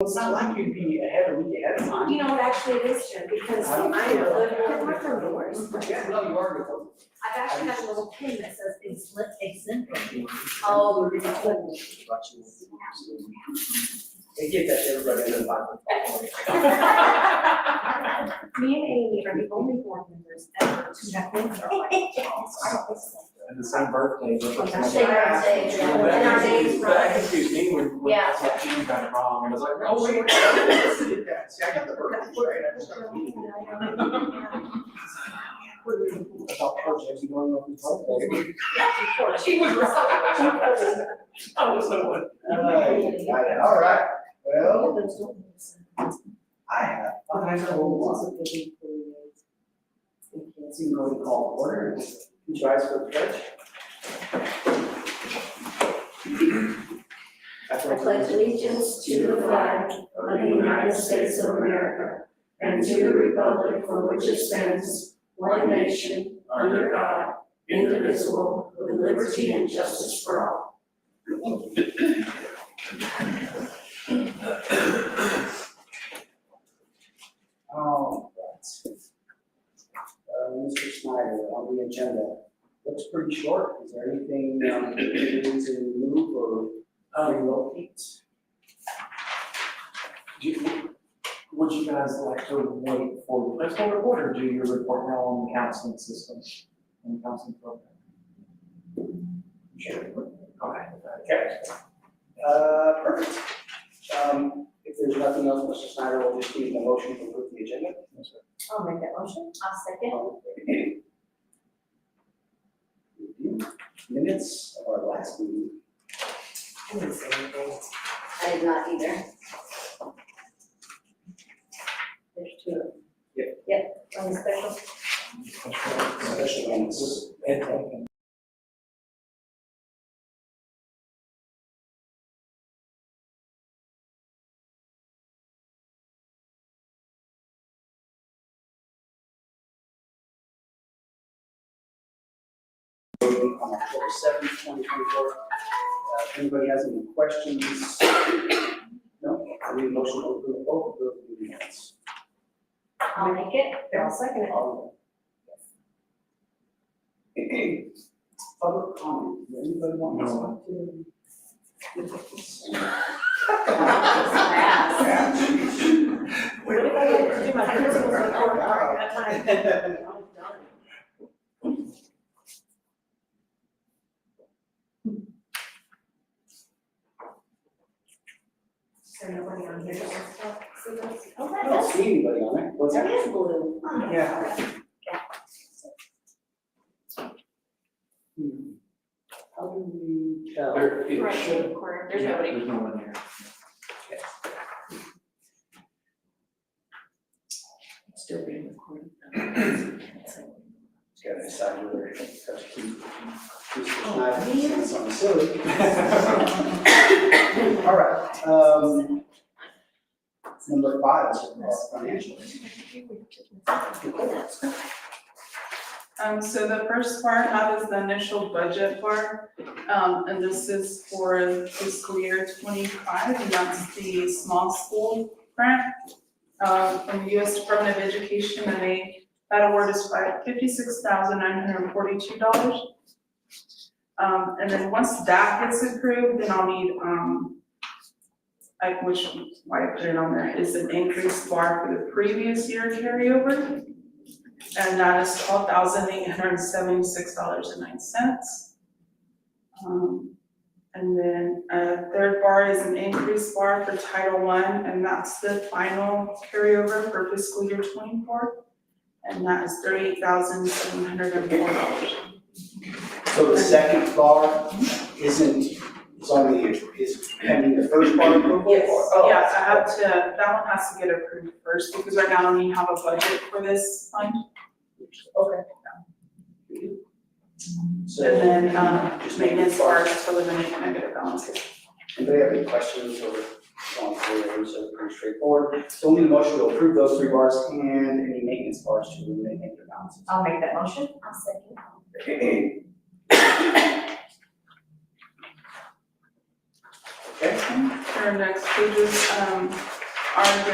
It's not like you'd be a week ahead of time. You know what, actually it is, Jim, because I know the marker doors. Yeah, no, you are good. I've actually got a little pin that says exempt. Oh, They give that to everybody in the Bible. Me and Amy are the only board members ever to have names are like Charles. I don't think so. And the same birthday. Same birthday, yeah. And our names That right. confused me when Yeah. she got it wrong, and I was like, Oh, wait, wait. I did that. See, I got the birthday right, I just got the meeting. I thought projects going on his birthday. She was right. I was the one. All right, well, I have five old ones. So you can go and call order and you rise for the pledge. I pledge allegiance to the flag of the United States of America and to the republic for which it stands, one nation, under God, indivisible, with liberty and justice for all. All right. Mr. Snyder, on the agenda, looks pretty short. Is there anything you need to move or relocate? Would you guys like to wait for the principal report or do your report now on the counseling system and counseling program? Sure. Okay. Okay. Perfect. If there's nothing else, Mr. Snyder will just need a motion to approve the agenda. Yes, sir. I'll make that motion. I'll second. Review minutes of our last meeting. I did not either. There's two. Yep. Yep, on the special. Special ones. On October 7th, 2024. If anybody has any questions? No? I need a motion to approve both of those minutes. I'll make it. I'll second it. All of them. Public comment, does anybody want to talk to? What if I get to do my principal's report at that time? Is there nobody on here that wants to talk? Oh, I don't see anybody on it. What's that that? is blue. Yeah. How do we tell? There, it Right, should. in the corner, there's Yeah, nobody. There's no one here. Still being recorded. Got to decide whether to keep Mr. Schneider something silly. All right, number 5 is our financials. So the first part is the initial budget part, and this is for fiscal year 25, and that's the small school grant from the U.S. Department of Education, and that award is $56,942. And then once that gets approved, then I'll need, why I put it on there, is an increased bar for the previous year carryover. And that is $12,876.09. And then third bar is an increased bar for Title I, and that's the final carryover for fiscal year 24. And that is $38,704. So the second bar is pending the first bar approval? Yes, Oh. yes, I have to, that one has to get approved first, because right now I don't even have a budget for this fund. Okay. So, And then, just maintenance bars to eliminate negative balances. anybody have any questions or going through, so pretty straightforward. So we'll need a motion to approve those 3 bars and any maintenance bars to eliminate negative balances. I'll make that motion. I'll second. Okay, Our next pages, are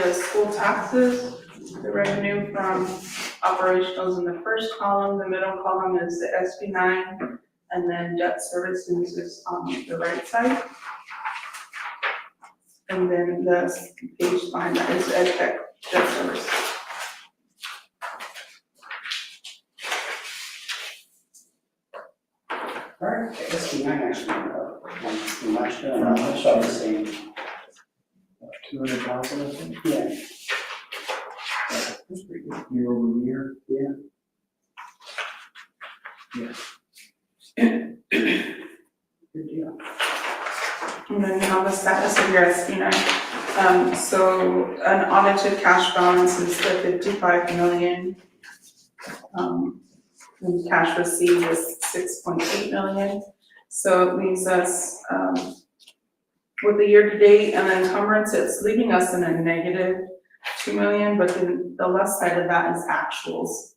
the school taxes, the revenue from operationals in the first column, the middle column is the SB 9, and then debt services is on the right side. And then the page behind that is ed tech debt service. All right, SB 9 actually, much, I'm sure the same. 200,000, I think. Yeah, That's pretty good. Year over year. yeah. Yeah. Good deal. And then you have the status of your SB 9. So an audited cash balance is the 55 million. And cash received is 6.8 million. So it leaves us, with the year-to-date and encumbrance, it's leaving us in a negative 2 million, but then the left side of that is actuals.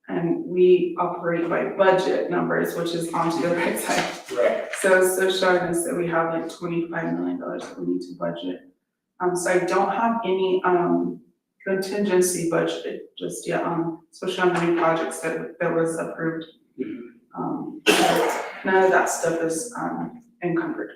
And we operate by budget numbers, which is onto the right side. Right. So it's showing us that we have like $25 million that we need to budget. So I don't have any contingency budgeted just yet, especially on the new projects that was approved. None of that stuff is encumbered.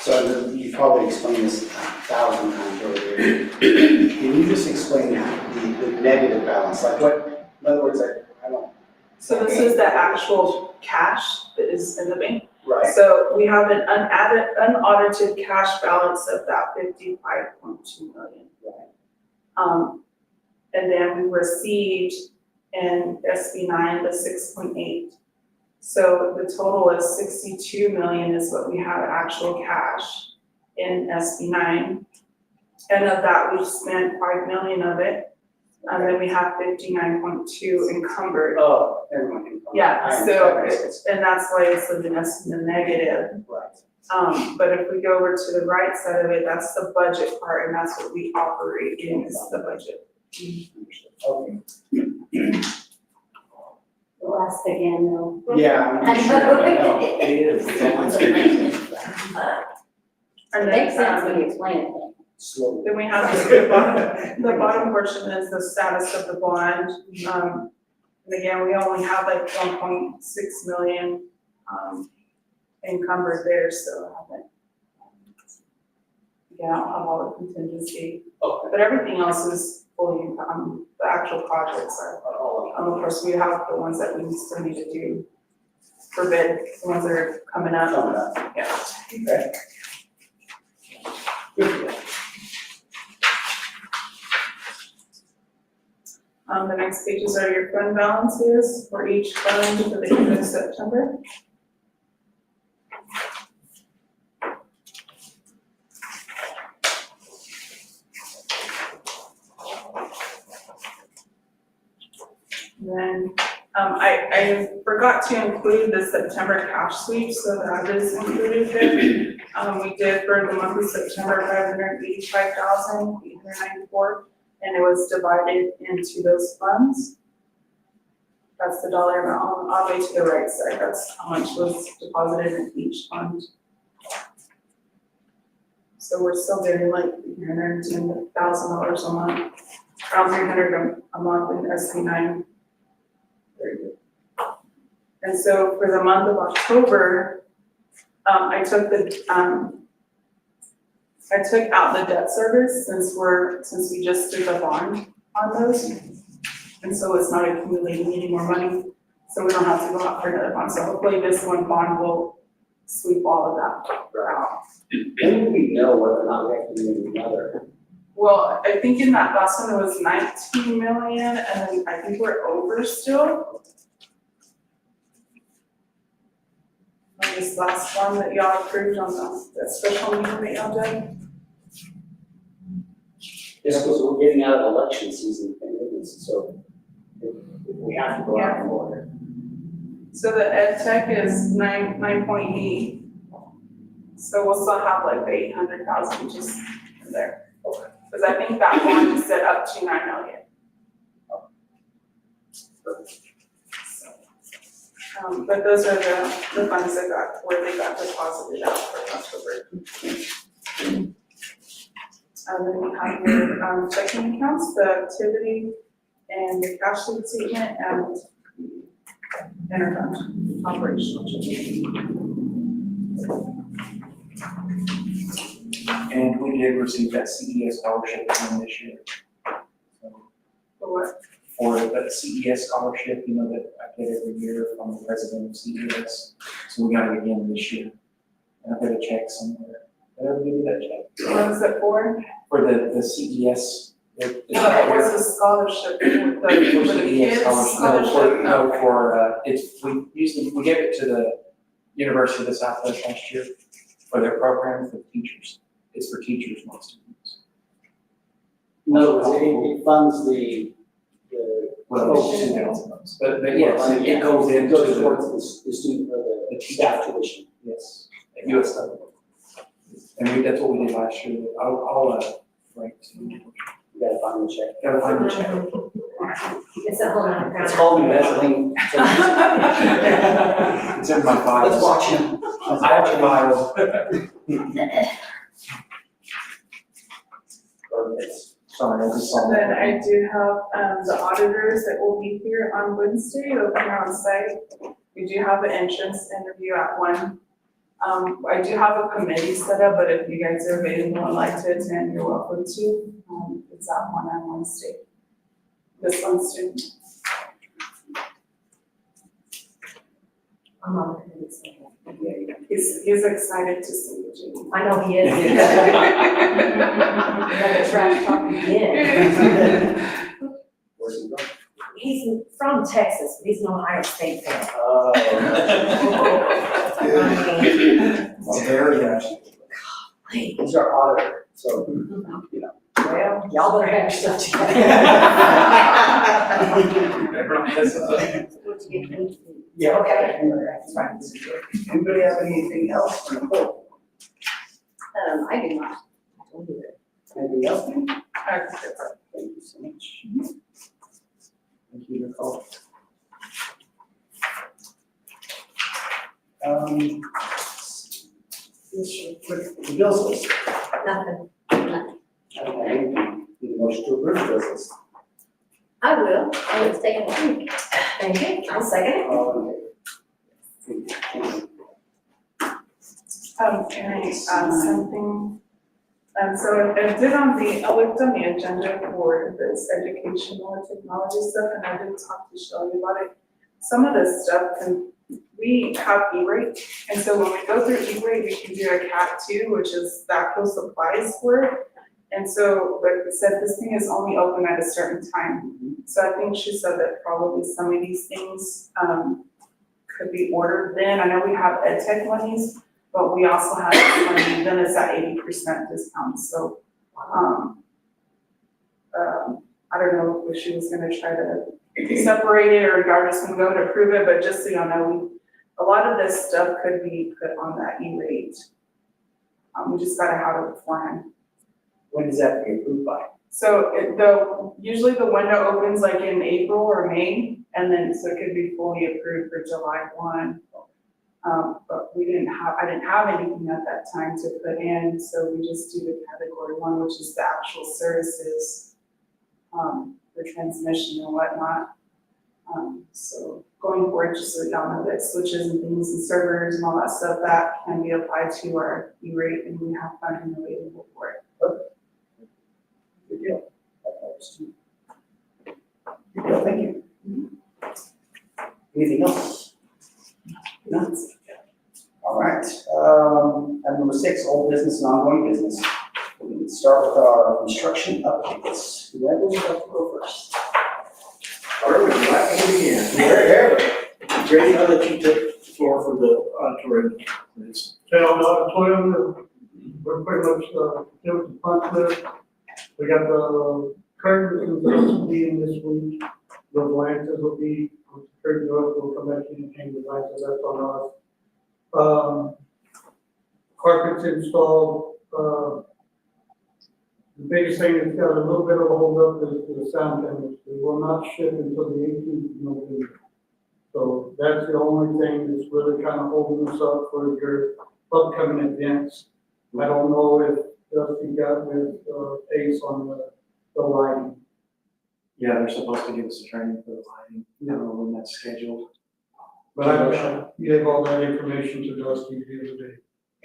So you've probably explained this 1,000 times over here. Can you just explain the negative balance, like what, in other words, I don't. So this is the actual cash that is in the bank. Right. So we have an unaudited cash balance of that 55.2 million. And then we received in SB 9 the 6.8. So the total is 62 million is what we have actual cash in SB 9. And of that, we've spent 5 million of it. And then we have 59.2 encumbered. Oh, never mind. Yeah, I so, understand. and that's why it's living us in the negative. Right. But if we go over to the right side of it, that's the budget part, and that's what we operate in, is the budget. Okay. Last again, though. Yeah, I'm sure, I know. It is. And It makes sense then, when you explain it. Slowly. then we have the bottom portion is the status of the bond. And again, we only have like 1.6 million, encumbered there, so I haven't. Yeah, I don't have all the contingency, Okay. but everything else is fully, the actual projects are. Of course, we have the ones that we still need to do for bid, the ones that are coming up. Coming up. Yeah. Okay. Good. The next pages are your fund balances for each fund for the end of September. And then, I forgot to include the September cash sweep, so that is included there. We did for the month of September, 585,894, and it was divided into those funds. That's the dollar amount, all the way to the right side, that's how much was deposited in each fund. So we're still getting like $310,000 a month, around 300 a month in SB 9. Very good. And so for the month of October, I took out the debt service since we just did the bond on those. And so it's not accumulating any more money, so we don't have to go out for another bond. So hopefully this one bond will sweep all of that out. When do we know whether or not we have to do another? Well, I think in that last one it was 19 million, and then I think we're over still. On this last one that y'all approved on the special meeting that y'all did. Just because we're getting out of election season, so we have to go out in order. So the ed tech is 9.8. So we'll still have like the 800,000 just in there. Because I think that one is set up to 9 million. But those are the funds that where they got deposited out for October. And then you have your checking accounts, the activity and the cash flow statement and the interfund operational checking. And we did receive that CES scholarship again this year. So, For what? for the CES scholarship, you know, that I get every year from the president of CES. So we got it again this year. And I've got a check somewhere. Did I ever give you that check? What is it for? For the CES. What's the scholarship for the kids? Scholarship? We gave it to the University of the Southwest last year for their program for teachers. It's for teachers, not students. No, it funds the. Well, students, but yes, it goes It into goes the, towards the student, or the staff tuition. yes, at US level. And that's what we did last year. I'll write to you. You gotta find the check. Gotta find the check. It's a whole nother It's called embezzling. It's in my files. Let's watch him. I have a file. Sorry, I just saw And then that. I do have, the auditors that will be here on Wednesday, they'll be here on site. We do have an entrance interview at 1. I do have a committee set up, but if you guys are available and like to attend, you're welcome to. It's at 1 on Wednesday. This Wednesday. I'm on the committee, so. He's excited to see you, Jamie. I know he is. Another trash talk again. Where's he from? He's from Texas, but he's an Ohio State fan. Very nice. He's our auditor, so, you know. Well, y'all better have your stuff together. Yeah, Okay. That's right. Anybody have anything else for report? I do not. Anything else? Thank Okay. you so much. Thank you, Nicole. Just quick, the bills list. Nothing. Okay, need a motion to approve the bills list. I will. I was taking a drink. Thank you. I'll second it. All in favor? Can I add something? So I looked on the agenda for this educational and technology stuff, and I did talk to Shelley about it. Some of this stuff we have E-rate, and so when we go through E-rate, we can do a CAT 2, which is the actual supplies for it. And so, like I said, this thing is only open at a certain time. So I think she said that probably some of these things could be ordered then. I know we have ed tech monies, but we also have money, then it's at 80% discount, so, I don't know if she was gonna try to separate it or y'all just gonna go to approve it, but just so y'all know, a lot of this stuff could be put on that E-rate. We just gotta have it beforehand. When does that get approved by? So usually the window opens like in April or May, and then, so it could be fully approved for July 1. But I didn't have anything at that time to put in, so we just do the category 1, which is the actual services, the transmission and whatnot. So going forward, just so y'all know that switches and things and servers and all that stuff, that can be applied to our E-rate, and we have funding available for it. Good deal. That helps too. Good deal, thank you. Anything else? No? All right, item number 6, old business and ongoing business. We can start with our construction updates. Whoever would like to go first? All right, we're back again. Grady, I'll let you take the floor for the auditorium, please. Okay, on the auditorium, we're pretty much, doing the punch list. We got the curtains will be in this week. The lances will be, curtain doors will come back in and change the lances, that's on us. Carpets installed, the biggest thing that's got a little bit of a hold up is the sound panels. We will not ship until the 18th of November. So that's the only thing that's really kind of holding us up for your upcoming events. I don't know if Dusty got with Ace on the lighting. Yeah, they're supposed to give us a training for the lighting, I don't know when that's scheduled. But I gave all that information to Dusty the other day.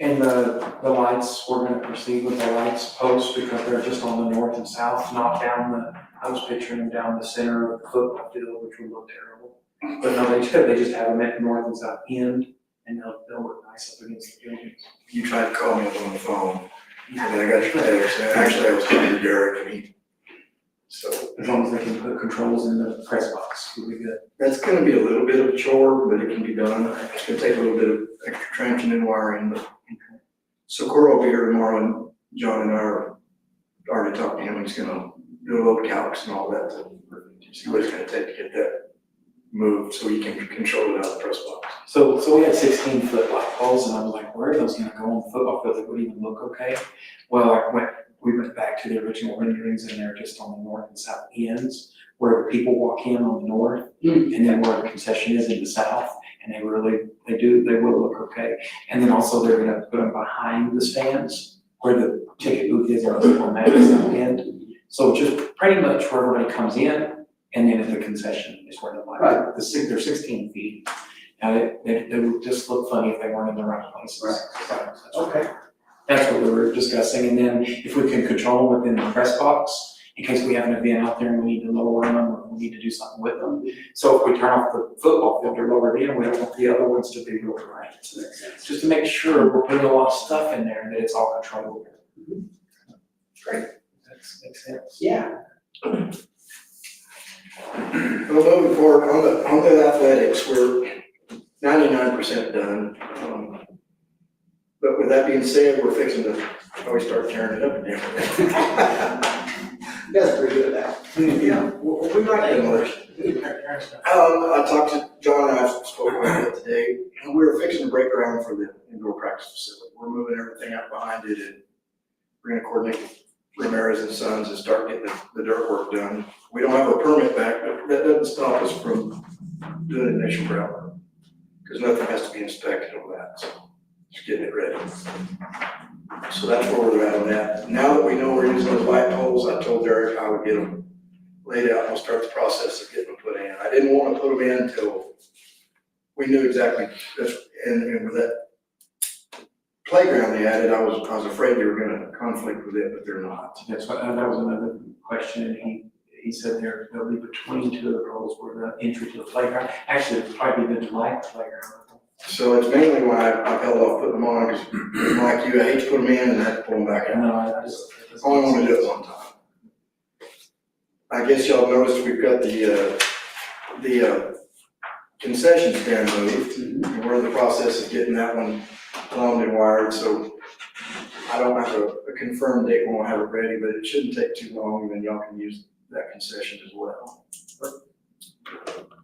And the lights, we're gonna proceed with the lights posts because they're just on the north and south, not down I was picturing them down the center of the football field, which would look terrible. But no, they just have them at north and south end, and they'll look nice up against the buildings. You tried to call me on the phone, and then I got your text, and actually I was talking to Derek, and so As long as they can put controls in the press box, we'll be good. that's gonna be a little bit of a chore, but it can be done. It's gonna take a little bit of extra trenching and wiring, but. So Cora will be here tomorrow, and John and I are already talked to him, he's gonna do a little calcs and all that to see what it's gonna take to get that moved, so he can control it out of the press box. So we had 16-foot light poles, and I was like, where are those gonna go on the football field? They would even look okay. Well, we went back to the original renderings, and they're just on the north and south ends, where the people walk in on the north, and then where the concession is in the south, and they will look okay. And then also they're gonna put them behind the stands, where the ticket booth is on that south end. So just pretty much where everybody comes in, and then at the concession is where the light, Right. they're 16 feet. Now, it would just look funny if they weren't in the right places. Right. So Okay. that's what we were discussing, and then if we can control them within the press box, in case we have an event out there and we need to lower them, or we need to do something with them. So if we turn off the football field or lower it in, we don't want the other ones to be real bright. Just to make sure we're putting a lot of stuff in there and that it's all controllable. Great. That makes sense. Yeah. Well, moving forward, on the athletics, we're 99% done. But with that being said, we're fixing to always start tearing it up again. You guys are pretty good at that. Yeah, we might get more. I talked to John and I spoke about it today, and we were fixing to break ground for the indoor practice facility. We're moving everything out behind it, and we're gonna coordinate with Ramirez and Sons and start getting the dirt work done. We don't have a permit back, but that doesn't stop us from doing it initial groundwork, because nothing has to be inspected on that, so just getting it ready. So that's where we're at on that. Now that we know we're using those light poles, I told Derek I would get them laid out and we'll start the process of getting them put in. I didn't want to put them in until we knew exactly, and with that playground they added, I was afraid they were gonna conflict with it, but they're not. That's what, that was another question, and he said they'll be between two of the poles where the entry to the playground, actually, it'd probably be the light playground. So it's mainly why I've held off putting them on, because like you, I hate to put them in and have to pull them back out. No, I just. I only want to do it one time. I guess y'all noticed we've got the concession stand moved, and we're in the process of getting that one plumbed and wired, so I don't have a confirmed date when we'll have it ready, but it shouldn't take too long, and then y'all can use that concession as well.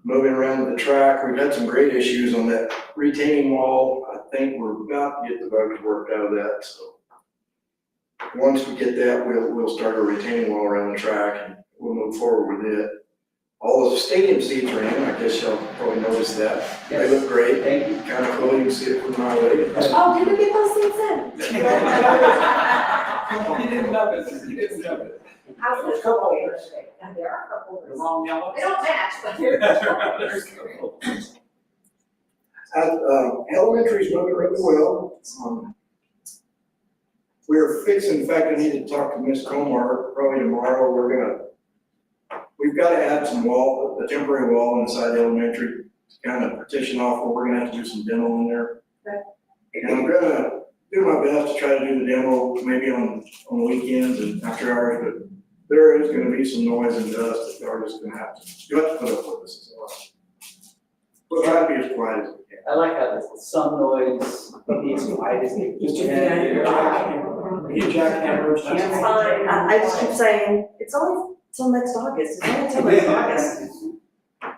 Moving around the track, we've had some great issues on that retaining wall. I think we're about to get the bugs worked out of that, so. Once we get that, we'll start a retaining wall around the track and we'll move forward with it. All the stadium seats are in, I guess y'all probably noticed that. They look great. Thank you. Kind of cool, you can see it from my way. Oh, did we get those things in? You didn't know it, you didn't know it. How's this? And there are a couple. The wrong yellow. They don't match, but they're. Elementary's moving really well. We're fixing, in fact, I need to talk to Ms. Comar probably tomorrow. We've got to add some wall, a temporary wall inside the elementary to kind of partition off, where we're gonna have to do some demo in there. Okay. And I'm gonna do my best to try to do the demo maybe on weekends and after hours, but there is gonna be some noise and dust that y'all are just gonna have to put up with this as well. We'll try to be as quiet as we can. I like how there's some noise, but it's quiet, isn't it? Just jackhammers. It's fine, I just keep saying, it's only till next August, it's only till next August. But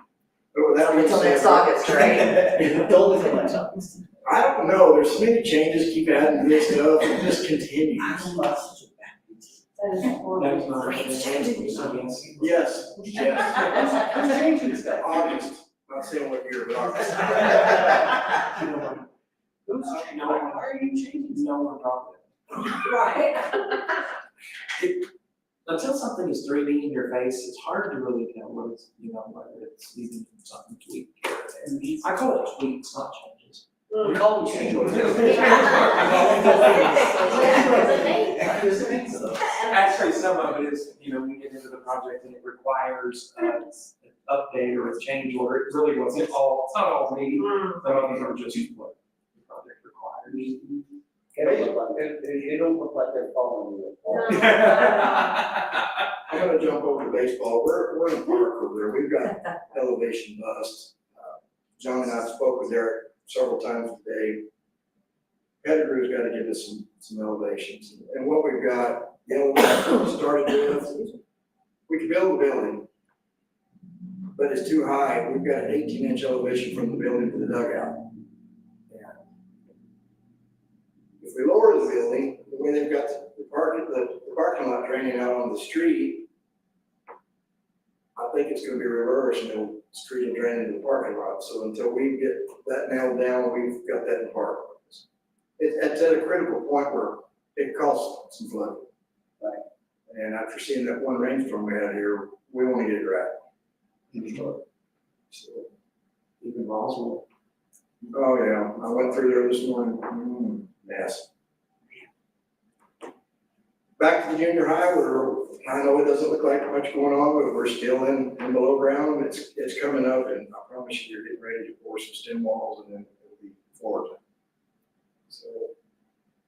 with that being Until next said, August, right? Don't look at that. I don't know, there's so many changes, keep adding this stuff, it just continues. That is That's not. It's changing. Yes, yes. Who's changing stuff? August, Not saying what year, but ours. Who's, no one, Why are you changing? no one brought Right. it. Until something is 3D in your face, it's hard to really tell what it's, whether it's even something tweaked here or there. I call it tweaks, not changes. We call them change orders. Actually, some of it is, we get into the project and it requires an update or a change order. It really wasn't all, it's not all me. Some of them are just what the project requires. They don't look like they're following you. I'm gonna jump over to baseball. We're in the park over there. We've got elevation bust. John and I spoke with Derek several times today. Pettigrew's got to give us some elevations. And what we've got, what we started with, we can build a building, but it's too high. We've got an 18-inch elevation from the building to the dugout. If we lower the building, the way they've got the parking lot draining out on the street, I think it's gonna be reversed, the street will drain into the parking lot. So until we get that nailed down, we've got that in park. It's at a critical point where it caused some flooding. Right. And after seeing that one rainstorm we had here, we want to get it right. So, Even Roswell. oh yeah, I went through there this morning, mess. Back to the junior high, I know it doesn't look like much going on, but we're still in below ground. It's coming up, and I promise you, you're getting ready to pour some stem walls, and then it'll be forward. So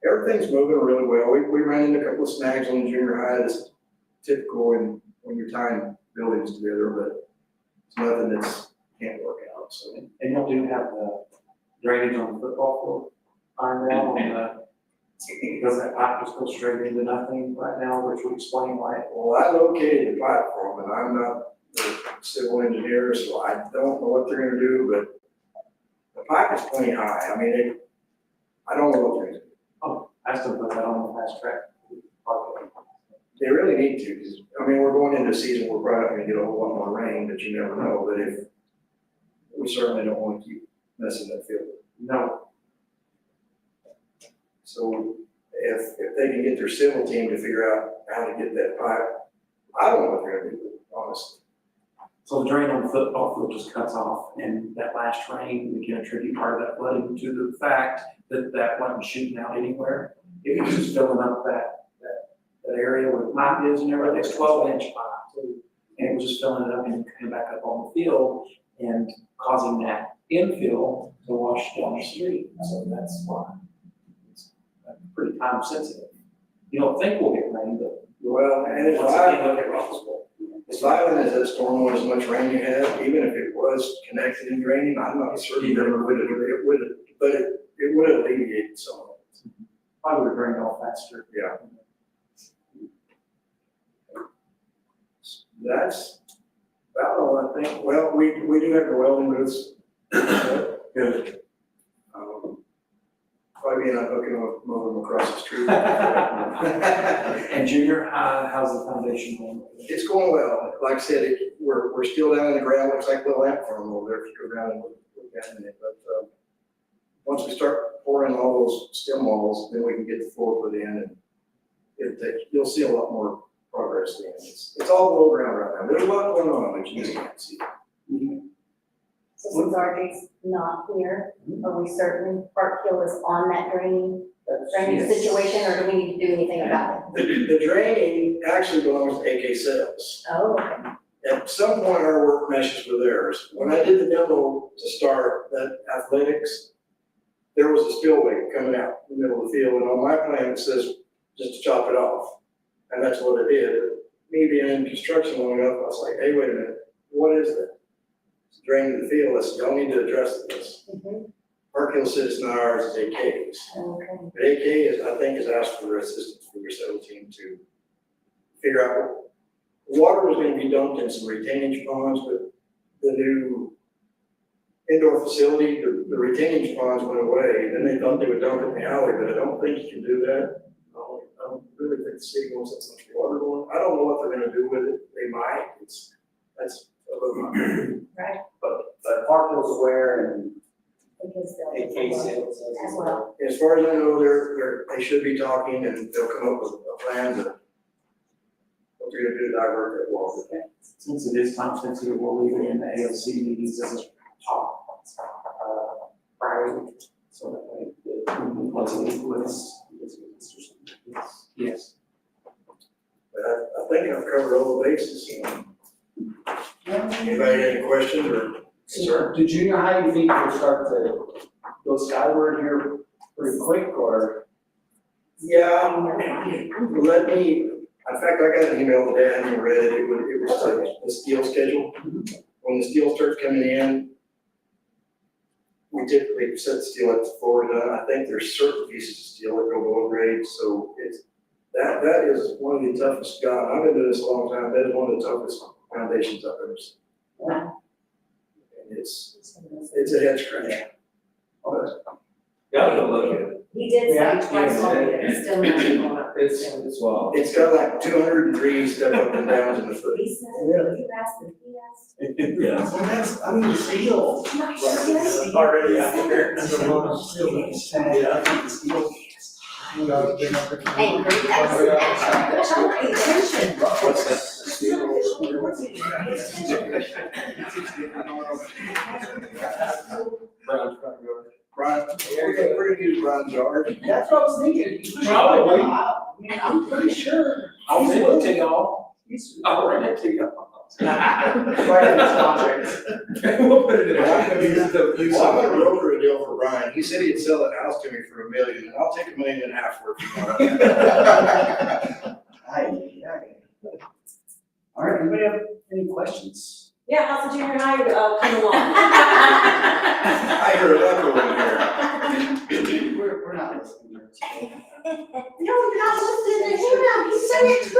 everything's moving really well. We ran into a couple of snags on the junior high that's typical when you're tying buildings together, but it's nothing that's can't work out. So And y'all do have the drainage on the football field, iron out on the, because that pipe just goes straight into nothing right now, which would explain why. well, I located the platform, and I'm not the civil engineer, so I don't know what they're gonna do, but the pipe is plenty high. I mean, I don't know what they're gonna do. I still put that on the fast track. They really need to, because, I mean, we're going into a season, we're probably not gonna get a whole lot more rain, but you never know, but if, we certainly don't wanna keep messing that field. No, So if they can get their civil team to figure out how to get that pipe, I don't know what they're gonna do, honestly. so the drain on the football field just cuts off, and that last rain, we can attribute part of that flooding to the fact that wasn't shooting out anywhere. It was just filling up that area where the pipe is and everything. It's 12-inch pipe too. And it was just filling it up and coming back up on the field and causing that infill to wash down the street. So that's why it's pretty time sensitive. You don't think we'll get rain, but Well, and if once I, again, look at Roswell. as violent as that storm was, as much rain you had, even if it was connected and draining, I'm not certain that it would have alleviated some of it. I would have drained off faster. Yeah. That's about all I think. Well, we do have the welding booths. Good. Probably not hooking them across the street. And junior high, how's the foundation going? It's going well. Like I said, we're still down in the ground. Looks like a little ant farm over there if you go down and look down in it. But once we start pouring all those stem walls, then we can get the floor put in, and you'll see a lot more progress then. It's all below ground right now. There's a lot going on, but you just can't see it. So since RJ's not here, are we certain Park Hill is on that draining Yes. situation, or do we need to do anything about it? The draining actually belongs to AK Sales. Oh, okay. At some point, our work meshes with theirs. When I did the demo to start that athletics, there was a spillway coming out in the middle of the field, and on my plan, it says just to chop it off. And that's what it did. Me being in construction long enough, I was like, hey, wait a minute, what is that? It's draining the field. I said, y'all need to address this. Park Hill Citizen ours is AK's. Okay. But AK is, I think, has asked for assistance from your civil team to figure out water was gonna be dumped in some retainage ponds, but the new indoor facility, the retainage ponds went away, then they thought they would dump it in the alley, but I don't think you can do that. I don't really think the city wants that much water going. I don't know what they're gonna do with it. They might. That's a But Parkville's aware and Because in case it says. As well. As far as I know, they should be talking and they'll come up with a plan to, what they're gonna do to divert that water. Since it is time sensitive, we'll leave it in the ALC meetings as a top, priority, so that way, once a week with us. Yes. But I think I've covered all the bases. Anybody got any questions or concerns? Do junior high, you think will start to go skyward here pretty quick, or? Yeah, let me, in fact, I got an email today, I haven't read it, it was the steel schedule. When the steel starts coming in, we typically set steel at Florida. I think there's certain pieces of steel that go below grade, so that is one of the toughest jobs. I've been doing this a long time, that is one of the toughest foundations I've ever seen. And it's a head scratcher. Gotta go look at it. He did Yeah, say twice already, that it's still not going up. It's wild. It's got like 203 step up and downs in the foot. He said, you asked and he asked. Yeah. Well, that's, I mean, the steel. Not sure yet. Already out there. That's a lot of steel. I think the steel. Hey, that's, pay attention. What's that? Brown's front yard. Brian, we're gonna use Brian's yard. That's what I was thinking. Probably. I mean, I'm pretty sure. I'll send it to y'all. He's- I'll run it to y'all. Right in his contract. We'll put it in. Well, I'm gonna broker a deal for Brian. He said he'd sell that house to me for $1 million, and I'll take $1.5 million for it. All right, anybody have any questions? Yeah, how's the junior high, coming along? I heard an echo in here. We're not listening. No, you're not listening to him, he said it 2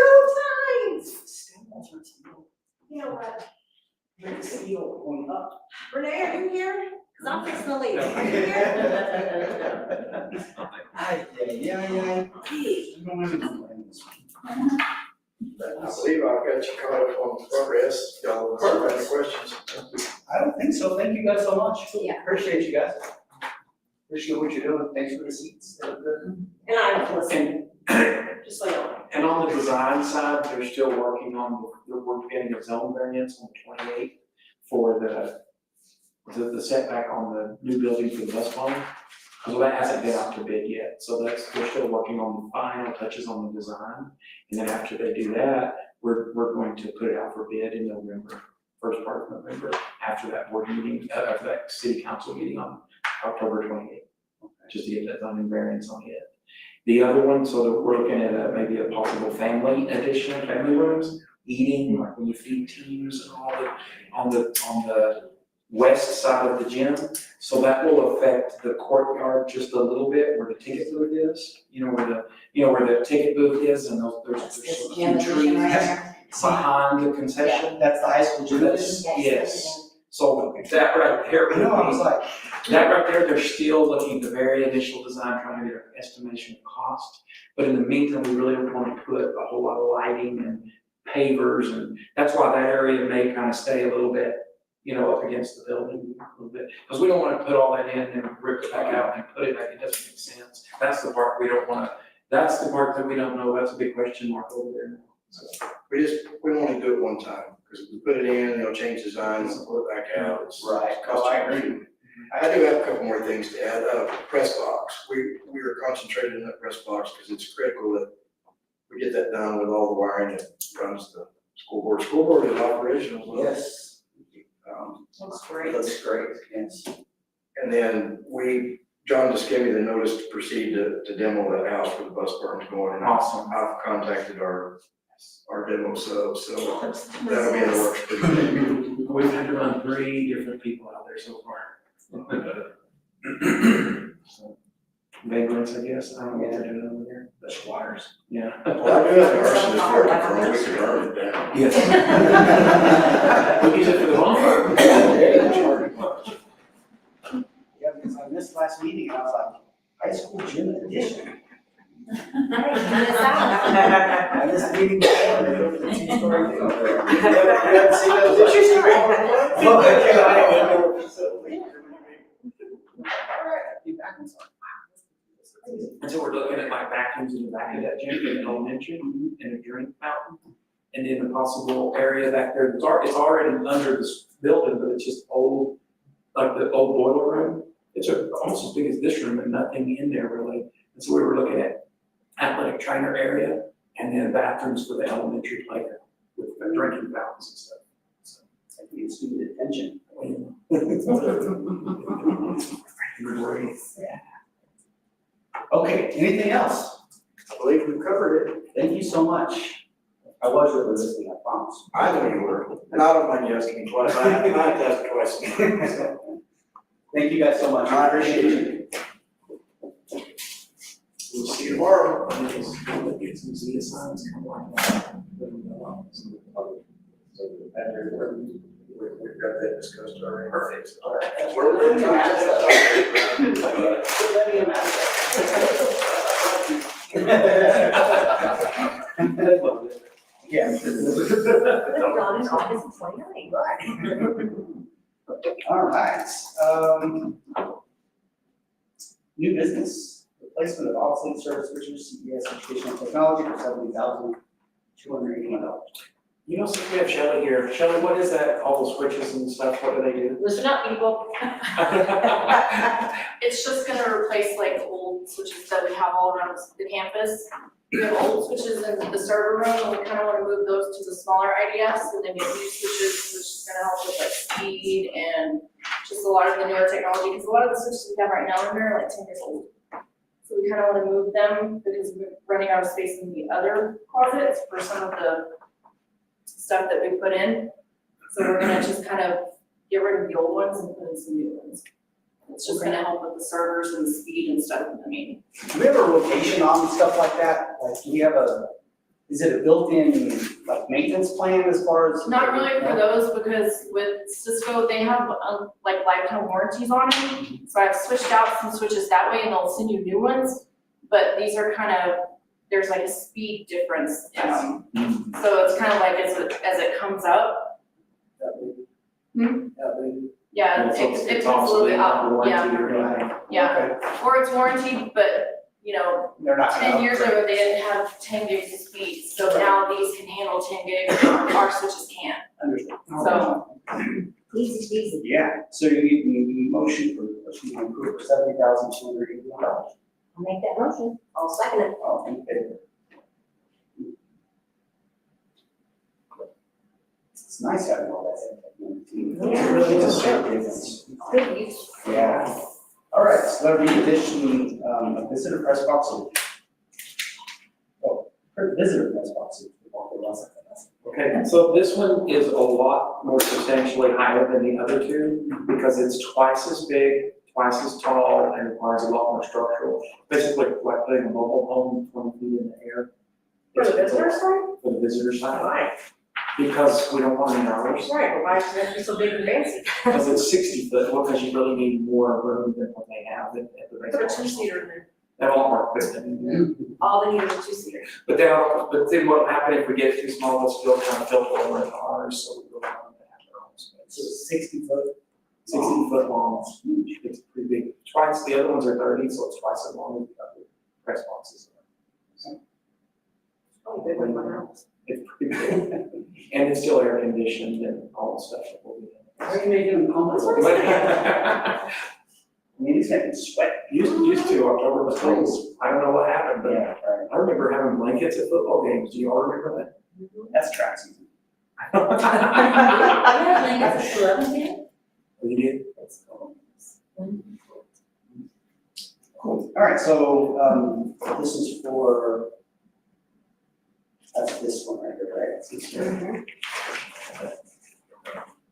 times. You know what, Like the steel going up. Renee, are you here? Cause I'm fixing to leave. Are you here? Yeah. Gee. You don't have to complain this one. I believe I've got you caught up on progress. Y'all have any questions? I don't think so. Thank you guys so much. Yeah. Appreciate you guys. Appreciate what you're doing. Thanks for the seats. They're good. And I will listen, just so you know. And on the design side, they're still working on, we're getting a zone variance on 28 for the setback on the new building for the bus barn. So that hasn't been out to bid yet, so they're still working on the final touches on the design. And then after they do that, we're going to put it out for bid in November, first part of November, after that board meeting, after that city council meeting on October 28th. Just to get that zoning variance on it. The other one, so that we're looking at maybe a possible family addition, family rooms, eating, like when you feed teams and all that, on the west side of the gym. So that will affect the courtyard just a little bit where the ticket booth is, where the ticket booth is, and there's a few trees behind the concession. That's the high school gym. Yes. So that right there would I know, I was be, like, that right there, they're still looking at the very initial design, trying to get an estimation of cost. But in the meantime, we really don't want to put a whole lot of lighting and pavers, and that's why that area may kind of stay a little bit, up against the building a little bit. Because we don't want to put all that in and rip it back out and put it back, it doesn't make sense. That's the part we don't want to, that's the part that we don't know, that's a big question mark over there. So, We only do it one time, because if we put it in, they'll change design, they'll pull it back out. It's right. cost agree. I do have a couple more things to add. Press box. We are concentrated in that press box because it's critical that we get that done with all the wiring that runs the school board. School board is operational. Yes. Looks great. That's great, yes. And then John just gave me the notice to proceed to demo that house where the bus barn's going. And Awesome. I've contacted our demo sub, so that'll be in the works pretty quick. We've had to run 3 different people out there so far. So, vagrants, I guess, I don't know what they're doing over there, but squatters, yeah. Well, I do have an arsonist working for me, we can burn it down. Yes. We'll use it for the bonfire. Yeah, because I missed last meeting, and I was like, high school gym edition. And this meeting, they built a two-story thing over there. You haven't seen those issues? Well, okay, I Be back on something. And so we're looking at like vacuums in the back of that gym, in the elementary, and a drink fountain. And then the possible area back there, it's already under this building, but it's just old, like the old boiler room. It's almost as big as this room and nothing in there really. And so we were looking at athletic trainer area and then bathrooms for the elementary playground with the drinking fountains and stuff. So, I think it's needed attention. Yeah. Okay, anything else? I believe we've covered it. Thank you so much. I was really listening, I promise. I know you were, and I don't mind you asking me twice, I have to ask twice. Thank you guys so much. I appreciate it. We'll see you tomorrow. Get some Zia signs come like that. We've got that discussed already. Perfect. All right. Let me imagine. Yeah. Dawn is August 29. All right, new business, replacement of obsolete service switches, CPS educational technology for $70,281. You know, since we have Shelley here, Shelley, what is that, all the switches and stuff, what do they do? Listen up, people. It's just gonna replace like old switches that we have all around the campus. We have old switches in the server room, and we kind of want to move those to the smaller IDS, and then get new switches, which is gonna help with like speed and just a lot of the newer technology, because a lot of the switches we have right now in there are like 10 years old. So we kind of want to move them because we're running out of space in the other closets for some of the stuff that we put in. So we're gonna just kind of get rid of the old ones and put in some new ones. It's just gonna help with the servers and the speed and stuff, I mean. Do we have a rotation on stuff like that? Like, do we have is it a built-in, like, maintenance plan as far as? Not really for those, because with Cisco, they have like lifetime warranties on them. So I've switched out some switches that way and they'll send you new ones. But these are kind of, there's like a speed difference in them. So it's kind of like as it comes up. Yeah, it comes a little bit out, yeah, yeah. Or it's warranted, but, you know, They're not. 10 years ago, they didn't have 10 gigs of speed, so now these can handle 10 gigs, our switches can't. Understood. So, Easy, Yeah, so you need a motion for, approve for $70,281. I'll make that motion. I'll second it. All in favor? It's nice having all that technology. Yeah. It really does make a difference. Good use. Yeah. All right, so that'll be addition, a visitor press box. Oh, visitor press box. Okay, so this one is a lot more substantially higher than the other two because it's twice as big, twice as tall, and requires a lot more structural. Basically, like putting a mobile home 20 feet in the air. for the visitor side? For the visitor side, Why? because we don't want any hours. Right, but why is it so big and fancy? Because it's 60 foot, well, because you really need more room than what they have at the Put a baseball. two-seater in there. They have a lot more equipment in there. All they need is a two-seater. But then what'll happen if we get too small, they'll still kind of filter over into ours, so we don't want them to have their own space. So 60 foot. 60 foot long, it's huge, it's pretty big. Twice, the other ones are 30, so it's twice as long as the other press boxes. Oh, big one, my house. It's pretty big. And it's still air conditioned and all the stuff that will be How are you making them comfortable? in it. I mean, he's getting sweat. Used to, October was cold. I don't know what happened, but Yeah, right. I remember having blankets at football games. Do you all remember that? That's track season. We did. Cool. All right, so, this is for, that's this one right here, right? It's here.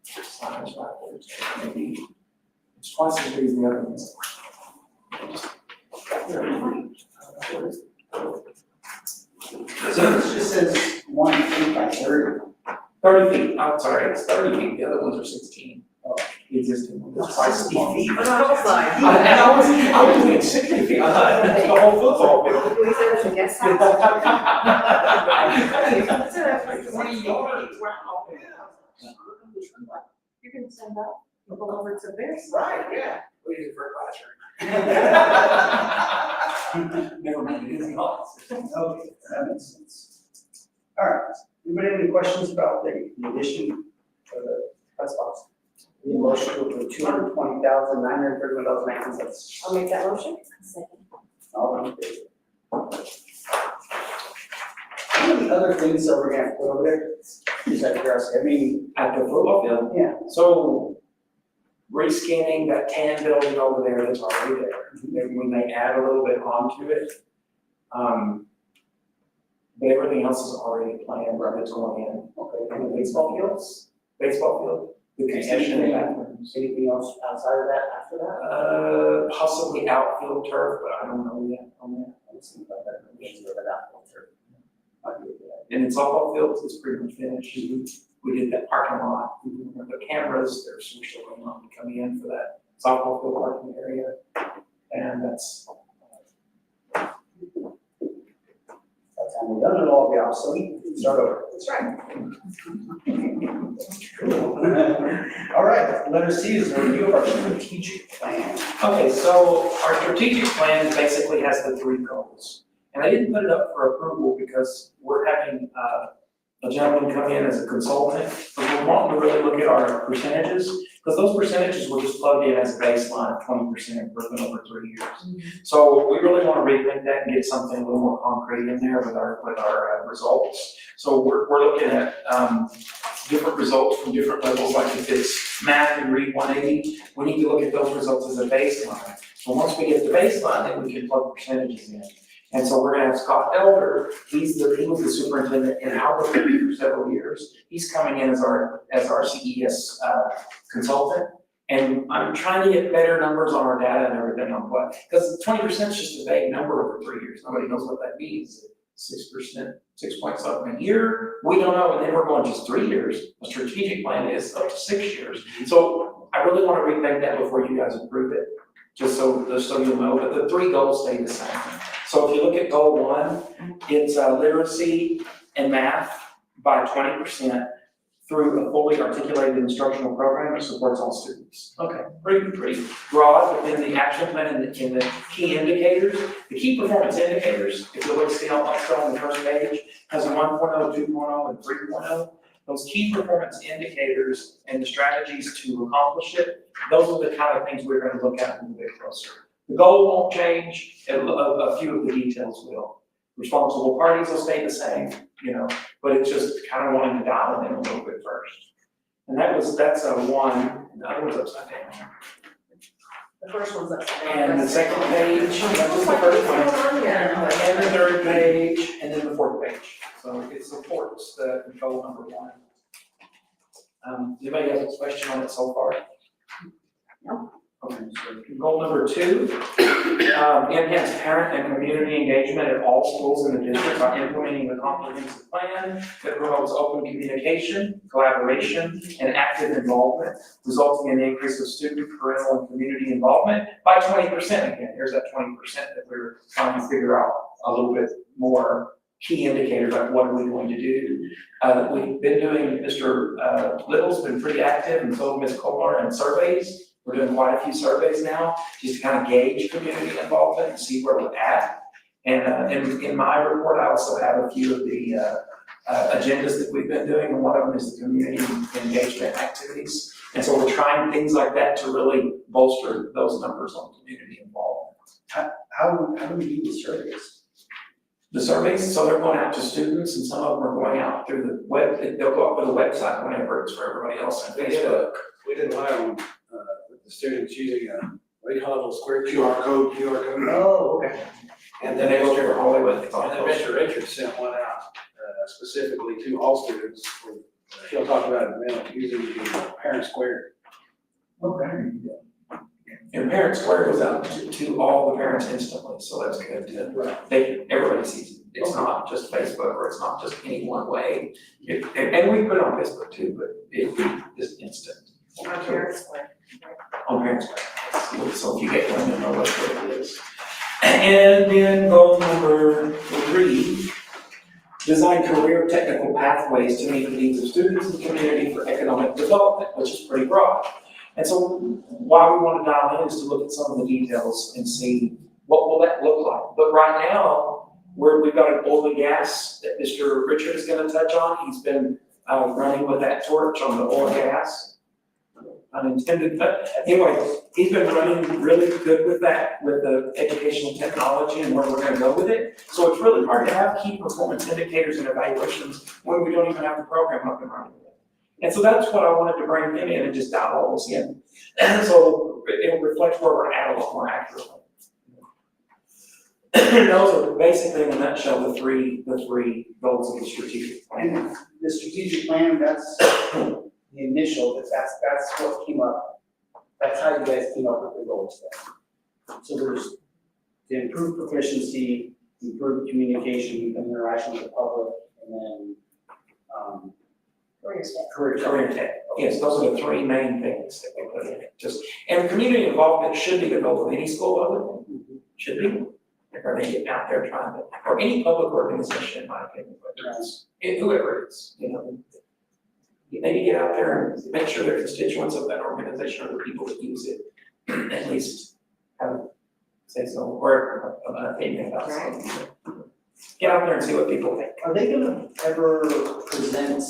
Size backwards, maybe. It's twice as big as the other ones. So this just says 1 feet by 30. 30 feet, I'm sorry, it's 30 feet, the other ones are 16. Oh, the existing one, it's twice as long. feet. On the hillside. And I was thinking 60 feet, the whole football field. We said it's a guest house. That's like 20 yards, wow. You can send up, you go over to theirs. Right, yeah. We use it for a classroom. Never mind, it is not. Okay, that makes sense. All right, anybody have any questions about the addition of the press box? Any motion to approve $220,931.19. I'll make that motion. All in favor? How many other things are we gonna put over there? Is that curiosity? I mean, At the football field, yeah, so rescanning that tan building over there that's already there, maybe we may add a little bit onto it. But everything else is already planned, right, it's going in. okay. And the baseball fields, the concession bathrooms. Anything else outside of that after that? Possibly outfield turf, but I don't know yet on that. Let's see about that. Maybe over that filter. Might be a good idea. And in softball fields, it's pretty much finished. We did that parking lot, the cameras, there's some still going on to come in for that softball field parking area. And that's, By the time we're done, it'll all be obsolete, start over. That's right. All right, letter C is a review of our strategic plan. okay, so our strategic plan basically has the 3 goals. And I didn't put it up for approval because we're having, a gentleman come in as a consultant, but we're wanting to really look at our percentages, because those percentages were just plugged in as a baseline of 20% improvement over 3 years. So we really want to rethink that and get something a little more concrete in there with our results. So we're looking at different results from different levels, like if it's math and read 180, we need to look at those results as a baseline. So once we get the baseline, then we can plug percentages in. And so we're gonna have Scott Elder, he was the superintendent in Albuquerque for several years. He's coming in as our CES consultant. And I'm trying to get better numbers on our data and everything on what, because 20% is just a vague number over 3 years. Nobody knows what that means. 6%, 6 point something a year, we don't know, and then we're going just 3 years. A strategic plan is up to 6 years. So I really want to rethink that before you guys approve it, just so you'll know, but the 3 goals stay the same. So if you look at goal 1, it's literacy and math by 20% through a fully articulated instructional program that supports all students. Okay, pretty broad within the action plan and in the key indicators. The key performance indicators, if you look on the first page, has a 1.0, 2.0, and 3.0. Those key performance indicators and the strategies to accomplish it, those are the kind of things we're going to look at a little bit closer. The goal won't change, a few of the details will. Responsible parties will stay the same, but it's just kind of wanting to dial it in a little bit first. And that's a 1, and the other one's upside down. The first one's upside down. And the second page, that's the first one. And the third page, and then the 4th page. So it supports the goal number 1. Does anybody have a question on it so far? No. Okay, so goal number 2, enhance parent and community engagement at all schools in the district by implementing the comprehensive plan that promotes open communication, collaboration, and active involvement, resulting in the increase of student, parental, and community involvement by 20%. Again, here's that 20% that we're trying to figure out a little bit more key indicators, like what are we going to do. We've been doing, Mr. Little's been pretty active, and so Ms. Kolar, in surveys. We're doing quite a few surveys now, just to kind of gauge community involvement and see where we're at. And in my report, I also have a few of the agendas that we've been doing, and one of them is the community engagement activities. And so we're trying things like that to really bolster those numbers on community involvement. How do we do the surveys? The surveys, so they're going out to students, and some of them are going out through the web. They'll go up with a website whenever it's for everybody else on Facebook. We did one with the students using what do you call it, a little square QR code. Oh, okay. And then they go to Hollywood. And then Mr. Richards sent one out specifically to all students. He'll talk about it in a minute, using the parent square. Okay. And Parent Square goes out to all the parents instantly, so that's good too. Everybody sees it. It's not just Facebook, or it's not just any one way. And we put it on Facebook too, but it's just instant. On Parent Square. On parents' practice, so if you get one, you know what it is. And then goal number 3, design career technical pathways to meet the needs of students and community for economic development, which is pretty broad. And so why we want to dial in is to look at some of the details and see what will that look like. But right now, we've got an oil and gas that Mr. Richard is going to touch on. He's been running with that torch on the oil and gas. Unintended, but anyway, he's been running really good with that, with the educational technology and where we're gonna go with it. So it's really hard to have key performance indicators and evaluations when we don't even have the program up and running. And so that's what I wanted to bring him in and just dial all this in. And so it reflects where we're at a lot more accurately. Those are basically in a nutshell the three goals of the strategic plan. And the strategic plan, that's the initial, that's what came up. That's how you guys came up with the goals then. So there's the improved proficiency, improved communication, interaction with the public, and then, career tech. Yes, those are the 3 main things that we put in it. And community involvement should be the goal of any school, other than, should be. Are they getting out there trying to, or any public organization, in my opinion, whether it's, whoever it is, you know. They need to get out there and make sure their constituents of that organization or the people that use it at least have say so, or an opinion about something. Get out there and see what people think. Are they gonna ever present,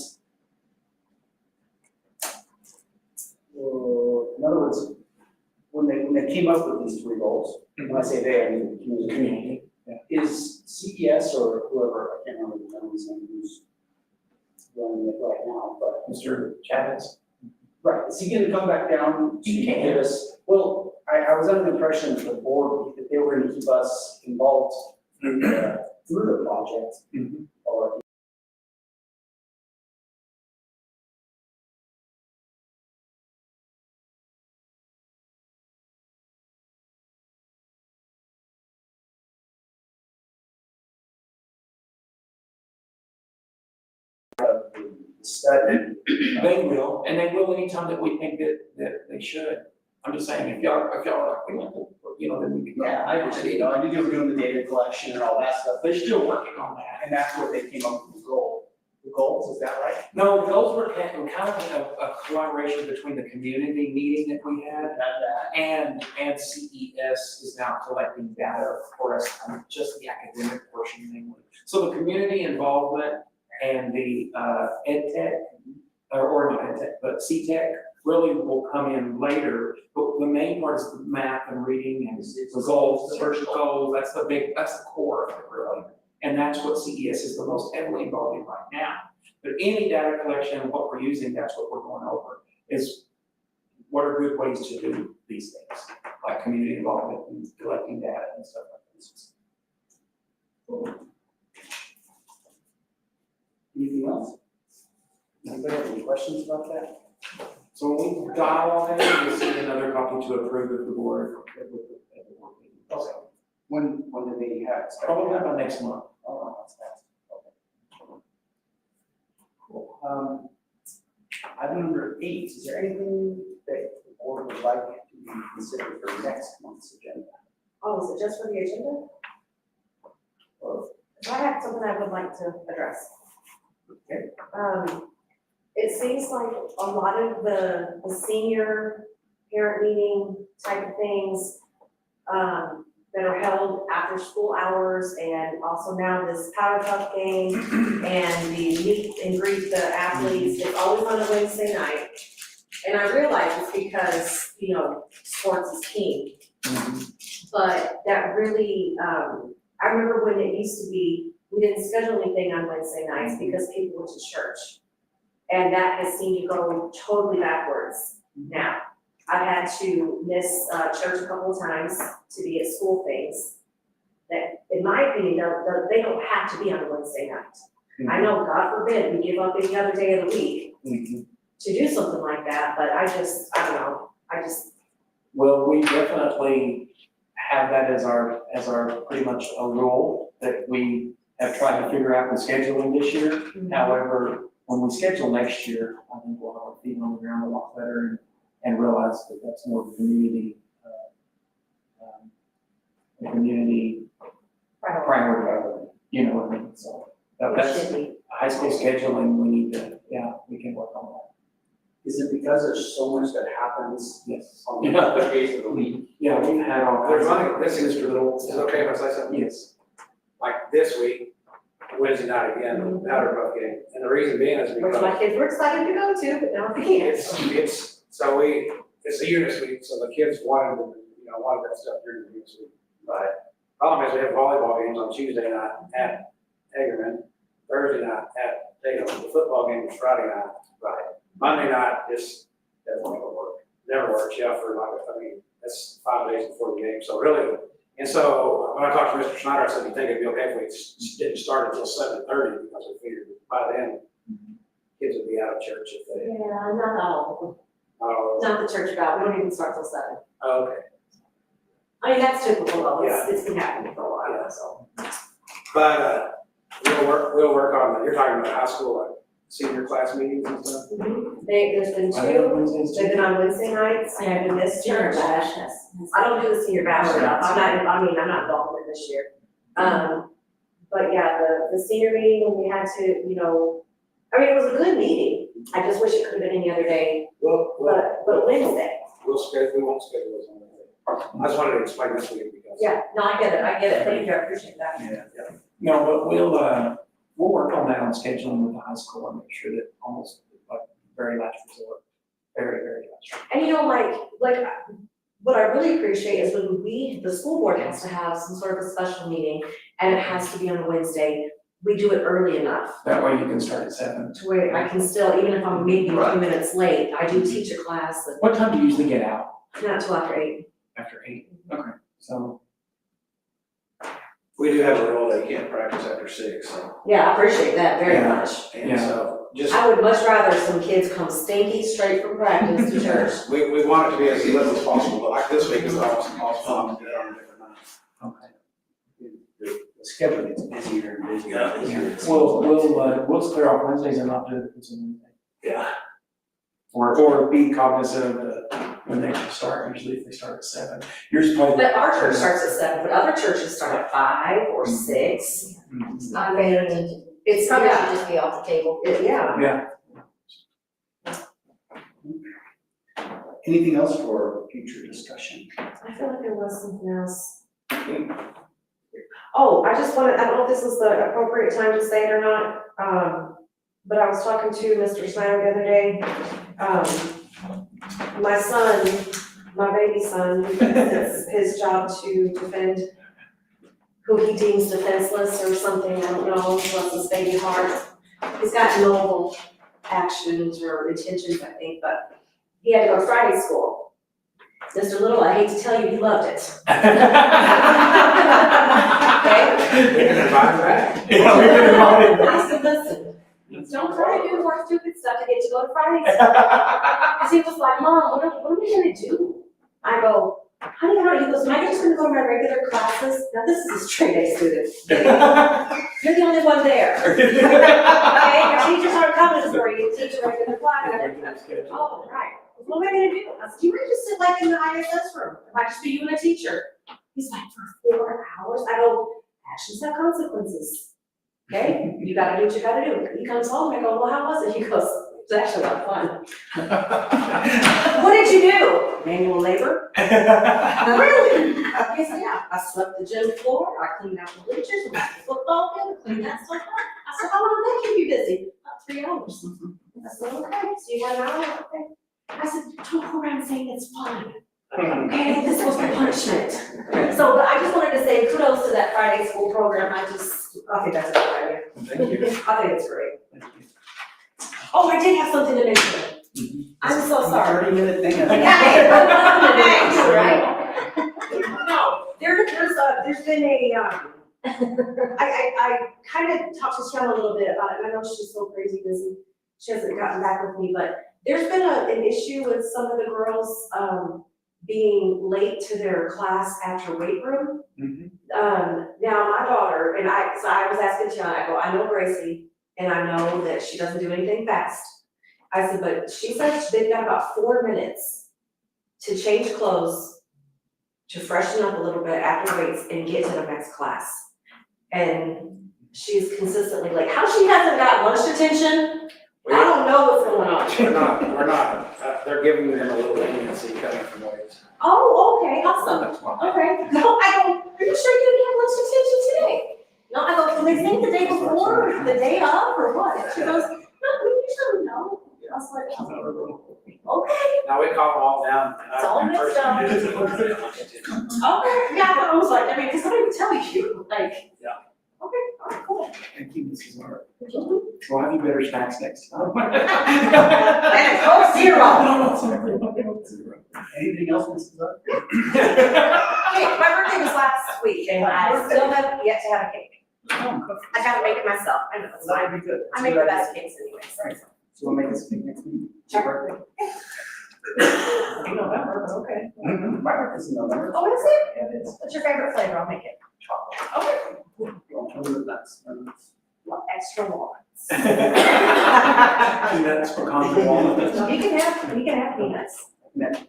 in other words, when they came up with these 3 goals, when I say they, I mean the community, is CES or whoever, I can't remember the gentleman's name who's running it right now, but. Mr. Chavez? Right, is he gonna come back down to give us, well, I was under the impression that the board, that they were gonna keep us involved through the project. Mhm. Or study. They will, and they will anytime that we think that they should. I'm just saying, if y'all are like, we want to, you know, then we can. Yeah, I understand, I knew they were doing the data collection and all that stuff, They're still working on that. and that's what they came up with the goal. The goals, is that right? No, those were kind of a collaboration between the community meeting that we had That. and CES is now collecting data for us on just the academic portion mainly. So the community involvement and the ed tech, or not ed tech, but C-Tech really will come in later. But the main part is the math and reading and the goals, the first goals, that's the core of it really. And that's what CES is the most heavily involved in right now. But any data collection and what we're using, that's what we're going over, is what are good ways to do these things, like community involvement and collecting data and stuff like this. Anything else? Anybody have any questions about that? So when we dial on it, you'll see another copy to approve of the board. At the board meeting. Okay. When do they have? Probably by next month. Oh, that's fast. Okay. Cool. Item number 8, is there anything that the board would like to be considered for next month's agenda? Oh, is it just for the agenda? Or, I have something I would like to address. okay, It seems like a lot of the senior parent meeting type of things, that are held after school hours, and also now this Powder Puff game and the meet and greet the athletes, it's always on a Wednesday night. And I realize it's because, you know, sports is king. But that really, I remember when it used to be, we didn't schedule anything on Wednesday nights because people went to church. And that has seemed to go totally backwards now. I've had to miss church a couple of times to be at school things that, in my opinion, they don't have to be on a Wednesday night. I know, God forbid, we give up any other day of the week to do something like that, but I don't know, Well, we definitely have that as our pretty much a rule that we have tried to figure out with scheduling this year. However, when we schedule next year, I think we'll have our feet on the ground a lot better and realize that that's more community, a community priority, you know what I mean? So that's Should be. high school scheduling, we need to, we can work on that. Is it because there's so much that happens Yes. on the other days of the week? Yeah, we've had all There's kinds one, this is Little, is it okay if I say something? Yes. Like this week, Wednesday night again, the Powder Puff game, and the reason being is Which because my kids were excited to go to, but now they can't. it's a unit week, so the kids wanted that stuff during the unit week. But problem is, we have volleyball games on Tuesday night at Hagerman, Thursday night at Tatum, the football game is Friday night. Right. Monday night just doesn't work, never works, that's 5 days before the game, so really. And so when I talked to Mr. Schneider, I said, you think it'd be okay if we didn't start until 7:30, because we figured by then, kids would be out of church if they. Yeah, not all. Oh, Not the church about, we don't even start till 7. okay. I mean, that's typical though, it's been happening for a while, so. But, we'll work on, you're talking about high school, like senior class meetings and stuff? There's been Are they on two, Wednesdays they've too? been on Wednesday nights, and in this church. I don't do the senior bash Oh, stuff, I'm not involved in it this year. But yeah, the senior meeting, when we had to, it was a good meeting, I just wish it could have been any other day, but Wednesday. We won't schedule those on Wednesday. I just wanted to explain this week because. Yeah, no, I get it, thank you, I appreciate that. Yeah. No, but we'll work on that on scheduling with the high school and make sure that almost like very last resort, very, very last resort. And like, what I really appreciate is when the school board has to have some sort of a special meeting, and it has to be on a Wednesday, we do it early enough That way you can start at 7. to where I can still, even if I'm maybe a Right. few minutes late, I do teach a class that, What time do you usually get out? not till after 8. After 8? Okay, so. We do have a rule that you can't practice after 6, so. Yeah, I appreciate that very Yeah. much. And Yeah. so, just, I would much rather some kids come stinky straight from practice to church. we want it to be as little as possible, but like this week is almost impossible to do it on a different night. Okay. The schedule gets busier and busier and busier. We'll clear off Wednesdays and not do it Wednesday. Yeah. Or be cognizant of when they should start, usually if they start at 7. Yours probably. But our church starts at 7, but other churches start at 5 or 6. Mhm. I mean, it's, Probably should yeah, just be off the table. yeah. Yeah. Anything else for future discussion? I feel like there was something else. Oh, I just wanted, I don't know if this is the appropriate time to say it or not, but I was talking to Mr. Snyder the other day. My son, my baby son, it's his job to defend who he deems defenseless or something, I don't know, bless his baby heart. He's got noble actions or intentions, I think, but he had to go to Friday school. Mr. Little, I hate to tell you, he loved it. We can invite back. Yeah, we can invite him. I said, listen, don't try to do more stupid stuff to get to go to Friday school. Cause he was like, Mom, what are we gonna do? I go, honey, he goes, am I just gonna go to my regular classes? Now, this is a straight A student. You're the only one there. Okay, your teachers aren't coming for you, you teach a regular class. Oh, right. What am I gonna do? I said, you might just sit like in the ISS room. It might just be you and a teacher. He's like, for 4 hours? I go, actions have consequences. Okay, you gotta do what you gotta do. He comes home, I go, well, how was it? He goes, it's actually a lot of fun. What did you do? Manual labor? Really? He said, yeah, I swept the gym floor, I cleaned out the bleachers, went to the football field, cleaned that stuff up. I said, how long did that keep you busy? About 3 hours. I said, okay, so you got an hour, okay. I said, don't go around saying it's fun. Okay, this was the punishment. So, but I just wanted to say kudos to that Friday school program, I think that's a good idea. Thank you. I think it's great. Oh, I did have something to mention. I'm so sorry. 30-minute thing. Hey, right? No, there's been a, I kind of talked to Sharon a little bit about it, and I know she's so crazy busy. She hasn't gotten back with me, but there's been an issue with some of the girls, being late to their class after weight room. Mhm. Now my daughter, so I was asking Tiana, I go, I know Gracie, and I know that she doesn't do anything fast. I said, but she said they've got about 4 minutes to change clothes, to freshen up a little bit after weights and get to the next class. And she's consistently like, how she hasn't got lunch detention? I don't know what's going on. We're not, they're giving them a little leniency coming from weights. Oh, okay, awesome. That's why. Okay, no, I don't, are you sure you didn't have lunch detention today? No, I go, can they think the day before, or the day of, or what? She goes, no, we usually know. I was like, okay, Now we call them all down. And It's all I mixed up. personally- okay, yeah, I was like, I mean, cause somebody would tell you, like. Yeah. Okay, all right, cool. Thank you, Mrs. Mark. We'll have you better snacks next time. And a Coke Zero. Anything else, Mrs. Clark? Okay, my birthday was last week and I still have yet to have a cake. I gotta make it myself, I know, it's fine. That'd be good. I make the best cakes anyway, so. So we'll make this big next meeting. Sure. In November, okay. My birthday's in November. Oh, is it? Yeah, it is. What's your favorite flavor? I'll make it. Okay. Don't tell me that's. Well, extra walnuts. That's for contra walnuts. You can have peanuts.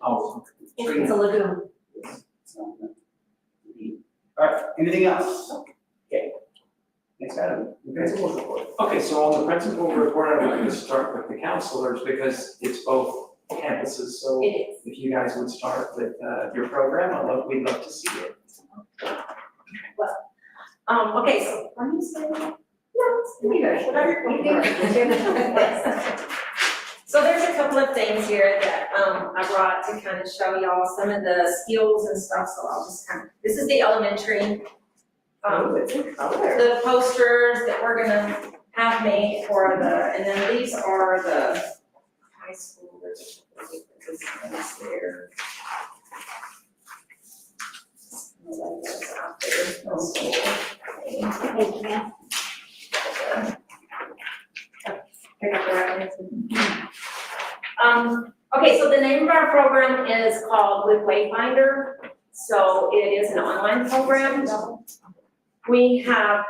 Oh. It's a legume. All right, anything else? Okay. Next item, the principal's report. Okay, so on the principal report, I'd like to start with the counselors because it's both campuses, so It is. if you guys would start with your program, we'd love to see it. Okay, so, let me say, no, it's good, whatever you do. So there's a couple of things here that I brought to kind of show y'all some of the skills and stuff, so I'll just kind of, this is the elementary. The posters that we're gonna have made for and then these are the high school, there's a difference there. Okay, so the name of our program is called With Wayfinder. So it is an online program. We have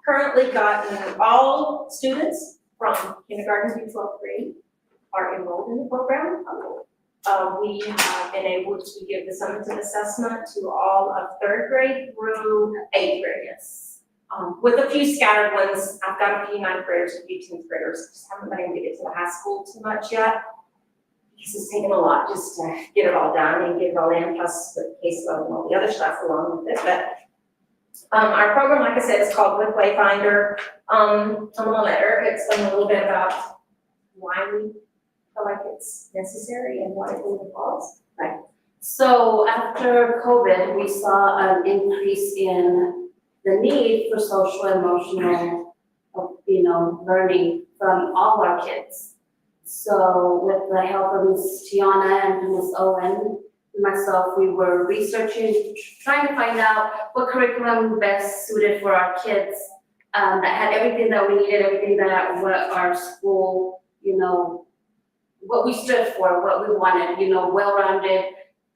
currently gotten all students from kindergarten through 12th grade are enrolled in the program. We have been able to give the summative assessment to all of 3rd grade through 8th grade, yes. With a few scattered ones, I've got a few 9th graders, a few 10th graders, just haven't been able to get to the high school too much yet. Because it's taken a lot just to get it all done and get it all in, plus the caseload and all the other stuff along with it, but our program, like I said, is called With Wayfinder. I'm gonna let Eric explain a little bit about why we feel like it's necessary and what it really involves. Right. So after COVID, we saw an increase in the need for social emotional, learning from all our kids. So with the help of Ms. Tiana and Ms. Owen, myself, we were researching, trying to find out what curriculum best suited for our kids, that had everything that we needed, everything that what our school, what we stood for, what we wanted, well-rounded,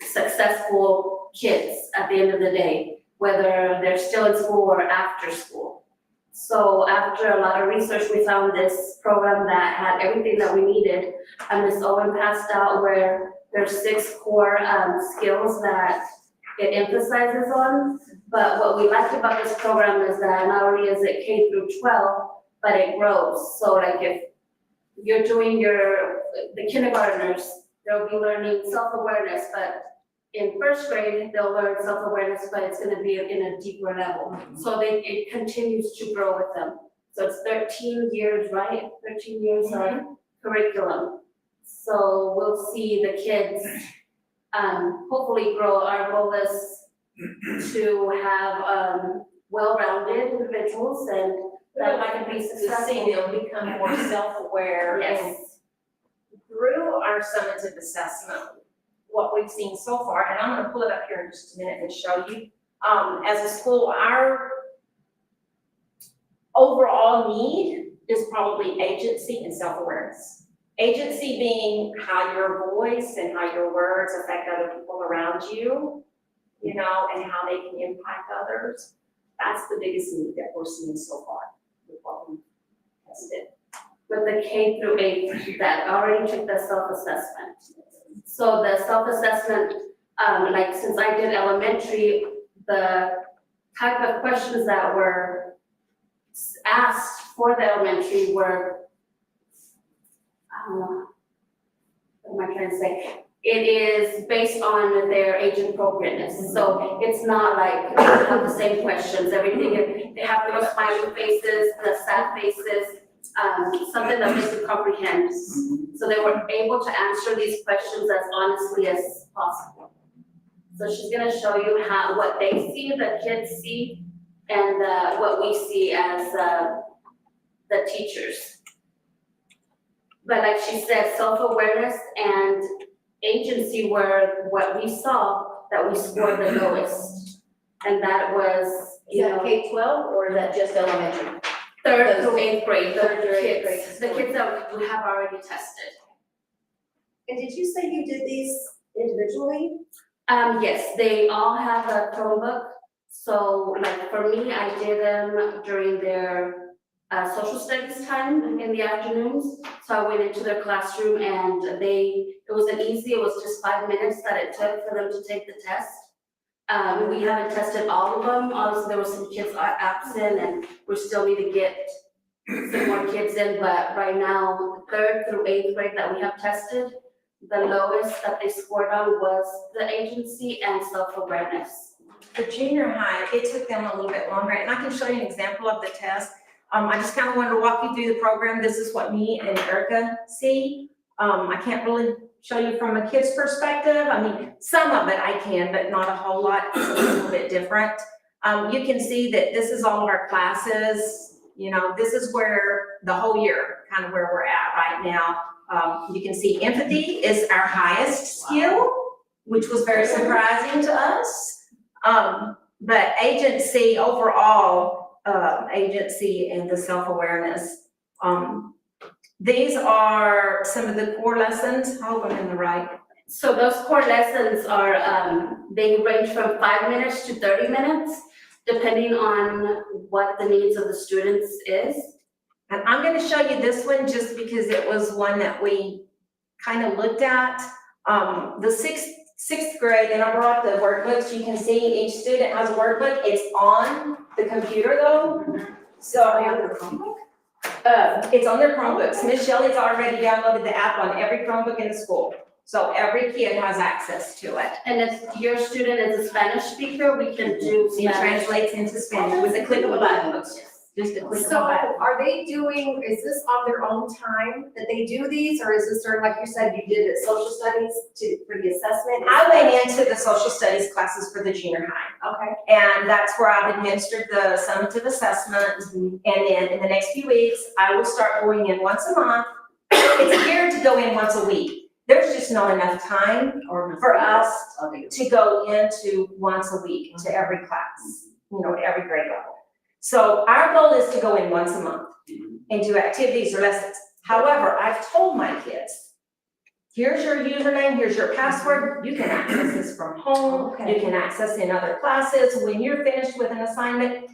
successful kids at the end of the day, whether they're still in school or after school. So after a lot of research, we found this program that had everything that we needed. And Ms. Owen passed out where there's 6 core skills that it emphasizes on. But what we liked about this program is that not only is it K through 12, but it grows. So like if you're doing the kindergartners, they'll be learning self-awareness, but in 1st grade, they'll learn self-awareness, but it's gonna be in a deeper level. So it continues to grow with them. So it's 13 years, right? 13 years of curriculum. So we'll see the kids hopefully grow. Our goal is to have well-rounded individuals and that can be To successful. see them become more self-aware and Yes. through our summative assessment, what we've seen so far, and I'm gonna pull it up here in just a minute and show you. As a school, our overall need is probably agency and self-awareness. Agency being how your voice and how your words affect other people around you, and how they can impact others. That's the biggest need that we're seeing so far with what we tested. With the K through 8 that already took the self-assessment. So the self-assessment, like since I did elementary, the type of questions that were asked for the elementary were, I don't know, what am I trying to say? It is based on their age appropriateness, so it's not like they have the same questions, everything, they have those smiley faces, the sad faces, something that they could comprehend. So they were able to answer these questions as honestly as possible. So she's gonna show you what they see, the kids see, and what we see as the teachers. But like she said, self-awareness and agency were what we saw that we scored the lowest. And that was, Is that K-12 or is that just elementary? third through eighth grade, Third through eighth grade. the kids that we have already tested. And did you say you did these individually? Yes, they all have a Chromebook. So like for me, I did them during their social studies time in the afternoons. So I went into their classroom and it was it was just 5 minutes that it took for them to take the test. We haven't tested all of them. Obviously, there were some kids absent and we still need to get some more kids in. But right now, third through eighth grade that we have tested, the lowest that they scored on was the agency and self-awareness. For junior high, it took them a little bit longer, and I can show you an example of the test. I just kind of wanted to walk you through the program. This is what me and Erica see. I can't really show you from a kid's perspective. I mean, some of it I can, but not a whole lot. It's a little bit different. You can see that this is all of our classes. You know, this is where the whole year, kind of where we're at right now. You can see empathy is our highest skill, which was very surprising to us. But agency overall, agency and the self-awareness. These are some of the core lessons. I hope I'm in the right. So those core lessons are, they range from 5 minutes to 30 minutes, depending on what the needs of the students is. And I'm gonna show you this one just because it was one that we kind of looked at. The sixth grade, and I brought the workbooks. You can see each student has a workbook. It's on the computer though. So it's on their Chromebooks. Miss Shelley's already downloaded the app on every Chromebook in the school. So every kid has access to it. And if your student is a Spanish speaker, we can do It Spanish. translates into Spanish with a click of a button. Just a click of a So button. are they doing, is this on their own time that they do these, or is this sort of like you said, you did it social studies for the assessment? I went into the social studies classes for the junior high. Okay. And that's where I've administered the summative assessment. And then in the next few weeks, I will start going in once a month. It's geared to go in once a week. There's just not enough time for us to go into once a week to every class, you know, to every grade level. So our goal is to go in once a month and do activities or lessons. However, I've told my kids, here's your username, here's your password. You can access this from home. You can access in other classes. When you're finished with an assignment,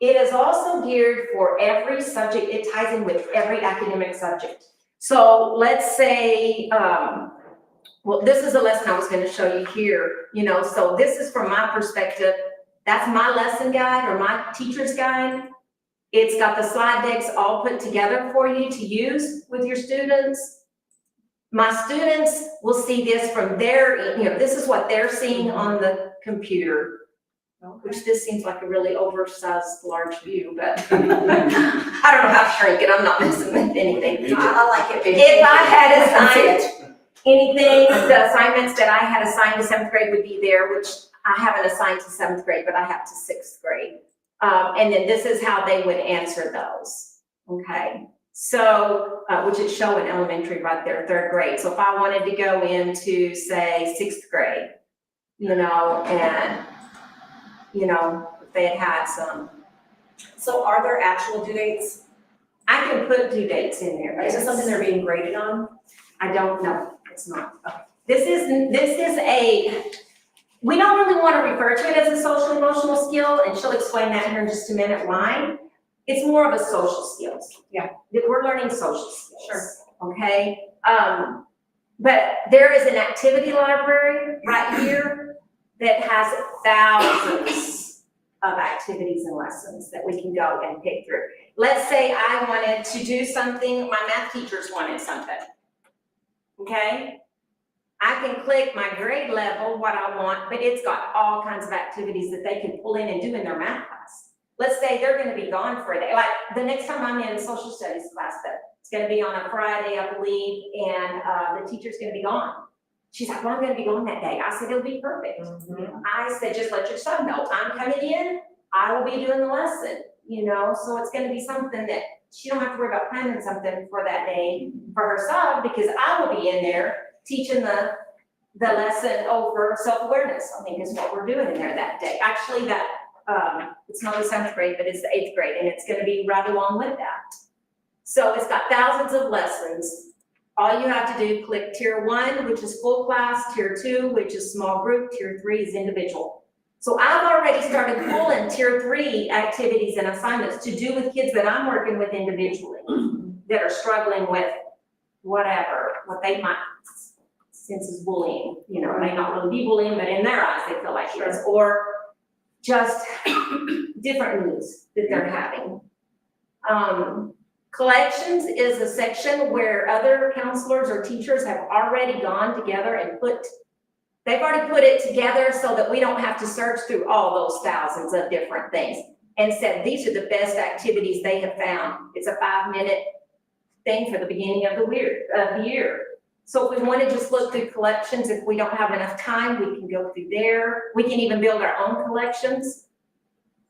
it is also geared for every subject. It ties in with every academic subject. So let's say, well, this is a lesson I was going to show you here, you know, so this is from my perspective. That's my lesson guide or my teacher's guide. It's got the slide decks all put together for you to use with your students. My students will see this from their, you know, this is what they're seeing on the computer, which this seems like a really oversized large view, but I don't know how to shrink it. I'm not messing with anything. I like it. If I had assigned anything, the assignments that I had assigned to 7th grade would be there, which I haven't assigned to 7th grade, but I have to 6th grade. And then this is how they would answer those, okay? So, which is showing elementary right there, 3rd grade. So if I wanted to go into, say, 6th grade, you know, and, you know, if they had some. So are there actual due dates? I can put due dates in there. Is this something they're being graded on? I don't know, it's not. This is a, we don't really want to refer to it as a social emotional skill, and she'll explain that here in just a minute why. It's more of a social skills. Yeah. That we're learning social skills. Sure. Okay? But there is an activity library right here that has thousands of activities and lessons that we can go and pick through. Let's say I wanted to do something, my math teachers wanted something, okay? I can click my grade level, what I want, but it's got all kinds of activities that they can pull in and do in their math class. Let's say they're gonna be gone for a day, like the next time I'm in a social studies class, but it's gonna be on a Friday, I believe, and the teacher's gonna be gone. She's like, well, I'm gonna be gone that day. I said, it'll be perfect. I said, just let your son know, I'm coming in, I will be doing the lesson, you know? So it's gonna be something that she don't have to worry about planning something for that day for herself, because I will be in there teaching the lesson over self-awareness, I think is what we're doing in there that day. Actually, that, it's not the 7th grade, but it's the 8th grade, and it's gonna be right along with that. So it's got thousands of lessons. All you have to do, click tier 1, which is full class, tier 2, which is small group, tier 3 is individual. So I've already started pulling tier 3 activities and assignments to do with kids that I'm working with individually, that are struggling with whatever, what they might sense is bullying, you know, it may not really be bullying, but in their eyes, they feel like it is, or just different moods that they're having. Collections is a section where other counselors or teachers have already gone together and they've already put it together so that we don't have to search through all those thousands of different things, and said these are the best activities they have found. It's a 5-minute thing for the beginning of the year. So if we want to just look through collections, if we don't have enough time, we can go through there. We can even build our own collections.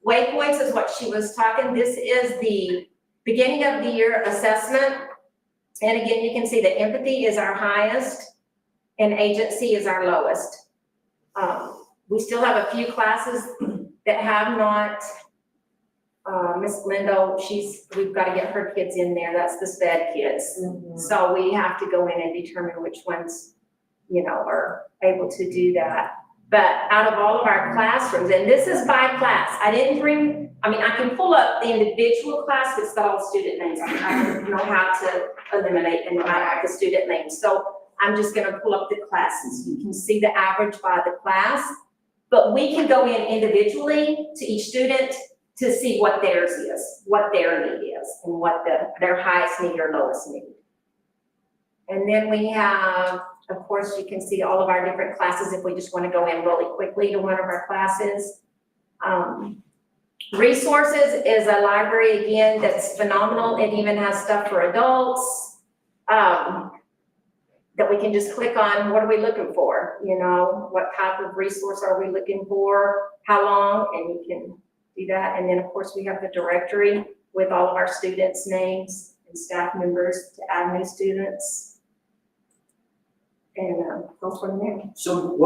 Waypoints is what she was talking. This is the beginning of the year assessment. And again, you can see that empathy is our highest and agency is our lowest. We still have a few classes that have not, Miss Lindo, we've got to get her kids in there. That's the SPED kids. So we have to go in and determine which ones, you know, are able to do that. But out of all of our classrooms, and this is by class, I can pull up the individual class with all student names. I don't know how to eliminate and write the student names. So I'm just gonna pull up the classes. You can see the average by the class, but we can go in individually to each student to see what theirs is, what their need is, and what their highest need or lowest need. And then we have, of course, you can see all of our different classes if we just want to go in really quickly to one of our classes. Resources is a library, again, that's phenomenal. It even has stuff for adults that we can just click on. What are we looking for? You know, what type of resource are we looking for? How long? And you can do that. And then, of course, we have the directory with all of our students' names and staff members to add new students. And go from there. So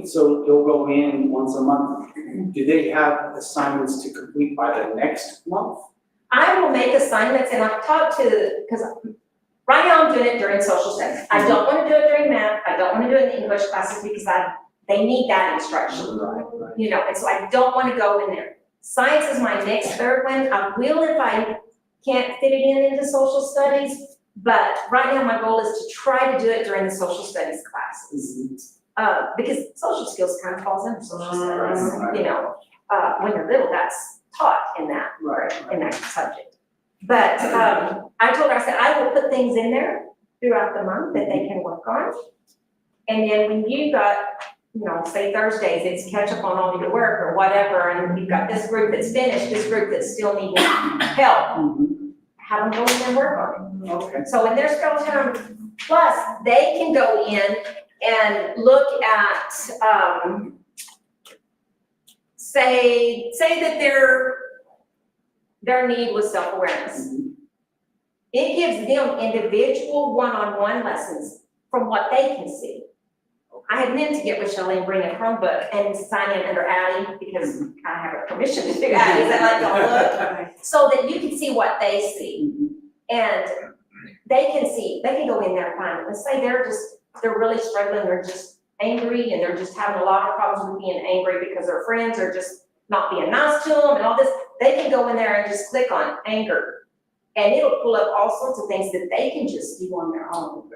so you'll go in once a month. Do they have assignments to complete by the next month? I will make assignments, and I've talked to, because right now I'm doing it during social studies. I don't want to do it during math. I don't want to do it in English classes because they need that instruction. Right. You know, and so I don't want to go in there. Science is my next third one. I will if I can't fit it into social studies. But right now, my goal is to try to do it during the social studies classes. Because social skills kind of falls under social studies, you know. When you're little, that's taught in that subject. But I told her, I said, I will put things in there throughout the month that they can work on. And then when you got, you know, say Thursdays, it's catch up on all your work or whatever, and you've got this group that's finished, this group that's still needing help. Have them go in and work on it. Okay. So in their spare time, plus they can go in and look at, say that their need was self-awareness. It gives them individual one-on-one lessons from what they can see. I had meant to get with Shelley and bring a Chromebook and sign in under Addie because I have her permission to do Addie's. I like to look so that you can see what they see. And they can go in there and find it. Let's say they're really struggling, they're just angry and they're just having a lot of problems with being angry because their friends are just not being nice to them and all this. They can go in there and just click on anger. And it'll pull up all sorts of things that they can just do on their own.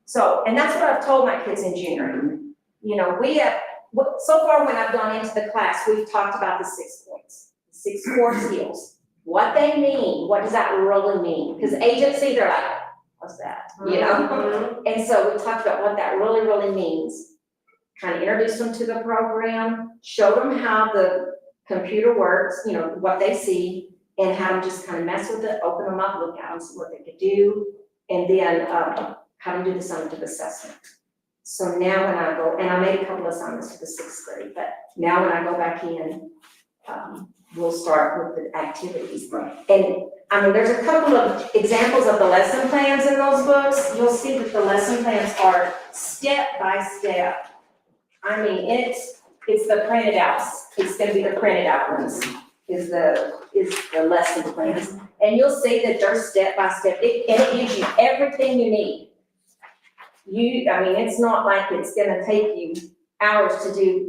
So, and that's what I've told my kids in junior. You know, so far when I've gone into the class, we've talked about the 6 points, 6 core skills. What they mean, what does that really mean? Because agency, they're like, what's that? You know? And so we talked about what that really, really means. Kind of introduced them to the program, showed them how the computer works, you know, what they see, and how to just kind of mess with it, open them up, look at them, see what they could do, and then how to do the summative assessment. So now when I go, and I made a couple of assignments for the 6th grade, but now when I go back in, we'll start with the activities. And I mean, there's a couple of examples of the lesson plans in those books. You'll see that the lesson plans are step by step. I mean, it's the printed outs. It's gonna be the printed out ones, is the lesson plans. And you'll see that they're step by step, and it gives you everything you need. I mean, it's not like it's gonna take you hours to do.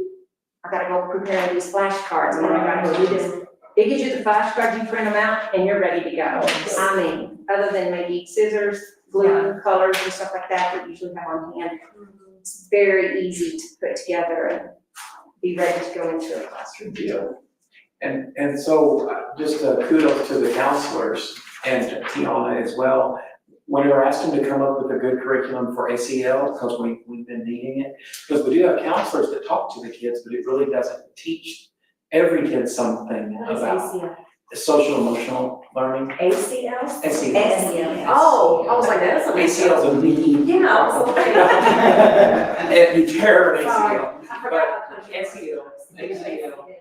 I gotta go prepare these flashcards, and I gotta go do this. It gives you the flashcards, you print them out, and you're ready to go. I mean, other than maybe scissors, glue, colors, and stuff like that we usually have on hand. It's very easy to put together and be ready to go into a classroom. Yeah. And so just kudos to the counselors and to Tiana as well. When we're asked them to come up with a good curriculum for ACL, because we've been needing it, because we do have counselors that talk to the kids, but it really doesn't teach every kid something about social emotional learning. ACL? ACL. Oh, I was like, that's a ACL is a lead. Yeah. It'd be terrible ACL. I forgot about ACL,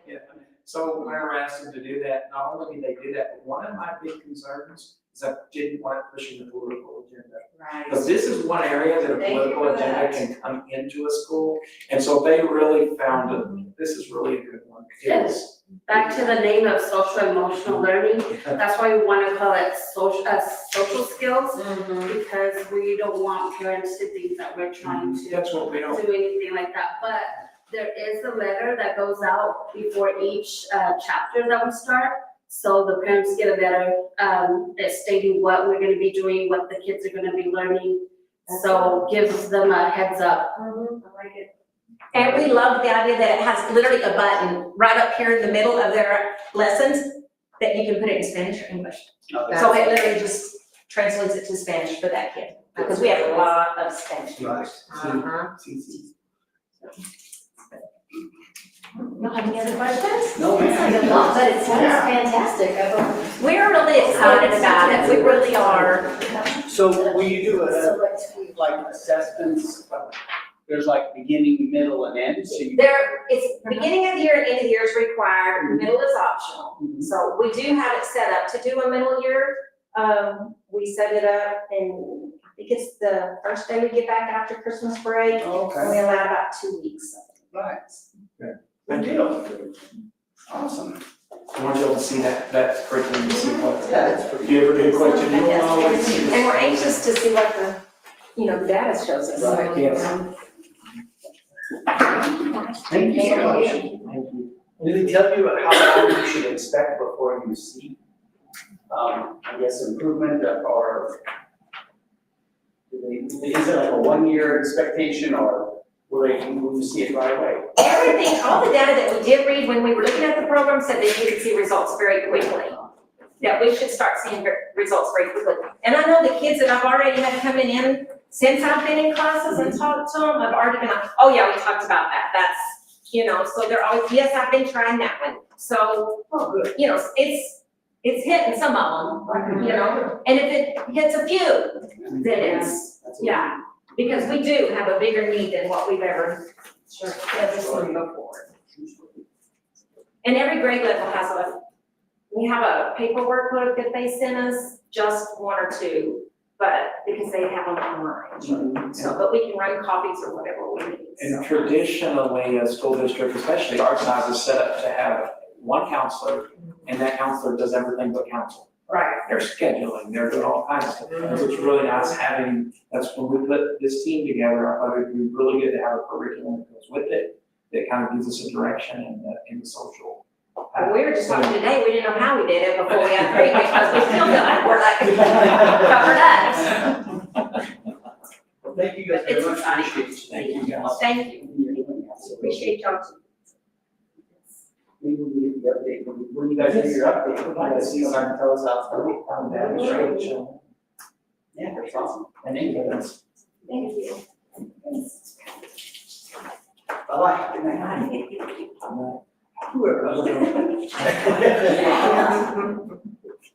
yeah. So when we're asked them to do that, not only did they do that, but one of my big concerns is I didn't want it pushing the political agenda. Right. Because this is one area that a Thank you political for agenda that. can come into a school. And so they really found this is really a good one. It was. Back to the name of social emotional learning, that's why we want to call it social skills, because we don't want parents to think that we're trying to That's what we don't. do anything like that. But there is a letter that goes out before each chapter that we start. So the parents get a letter stating what we're gonna be doing, what the kids are gonna be learning. So gives them a heads up. I like it. And we love the idea that it has literally a button right up here in the middle of their lessons that you can put it in Spanish or English. So it literally just translates it to Spanish for that kid, because we have a lot of Spanish speakers. You have any other questions? No, man. But it sounds fantastic. We're really excited about it, we really are. So will you do like assessments, there's like beginning, middle, and end, so you. It's beginning of the year and end of the year is required, middle is optional. So we do have it set up to do a middle year. We set it up and I think it's the first day we get back after Christmas break. And Okay, we allow about 2 weeks. right. Good. Good deal. Awesome. I want you all to see that curriculum, to see what. That's pretty. If you ever get a question, you will always see And we're anxious to see what the data shows us. Right, yes. Thank you so much. Thank you. Did they tell you how long you should expect before you see, I guess, improvement or is it like a 1-year expectation or will you see it right away? Everything, all the data that we did read when we were looking at the program said that you could see results very quickly. That we should start seeing results very quickly. And I know the kids that I've already had coming in since I've been in classes and talked to them, I've already been like, oh yeah, we talked about that. That's, so they're always, yes, I've been trying that one. So, it's hitting some of them, and if it hits a few, then it's, yeah. Because we do have a bigger need than what we've ever seen before. And every grade level has we have a paperwork book that they send us, just 1 or 2, but because they have them online. So, but we can run copies or whatever we need. And traditionally, a school district, especially our size, is set up to have one counselor, and that counselor does everything but counsel. Right. They're scheduling, they're doing all kinds of stuff. And so it's really nice that's when we put this team together, I thought it'd be really good to have a curriculum that goes with it, that kind of gives us a direction in the social. We were just talking today, we didn't know how we did it before we had 3, because we still feel like we're like covered up. Well, Thank you guys very It's much. exciting. Thank you, guys. Thank you. Appreciate y'all too. We will give the update, when you guys do your update, we'd like to see you and tell us how it's going. Demonstration. Yeah, that's awesome. And then you guys. Thank you. Bye-bye. Good night. Whoever.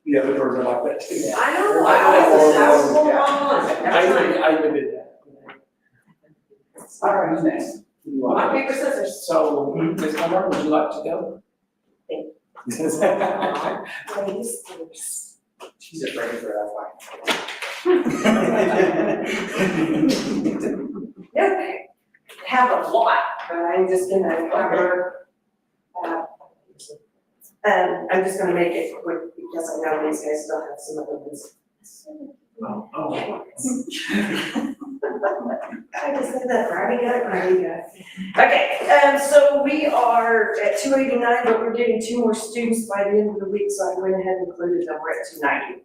The other birds are like that too. I know, I was going I even did that. All right, who's next? You want- rock, paper, scissors. So, Ms. Comer, would you like to go? She's just ready for that Okay, have a lot, but I'm just gonna cover, I'm just gonna make it quick because I know these guys still have some other ones. I just said that, already got it. Okay, so we are at 289, but we're getting 2 more students by the end of the week, so I went ahead and included them, we're at 290.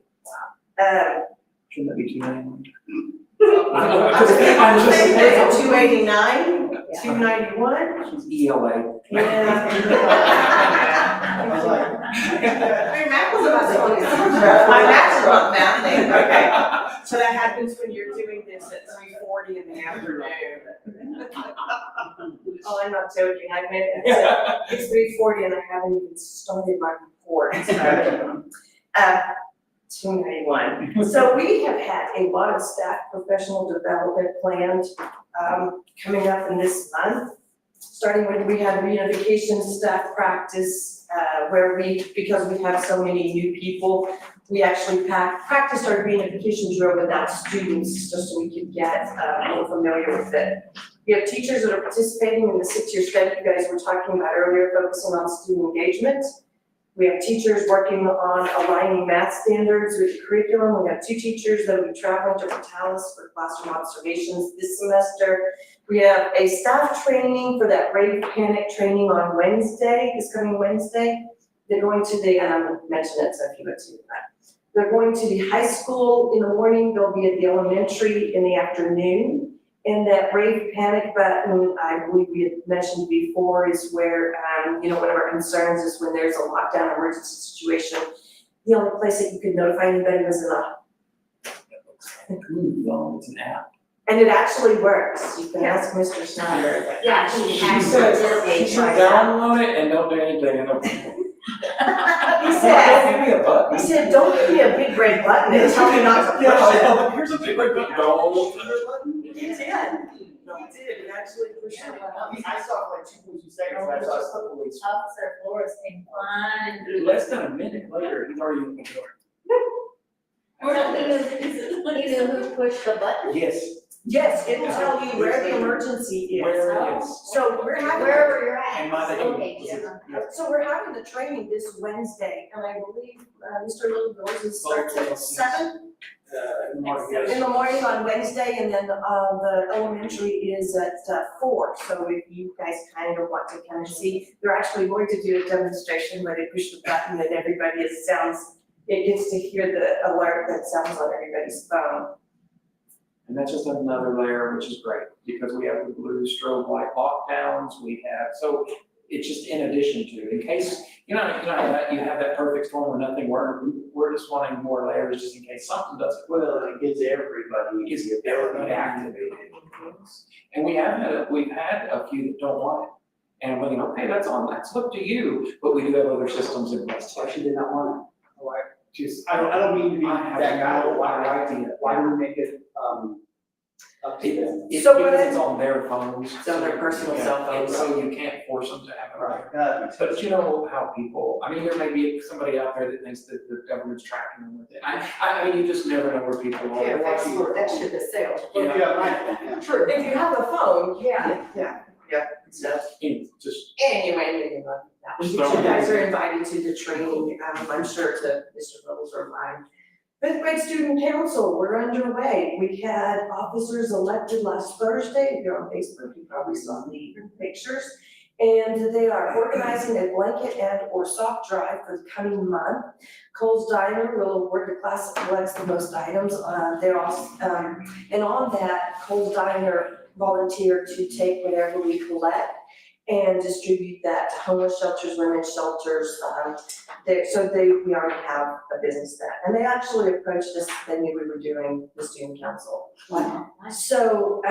Shouldn't that be 291? I'm saying that 289, 291. She's ELA. I was like. Your math was about to my math's about math thing, okay. So that happens when you're doing this at 3:40 in the afternoon. Oh, I'm not joking, I meant it's 3:40 and I haven't even started my report, so. 291. So we have had a lot of staff professional development planned, coming up in this month. Starting with, we had reunification staff practice, where because we have so many new people, we actually practiced our reunification drill without students, just so we could get a little familiar with it. We have teachers that are participating in the 6-year study you guys were talking about earlier, focusing on student engagement. We have teachers working on aligning math standards with the curriculum. We have 2 teachers that will be traveling to Portales for classroom observations this semester. We have a staff training for that Rave Panic training on Wednesday, this coming Wednesday. They're going to the, and I'm mentioning it, so if you would do that. They're going to the high school in the morning, they'll be at the elementary in the afternoon. And that Rave Panic button, I believe we had mentioned before, is where, one of our concerns is when there's a lockdown emergency situation, the only place that you could notify anybody was in a. It's an app. And it actually works, you can ask Mr. Snyder. but Yeah, actually, he actually You did. should download it and don't do anything. And don't- He said, Give me a button. he said, don't give me a big red button and tell me not to push it. Here's a big red button. Don't. He did, he actually pushed it. I saw like 2 seconds, I saw a couple weeks. Officer Flores came flying. Less than a minute later, he's already in the door. He knew who pushed the button. Yes, Yes, it'll tell you where the emergency is. where it is. So we're having. Wherever you're at. And my Okay, name. yeah. So we're having the training this Wednesday, and I believe, Mr. Little Doors starts at 7 In the morning, yes. in the morning on Wednesday, and then, the elementary is at 4. So if you guys kind of want to kind of see, they're actually going to do a demonstration where they push the button and everybody it gets to hear the alert that sounds on everybody's phone. And that's just another layer, which is great, because we have the blue strobe light lockdowns, we have, so it's just in addition to, in case, you have that perfect storm where nothing works, we're just wanting more layers just in case something doesn't. Well, it gives everybody. It gives everybody activated. And we've had a few that don't want it. And we're thinking, okay, that's up to you, but we do have other systems in place. Why she did not want it? Why, I don't mean to be I have that guy, no but why idea. do we make it, up to them? It's So because what it's on their phones. It's on their personal cell And phones. so you can't force them to have it. Right. But you know how people, there may be somebody out there that thinks that the government's tracking them with it. You just never know where people are. Yeah, export that shit to sale. Yeah. Right. True, if you have a phone, yeah. So, Just, anyway, you guys are invited to the training, I'm sure to Mr. Bubbles or mine. Fifth grade student council, we're underway. We had officers elected last Thursday. If you're on Facebook, you probably saw the pictures. And they are organizing a blanket and or sock drive for the coming month. Cole's Diner will award the class that collects the most items. They're also, and on that, Cole's Diner volunteered to take whatever we collect and distribute that to homeless shelters, women's shelters. We already have a business that, and they actually approached us, they knew we were doing the student council. Wow. So,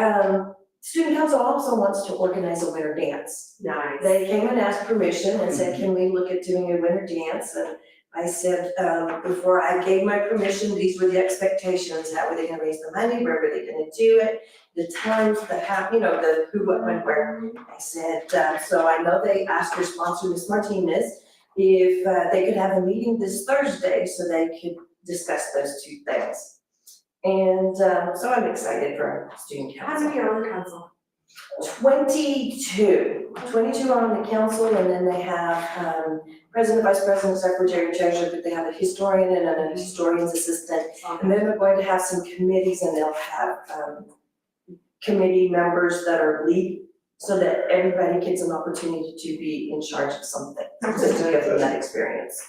student council also wants to organize a winter dance. Nice. They came and asked permission and said, can we look at doing a winter dance? And I said, before I gave my permission, these were the expectations. How were they gonna raise the money? Where were they gonna do it? The times, the how, the who, what, when, where. I said, so I know they asked their sponsor, Ms. Martinez, if they could have a meeting this Thursday so they could discuss those two things. And so I'm excited for student How council. many are on the council? 22 are on the council, and then they have president, vice president, secretary, treasurer, but they have a historian and a historian's assistant. And then they're going to have some committees, and they'll have committee members that are lead, so that everybody gets an opportunity to be in charge of something, just to give them that experience.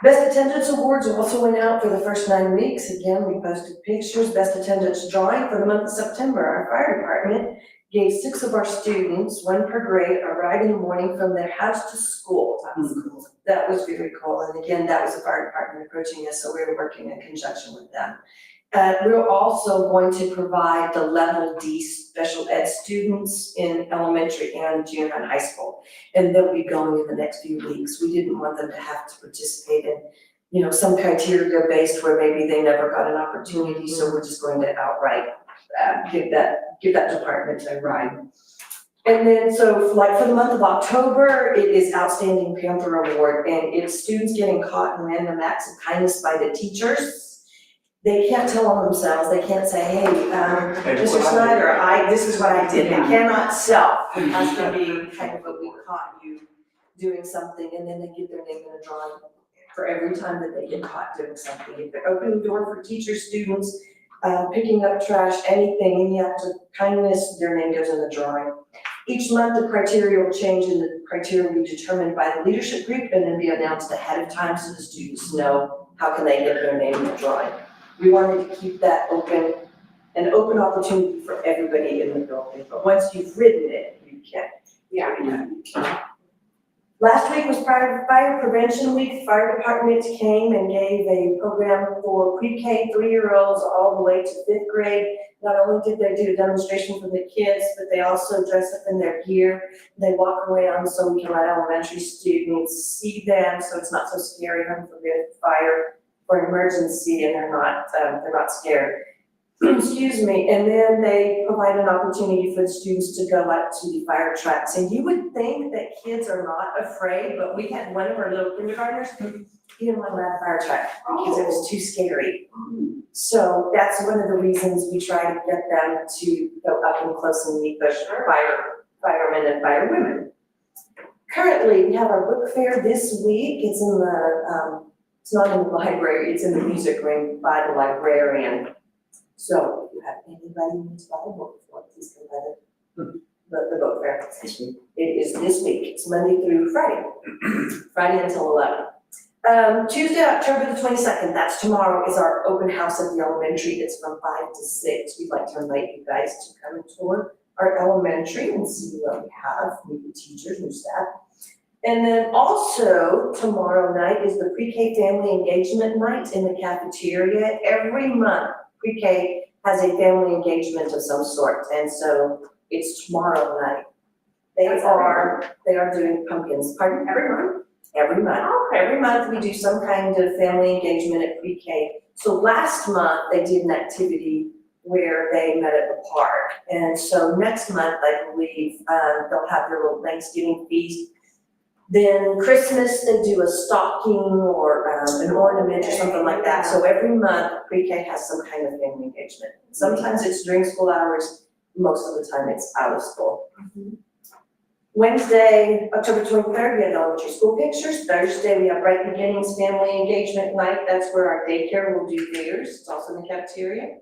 Best attendance awards also went out for the first 9 weeks. Again, we posted pictures. Best attendance drawing for the month of September. Our fire department gave 6 of our students, 1 per grade, a ride in the morning from their house to school. That was cool. That was very cool. And again, that was the fire department approaching us, so we were working in conjunction with them. We're also going to provide the level D special ed students in elementary and junior and high school. And they'll be going in the next few weeks. We didn't want them to have to participate in, some criteria based where maybe they never got an opportunity. So we're just going to outright give that department a ride. And then, so like for the month of October, it is Outstanding Panther Award, and it's students getting caught in random acts of kindness by the teachers. They can't tell on themselves, they can't say, hey, Mr. Snyder, this is what I did, they cannot self. It has to be kind of a we caught you doing something, and then they get their name in a drawing for every time that they get caught doing something. If they're opening the door for teachers, students, picking up trash, anything, any act of kindness, their name goes in the drawing. Each month, the criteria will change, and the criteria will be determined by the leadership group and then be announced ahead of time so the students know how can they get their name in the drawing. We wanted to keep that open, an open opportunity for everybody in the building, but once you've written it, you can. Yeah. Last week was Fire Prevention Week. Fire department came and gave a program for pre-K 3-year-olds all the way to 5th grade. Not only did they do a demonstration for the kids, but they also dress up in their gear. They walk around so we can let elementary students see them, so it's not so scary, heaven forbid, fire or emergency, and they're not scared. Excuse me. And then they provide an opportunity for the students to go out to the fire trucks. And you would think that kids are not afraid, but we had one of our little kindergartners, he didn't want to ride a fire truck because it was too scary. So that's one of the reasons we try to get them to go up and close and meet the firemen and firewomen. Currently, we have our book fair this week. It's in the, it's not in the library, it's in the music room by the librarian. So if you have anybody who needs to buy a book for it, please come by the book fair. It is this week. It's Monday through Friday. Friday until 11. Tuesday, October the 22nd, that's tomorrow, is our open house at the elementary. It's from 5 to 6. We'd like to invite you guys to come and tour our elementary and see what we have, meet the teachers, new staff. And then also tomorrow night is the pre-K family engagement night in the cafeteria. Every month, pre-K has a family engagement of some sort, and so it's tomorrow night. They are doing pumpkins, pardon, every month? Every month. Every month we do some kind of family engagement at pre-K. So last month they did an activity where they met at the park. And so next month, I believe, they'll have their little Thanksgiving feast. Then Christmas, they do a stocking or an ornament or something like that. So every month, pre-K has some kind of family engagement. Sometimes it's during school hours, most of the time it's out of school. Wednesday, October 23rd, we have elementary school pictures. Thursday, we have Bright Beginnings Family Engagement Night. That's where our daycare will do theirs. It's also in the cafeteria.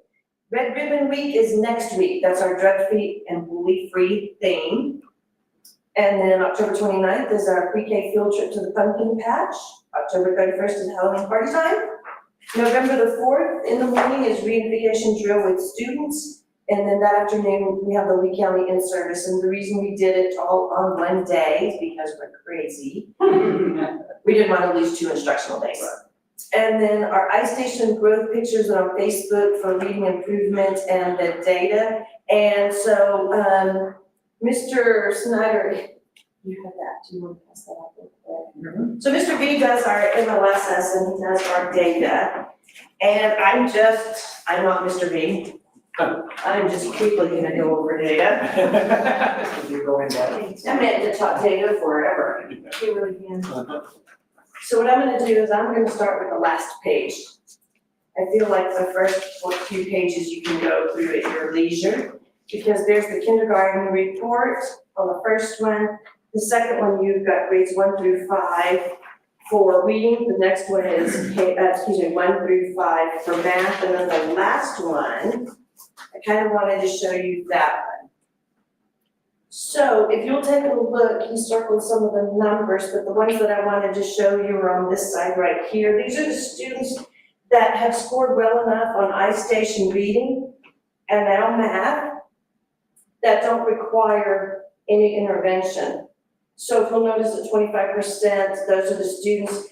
Red Ribbon Week is next week. That's our drug-free and bully-free theme. And then October 29th is our pre-K field trip to the pumpkin patch. October 31st is Halloween party time. November the 4th in the morning is reunification drill with students. And then that afternoon, we have the Lee County in-service. And the reason we did it all on one day is because we're crazy. We didn't want to lose 2 instructional days. And then our iStation growth pictures are on Facebook for reading improvement and the data. And so, Mr. Snyder, you have that, do you want to pass that out real quick? So Mr. B does our MLSS and he does our data. And I'm not Mr. B. I'm just quickly gonna go over data. You go in there. I meant to talk data forever. You really can. So what I'm gonna do is I'm gonna start with the last page. I feel like the first few pages you can go through at your leisure, because there's the kindergarten report on the first one. The second one, you've got grades 1 through 5 for reading. The next one is, 1 through 5 for math. And then the last one, I kind of wanted to show you that one. So if you'll take a look, he circled some of the numbers, but the ones that I wanted to show you are on this side right here. These are the students that have scored well enough on iStation reading and now math that don't require any intervention. So if you'll notice that 25%, those are the students,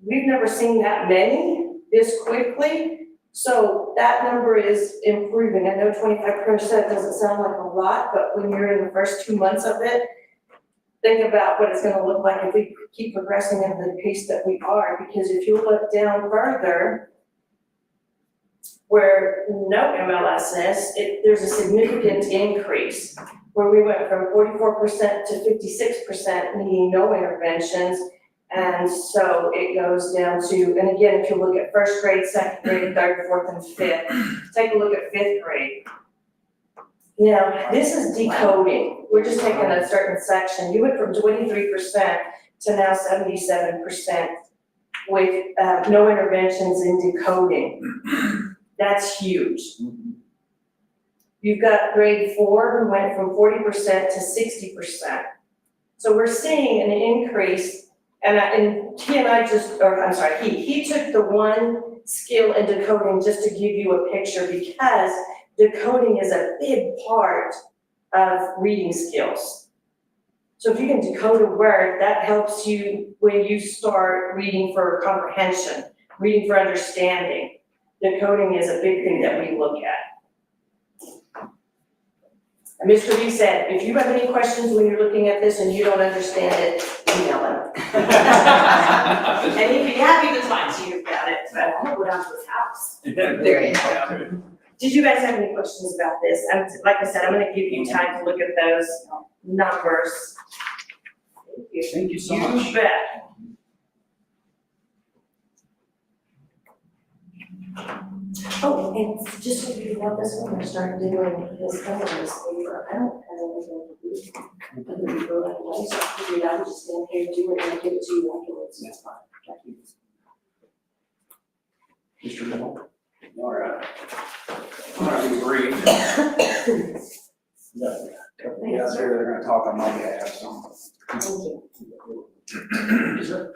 we've never seen that many this quickly. So that number is improving. I know 25% doesn't sound like a lot, but when you're in the first 2 months of it, think about what it's gonna look like if we keep progressing at the pace that we are. Because if you look down further, where no MLSS, there's a significant increase, where we went from 44% to 56% needing no interventions. And so it goes down to, and again, if you look at first grade, second grade, third, fourth, and fifth, take a look at fifth grade. Now, this is decoding. We're just taking a certain section. You went from 23% to now 77% with no interventions in decoding. That's huge. You've got grade 4 who went from 40% to 60%. So we're seeing an increase. And he took the one skill in decoding just to give you a picture, because decoding is a big part of reading skills. So if you can decode a word, that helps you when you start reading for comprehension, reading for understanding. Decoding is a big thing that we look at. And Mr. B said, if you have any questions when you're looking at this and you don't understand it, email him. And he'd be happy to talk to you about it, but I'm gonna go down to his house. There you go. Did you guys have any questions about this? Like I said, I'm gonna give you time to look at those numbers. Thank you. Thank you so much. You bet. Oh, and just so you know, this one, I started doing this kind of this paper. I don't have anything to do. I'm gonna go that way, so I figured I would just stand here and do it and give it to you afterwards. That's fine. Thank you. Mr. Little? All right. I'm gonna be brief. Couple guys here that are gonna talk on my behalf, so. Thank you.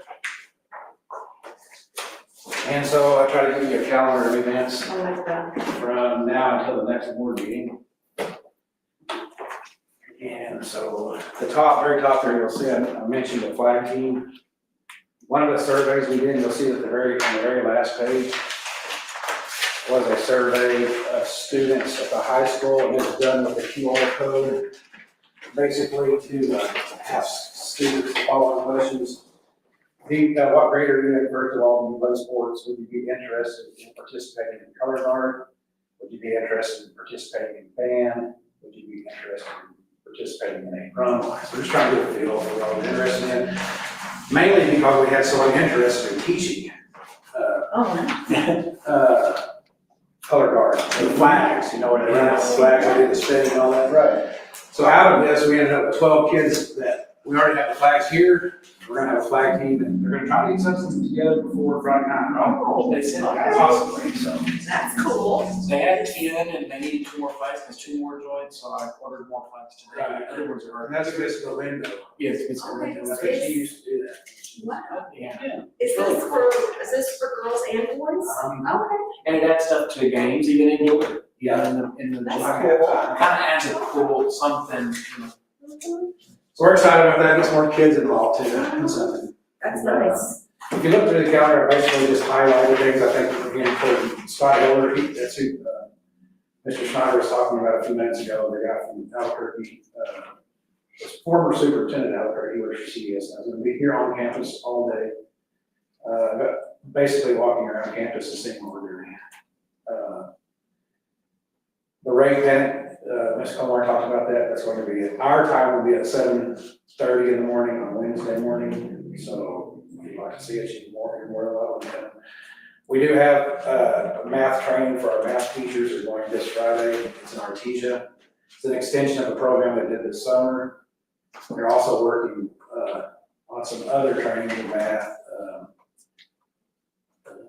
And so I try to give you a calendar of events I like that. from now until the next board meeting. And so the top, very top there, you'll see I mentioned the flag team. One of the surveys we did, you'll see at on the very last page, was a survey of students at the high school, and it was done with the QR code, basically to ask students the following questions. What grade are you in, first of all, when you play sports? Would you be interested in participating in color guard? Would you be interested in participating in band? Would you be interested in participating in a prom? So we're just trying to get a feel for what we're interested in. Mainly because we had someone interested in teaching color guard, the flags, you know what it is, flags, I did the spinning and all that. Right. So out of this, we ended up with 12 kids that we already have the flags here, we're gonna have a flag team, and they're gonna try to get something together before Friday night. Oh, they said that. Possibly, so. That's cool. They had 10 and they needed 2 more flags, because 2 more joined, so I ordered more flags today. The other ones are. And that's Miss Galindo. Yes, it's. Okay. That's what she used to do that. Wow. Yeah. Is this for girls and boys? Okay. And it adds stuff to the games, even in Gilbert. Yeah. In the. That's Kind cool. of adds a cool something, you know. So we're excited about that, gets more kids involved too, and something. That's nice. If you look through the calendar, I basically just highlighted things I think are really important. Scott Hiller, that's who, Mr. Schneider was talking about a few minutes ago, the guy from Albuquerque, was former superintendent of Albuquerque, he works for CES, now. He's gonna be here on campus all day. Basically walking around campus and seeing what we're doing. The rate panic, Ms. Colmar talked about that, that's going to be, our time will be at 7:30 in the morning on Wednesday morning, so if you'd like to see it, you're more than welcome to come. We do have, math training for our math teachers are going this Friday, it's in Artesia. It's an extension of a program they did this summer. They're also working, on some other training in math,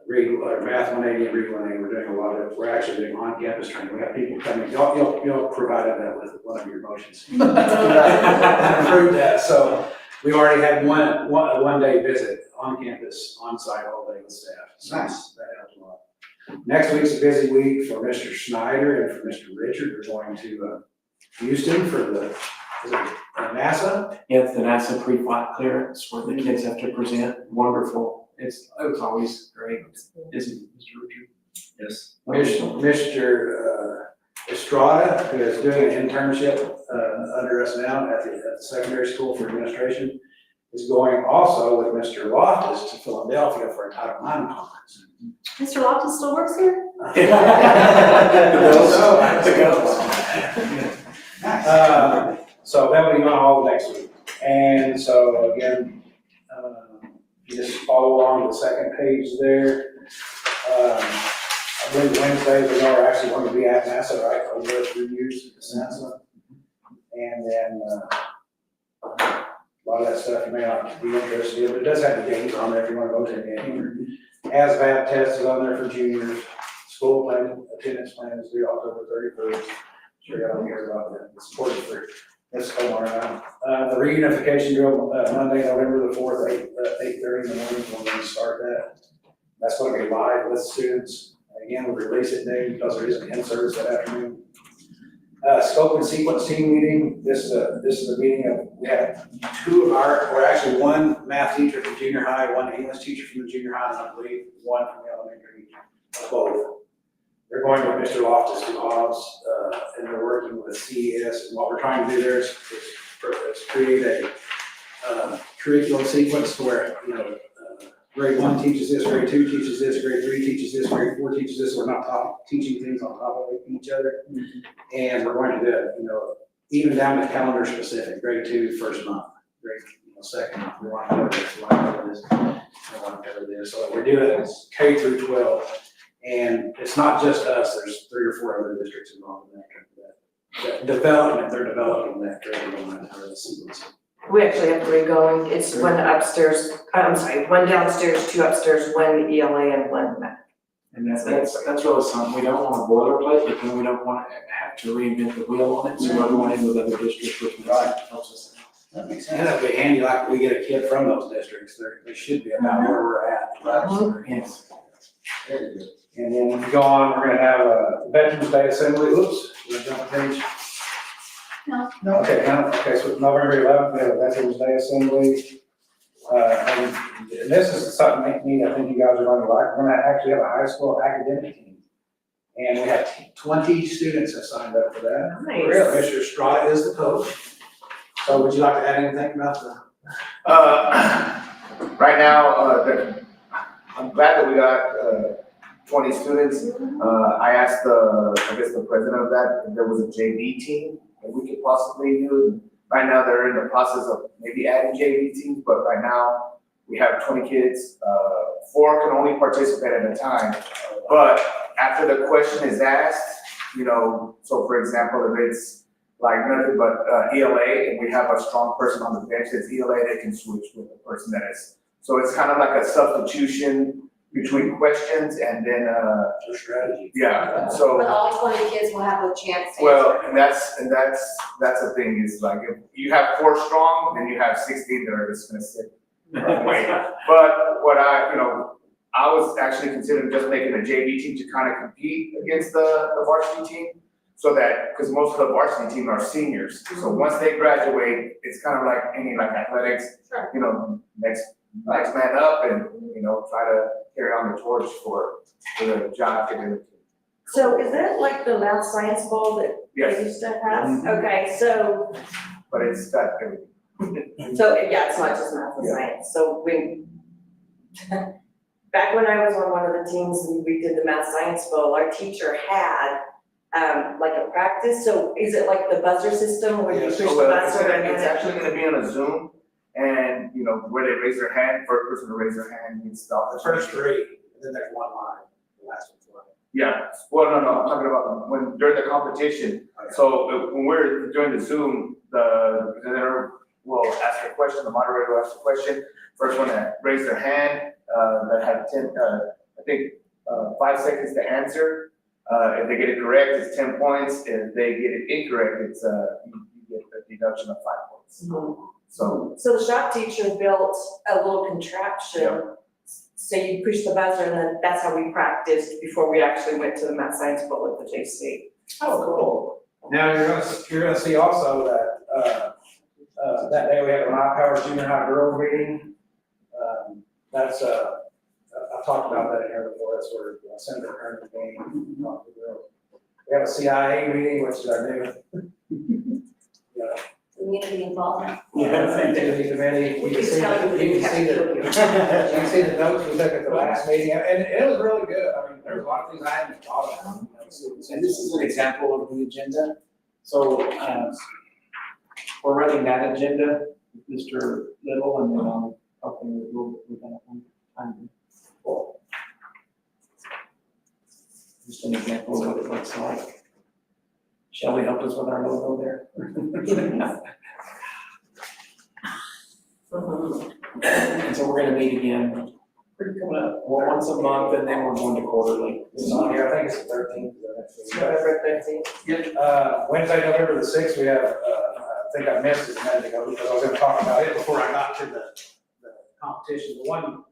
Math 180 and Read 180, we're doing a lot of, we're actually doing on-campus training, we have people coming, y'all provided that with one of your motions. Approved that, so we already had a one-day visit on campus, on-site all day with staff. So Nice. that helped a lot. Next week's a busy week for Mr. Schneider and for Mr. Richard, we're going to Houston for the, is it NASA? Yeah, it's the NASA pre-flight clearance where the kids have to present. Wonderful. It was always great. Isn't it, Mr. Richard? Yes. Mr. Estrada, who is doing an internship under us now at the secondary school for administration, is going also with Mr. Loftus to Philadelphia for a Title IX conference. Mr. Loftus still works here? So that'll be on all next week. And so again, you just follow along the second page there. I believe Wednesdays we are actually going to be at NASA, right? Over those reviews at NASA. And then, a lot of that stuff you may not be interested in, but it does have the games on there if you want to go to a game. ASVAB test is on there for juniors. School plan, attendance plan is due October 31st. Sure y'all don't care about that. It's important for Ms. Omar now. The reunification drill, Monday, November the 4th, 8:30 in the morning, when we start that. That's going to be live with students. Again, we release it noon because there is an in-service that afternoon. Scope and sequence team meeting. This is a meeting of, we have actually one math teacher from junior high, one English teacher from the junior high, and I believe one from the elementary, both. They're going to Mr. Loftus to Hobbs, and they're working with CES. And what we're trying to do there is create a curriculum sequence where, grade 1 teaches this, grade 2 teaches this, grade 3 teaches this, grade 4 teaches this. We're not teaching things on top of each other. And we're going to do it, even down to calendar specific, grade 2, first month, grade, second month, we want to cover this, we want to cover this, we want to cover this. So we're doing it K through 12. And it's not just us, there's 3 or 4 other districts involved in that development, they're developing that curriculum or the sequence. We actually have 3 going. It's one downstairs, 2 upstairs, 1 ELA and 1 math. And that's really something. We don't want a boilerplate, but then we don't want to have to reinvent the wheel on it. So we're going in with other districts, which helps us. That makes And sense. that'd be handy, like we get a kid from those districts, they should be about where we're at. Yes. Very good. And then if you go on, we're gonna have a Veterans Day Assembly, oops, we're gonna jump a page. No. Okay, so November 11th, we have a Veterans Day Assembly. And this is something neat, I think you guys are going to like, we're gonna actually have a high school academic team. And we have 20 students that signed up for that. Nice. Really, Mr. Estrada is the coach. So would you like to add anything about the? Right now, I'm glad that we got 20 students. I asked the president of that if there was a JV team that we could possibly do. Right now, they're in the process of maybe adding JV teams, but right now, we have 20 kids. 4 can only participate at a time. But after the question is asked, so for example, if it's like nothing but ELA, and we have a strong person on the bench that's ELA, they can switch with the person that is. So it's kind of like a substitution between questions and then, Your strategy. yeah, so. But all 20 kids will have a chance to Well, and that's the thing, is like, if you have 4 strong, then you have 16 that are just gonna sit. Wait, but what I was actually considering just making a JV team to kind of compete against the varsity team. So that, because most of the varsity team are seniors, so once they graduate, it's kind of like any like athletics, next man up and, try to carry on the torch for the job to do. So is that like the Math Science Bowl that Yes, they used to have? Okay, so, but it's got everything. yeah, it's not just math and Yeah. science, so back when I was on one of the teams and we did the Math Science Bowl, our teacher had, like a practice, so is it like the buzzer system where you push the buzzer and It's then actually gonna be on a Zoom, and, where they raise their hand, first person to raise their hand gets the The first 3, and then there's 1 line, the last one's 1. Yeah, well, no, I'm talking about when, during the competition, so when we're doing the Zoom, the presenter will ask a question, the moderator will ask a question, first one that raised their hand, that had 10, 5 seconds to answer. If they get it correct, it's 10 points, if they get it incorrect, it's, you get a deduction of 5 points. So, So the shop teacher built a little contraption. So you push the buzzer and then that's how we practiced before we actually went to the Math Science Bowl at the JC. Oh, cool. Now, you're gonna see also that, that day we have an high-powered junior high girls meeting. That's, I've talked about that in here before, that's where Senator Kern came, talked to the girls. We have a CIA meeting, which is our new, Community involvement. activity committee. You can see, you can see the notes we took at the last meeting, and it was really good. I mean, there's a lot of things I hadn't thought about. And this is an example of the agenda. So, we're running that agenda with Mr. Little, and then I'm helping with that one time. Just an example of what it looks like. Shelley helped us with our logo there. And so we're gonna meet again, once a month, and then we're going to quarterly. It's on here, I think it's the 13th. November 13th. Wednesday, November the 6th, we have, I think I missed it a minute ago, because I was gonna talk about it before I got to the competition. The one,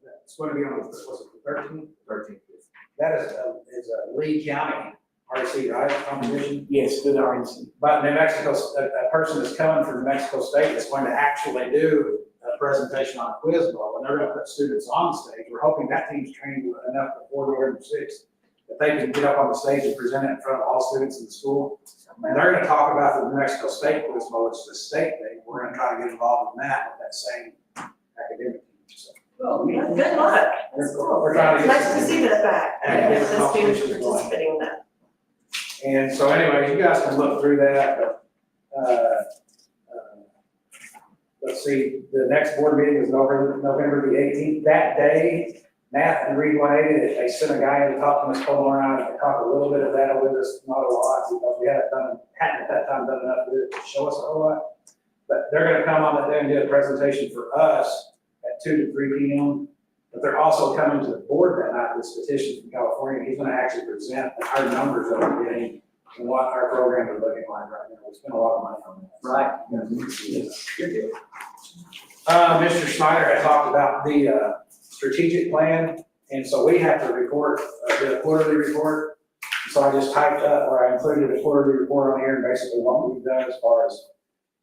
that's gonna be on, was it the 13th? 13th. That is a Lee County RC, right, competition? Yes, to the RNC. But New Mexico, a person that's coming from New Mexico State is going to actually do a presentation on quiz bowl, and they're gonna put students on the stage. We're hoping that team's trained enough before November 6th, that they can get up on the stage and present it in front of all students in the school. And they're gonna talk about the New Mexico State quiz bowl, which is the state thing. We're gonna try to get involved in that with that same academic team, so. Good luck. That's cool. We're trying to It's get nice to some- see that back. Yeah, The students competitions going. participating in that. And so anyway, you guys can look through that, but, let's see, the next board meeting is November the 18th. That day, Math and Read 180, they sent a guy in to talk to Ms. Coleman and talk a little bit of that with us, not a lot, because we hadn't at that time done enough with it to show us a whole lot. But they're gonna come on that day and do a presentation for us at 2 to 3 p.m. But they're also coming to the board that night with petition from California. He's gonna actually present our numbers that we're getting and what our program is looking like right now. We spent a lot of money on that. Right. Yes. Mr. Schneider had talked about the strategic plan, and so we have to report, do a quarterly report. So I just typed up, or I included a quarterly report on here, and basically what we've done as far as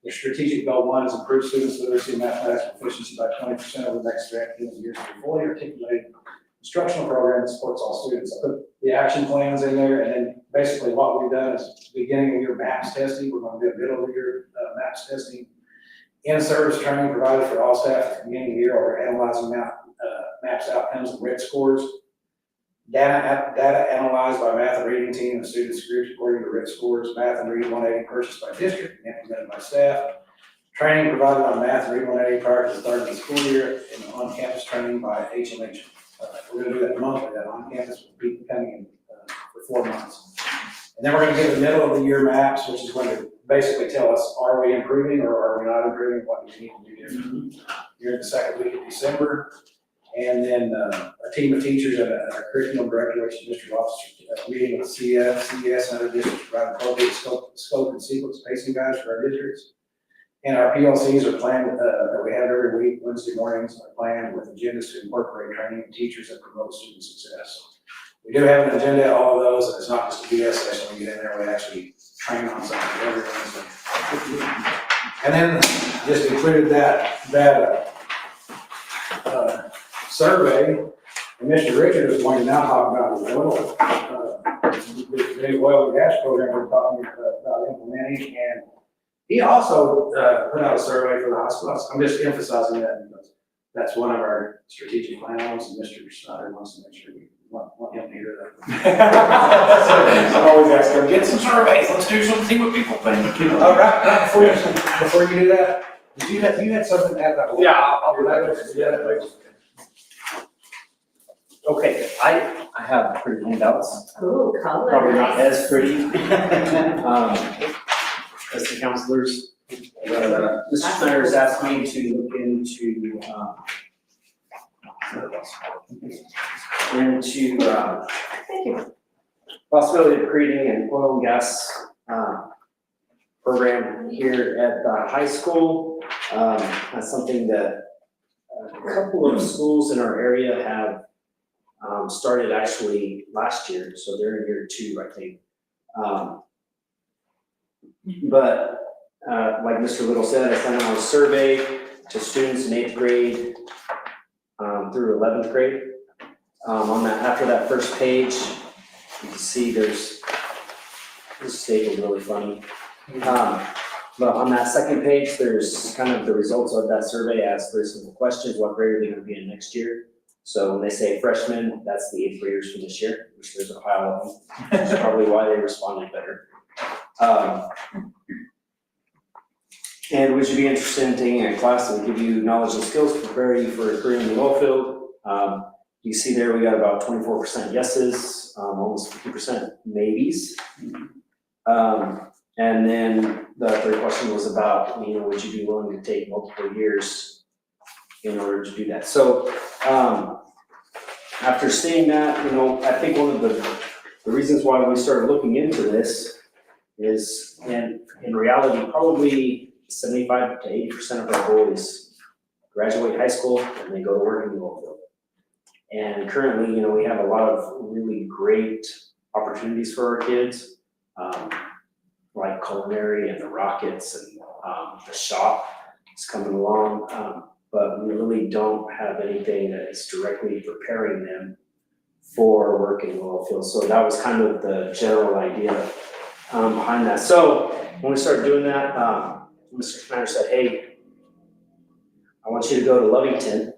the strategic goal 1 is improve students' literacy and mathematics proficiency by 20% over the next 3 academic years through fully articulated instructional program that supports all students. I put the action plans in there, and then basically what we've done is beginning of year MAPS testing. We're going to do a middle of year MAPS testing. In-service training provided for all staff at the beginning of the year, or analyzing MAPS outcomes and RED scores. Data analyzed by math and reading team and students groups according to RED scores. Math and reading 180 purchased by district and implemented by staff. Training provided on math and reading 180 prior to the start of the school year, and on-campus training by HMH. We're going to do that monthly, that on-campus with people coming in for 4 months. And then we're gonna give the middle of the year maps, which is going to basically tell us, are we improving or are we not improving? What do we need to do differently? Here in the second week of December. And then a team of teachers and a curriculum director, which is Mr. Lobster, meeting with CES and other districts, provide appropriate scope and sequence pacing guides for our districts. And our PLCs are planned, that we have every week, Wednesday mornings, are planned with agendas to incorporate training of teachers and promote student success. We do have an agenda, all of those, and it's not just a BS session, we get in there, we actually train on something every Wednesday. And then just included that survey, and Mr. Richard is going to now talk about the oil and gas program we're talking about implementing, and he also put out a survey for the hospitals. I'm just emphasizing that because that's one of our strategic plans, and Mr. Snyder wants to make sure we want him to hear that. I'm always asking, get some surveys, let's do something what people think. All right, before you do that, you had something to add about. Yeah, I'll do that. Okay, I have pretty handouts, Ooh, color. probably not as pretty. As the counselors, Mr. Snyder's asked me to look into, possibility of creating an oil and gas, program here at the high school. That's something that a couple of schools in our area have started actually last year, so they're in year 2, I think. But like Mr. Little said, I sent out a survey to students in 8th grade through 11th grade. On that, after that first page, you can see there's, this staple really funny. But on that second page, there's kind of the results of that survey as there's some questions, what grade are they gonna be in next year? So when they say freshmen, that's the 8th graders for this year, which there's a pile of them. That's probably why they responded better. And would you be interested in taking a class that would give you knowledge and skills to prepare you for a career in the oil field? You see there, we got about 24% yeses, almost 50% maybes. And then the third question was about, would you be willing to take multiple years in order to do that? So, after seeing that, I think one of the reasons why we started looking into this is, in reality, probably 75 to 80% of our boys graduate high school and they go to work in the oil field. And currently, we have a lot of really great opportunities for our kids, like culinary and the Rockets and the shop is coming along. But we really don't have anything that is directly preparing them for work in the oil field. So that was kind of the general idea behind that. So when we started doing that, Mr. Snyder said, hey, I want you to go to Lovington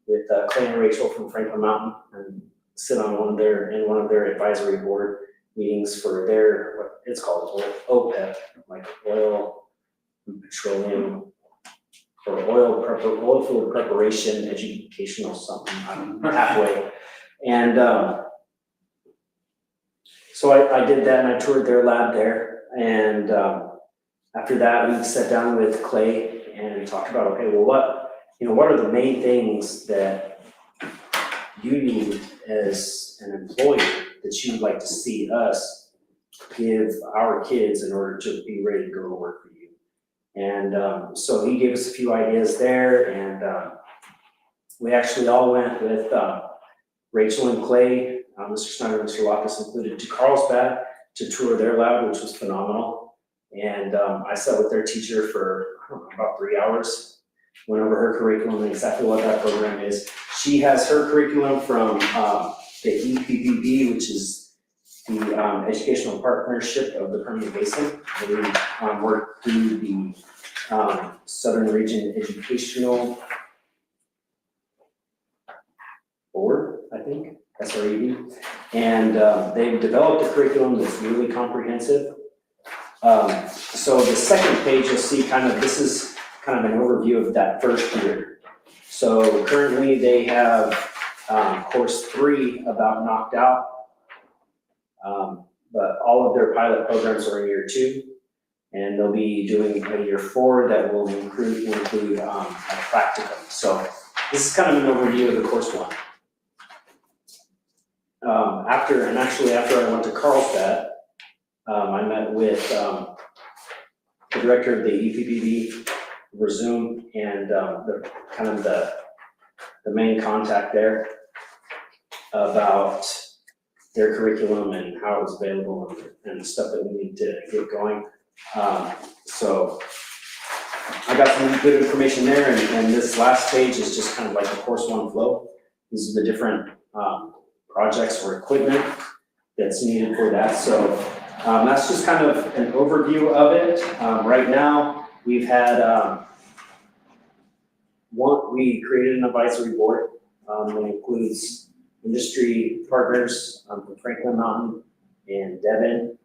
with Clay and Rachel from Franklin Mountain and sit on one of their advisory board meetings for their, what it's called, OPEP, like oil and petroleum, or oil field preparation, educational something, I'm halfway. And so I did that and I toured their lab there. And after that, we sat down with Clay and talked about, okay, well, what are the main things that you need as an employer that you'd like to see us give our kids in order to be ready to go to work for you? And so he gave us a few ideas there, and we actually all went with Rachel and Clay, Mr. Snyder and Mr. Lockus included, to Carlsbad to tour their lab, which was phenomenal. And I sat with their teacher for about 3 hours, went over her curriculum and exactly what that program is. She has her curriculum from the EPPB, which is the Educational Partnership of the Permian Basin. We work through the Southern Region Educational Board, I think, SREB. And they've developed a curriculum that's really comprehensive. So the second page, you'll see this is kind of an overview of that first year. So currently they have course 3 about knocked out. but all of their pilot programs are in year 2. And they'll be doing a year 4 that will include a practicum. So this is kind of an overview of the course 1. After I went to Carlsbad, I met with the director of the EPPB over Zoom and the main contact there about their curriculum and how it was available and stuff that we need to get going. So I got some good information there, and this last page is just kind of like the course 1 flow. These are the different projects or equipment that's needed for that. So that's just kind of an overview of it. Right now, we've had we created an advisory board that includes industry partners from Franklin Mountain and Devon.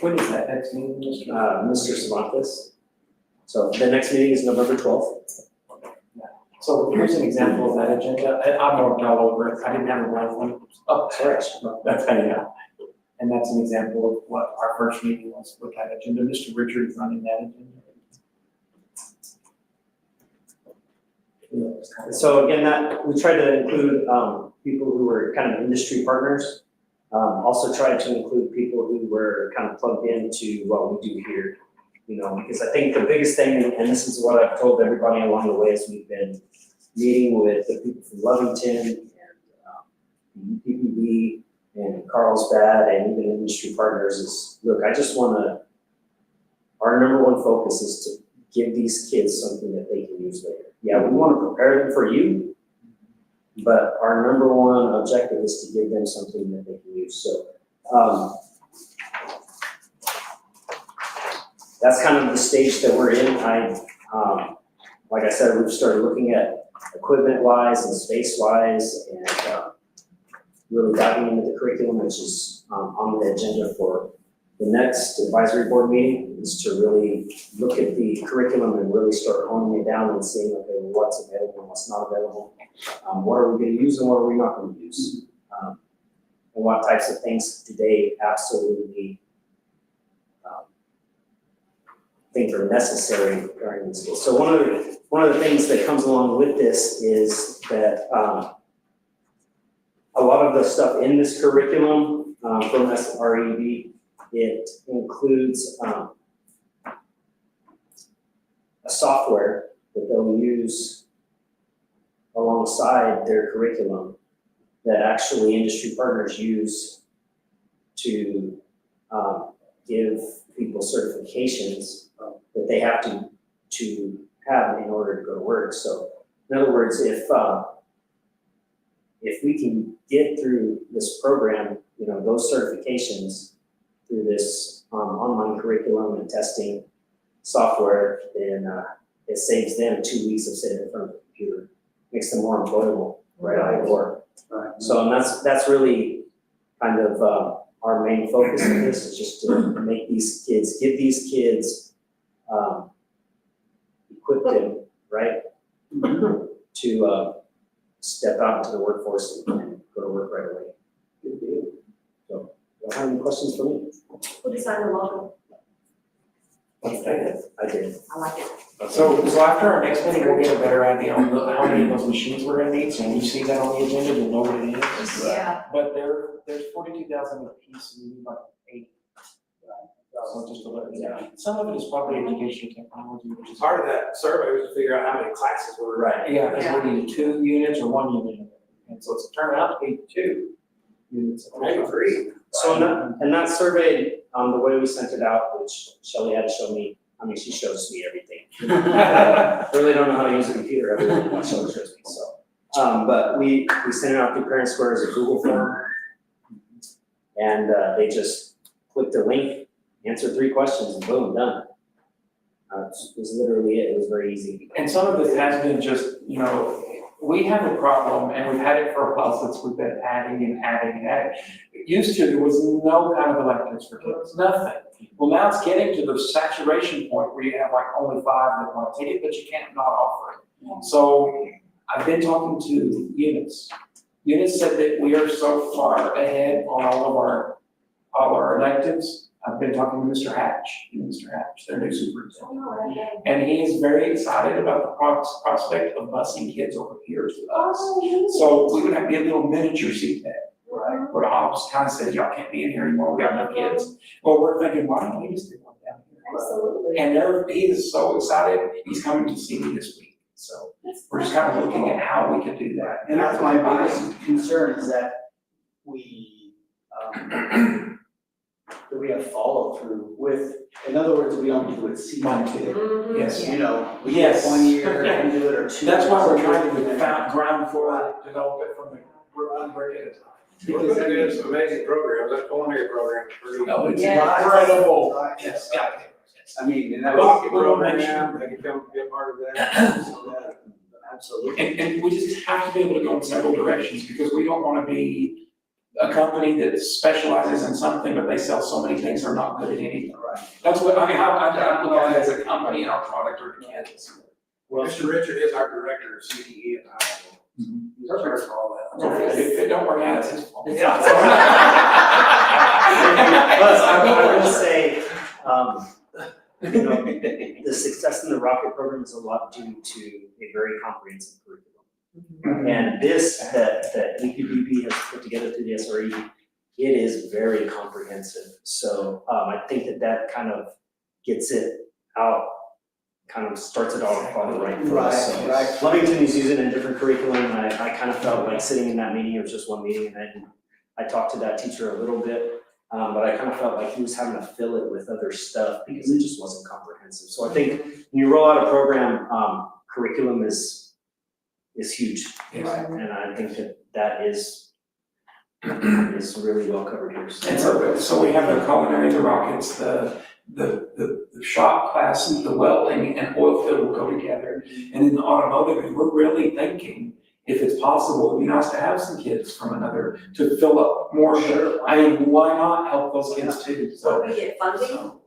When is that next meeting, Mr. Cervantes. So the next meeting is November 12th. So here's an example of that agenda. I worked all over it. I didn't have a live one. Oh, sorry. That's kind of, yeah. And that's an example of what our first meeting was with that agenda. Mr. Richard is running that agenda. So again, we try to include people who were kind of industry partners. Also try to include people who were kind of plugged into what we do here. Because I think the biggest thing, and this is what I've told everybody along the way, is we've been meeting with the people from Lovington and UPPB and Carlsbad and even industry partners is, look, our number 1 focus is to give these kids something that they can use later. Yeah, we want to prepare them for you, but our number 1 objective is to give them something that they can use. So that's kind of the stage that we're in. Like I said, we've started looking at equipment-wise and space-wise and really diving into the curriculum, which is on the agenda for the next advisory board meeting, is to really look at the curriculum and really start honing it down and seeing, okay, what's available and what's not available. What are we going to use and what are we not going to use? And what types of things do they absolutely think are necessary during this school. So one of the things that comes along with this is that a lot of the stuff in this curriculum from SREB, it includes a software that they'll use alongside their curriculum that actually industry partners use to give people certifications that they have to have in order to go to work. So in other words, if we can get through this program, those certifications through this online curriculum and testing software, then it saves them 2 weeks of sitting in front of the computer, makes them more employable right out of work. Right. So and that's really kind of our main focus of this, is just to make these kids, give these kids, equip them, right, to step out into the workforce and go to work right away. Good deal. So, do you have any questions for me? Who designed the logo? I did. I like it. So after our next meeting, we'll get a better idea on how many of those machines we're gonna need. So when you see that on the agenda, you'll know what it is. Yeah. But there's 42,000 a piece, and we need like 8. So just to let you know, some of it is probably educational technology, which is Part of that survey was to figure out how many classes were. Right. Yeah, because we need 2 units or 1 unit. And so it's turning out to be 2 units. Maybe 3. So and that survey, the way we sent it out, which Shelley had to show me, she shows me everything. I really don't know how to use a computer, everything Shelley shows me, so. But we sent it out through Parent Square as a Google form. And they just clicked a link, answered 3 questions, and boom, done. It was literally it. It was very easy. And some of this has been just, we have a problem, and we've had it for a while since we've been adding and adding and adding. Used to, there was no kind of electives for kids, nothing. Well, now it's getting to the saturation point where you have like only 5 that want to take it, but you can't not offer it. So I've been talking to units Eunice said that we are so far ahead on all of our electives. I've been talking to Mr. Hatch, their new superintendent. And he is very excited about the prospect of busing kids over here to us. So we would have to get a little miniature CPAC. Right. Where Hobbs kind of said, y'all can't be in here anymore, we got no kids. Well, we're thinking, why don't we just do one down here? Absolutely. And he is so excited, he's coming to see me this week. So we're just kind of looking at how we can do that. And that's my biggest concern is that we have follow through with, in other words, we don't do it season two. Yes. You know, we get Yes. 1 year and do it or 2. That's why we're trying to ground for it, develop it from the groundwork at a time. We're putting together some amazing programs, that culinary program is pretty. Oh, it's Yeah. incredible. Right. Yes, yeah. I mean, and that Rocket we wanna make program, they can come be a part of that. absolutely. And we just have to be able to go in several directions because we don't want to be a company that specializes in something, but they sell so many things they're not good at anything. Right. That's what, I mean, I look at it as a company and our product or kids. Well, Mr. Richard is our director of CTE at the high school. He's our director for all that. If it don't work out, it's his fault. Plus, I will say, you know, the success in the Rocket program is a lot due to a very comprehensive curriculum. And this, that EPBB has put together through the SRE, it is very comprehensive. So, I think that kind of gets it out, kind of starts it off on the right foot. Right, So, right. Lovington is using a different curriculum, and I kind of felt like sitting in that meeting, it was just one meeting, and then I talked to that teacher a little bit, but I kind of felt like he was having to fill it with other stuff because it just wasn't comprehensive. So I think when you roll out a program, curriculum is huge. Yes. And I think that is really well covered here. And so we have the culinary, the rockets, the shop class, the welding and oil field will go together. And in the automotive, we're really thinking, if it's possible, it'd be nice to have some kids from another, to fill up more. Sure. I mean, why not help those kids too? So we get funding, So,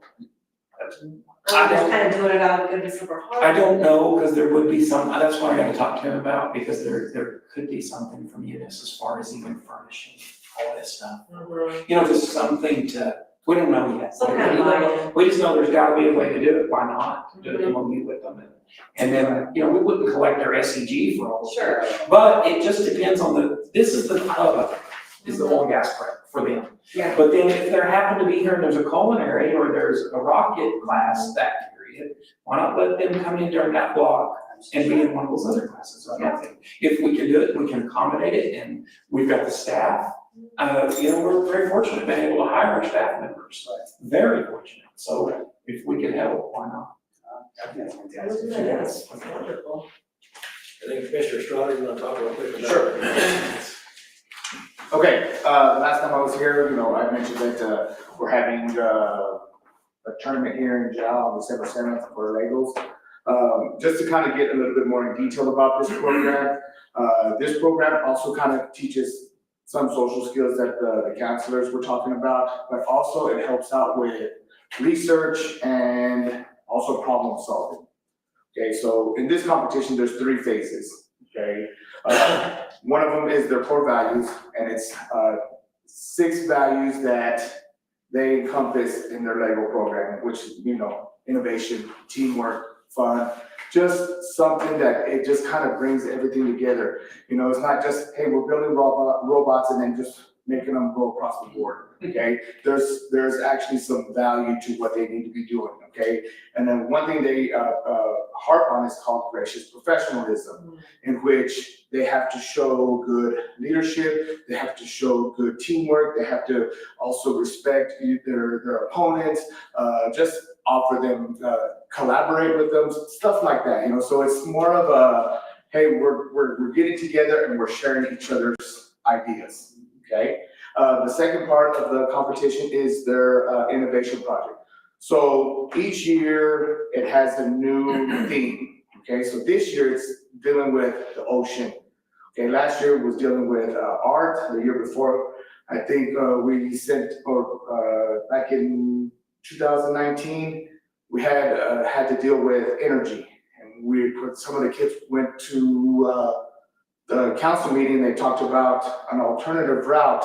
I'm just kind of doing it out of the goodness of our heart. I don't know, because there would be some, that's what I gotta talk to him about, because there could be something from Eunice as far as even furnishing all this stuff. You know, just something we don't know yet. Some kind of buy-in. We just know there's gotta be a way to do it, why not? Do it when we meet with them. And then, you know, we wouldn't collect their SEG for all of it. Sure. But it just depends on this is the hub of it, is the oil and gas prep for them. Yeah. But then if there happen to be here and there's a culinary or there's a rocket class that period, why not let them come in during that block and be in one of those other classes? I think if we can do it, we can accommodate it, and we've got the staff. You know, we're very fortunate being able to hire our staff members, very fortunate. So if we can help, why not? I think that's fantastic. Yes, wonderful. I think Commissioner Estrada, you want to talk real quick about? Sure. Okay, last time I was here, you know, I mentioned that, we're having, a tournament here in Jal on December 7th for Legos. Just to kind of get a little bit more in detail about this program also kind of teaches some social skills that the counselors were talking about, but also it helps out with research and also problem solving. Okay, so in this competition, there's 3 phases, okay? One of them is their core values, and it's 6 values that they encompass in their Lego program, which, you know, innovation, teamwork, fun, just something that it just kind of brings everything together. You know, it's not just, hey, we're building robots and then just making them go across the board, okay? There's actually some value to what they need to be doing, okay? And then one thing they harp on is called gracious professionalism, in which they have to show good leadership, they have to show good teamwork, they have to also respect their opponents, just offer them, collaborate with them, stuff like that, you know? So it's more of a, hey, we're getting together and we're sharing each other's ideas, okay? The second part of the competition is their innovation project. So each year it has a new theme, okay? So this year it's dealing with the ocean. Okay, last year was dealing with art. The year before, I think we sent, back in 2019, we had to deal with energy, and some of the kids went to the council meeting, they talked about an alternative route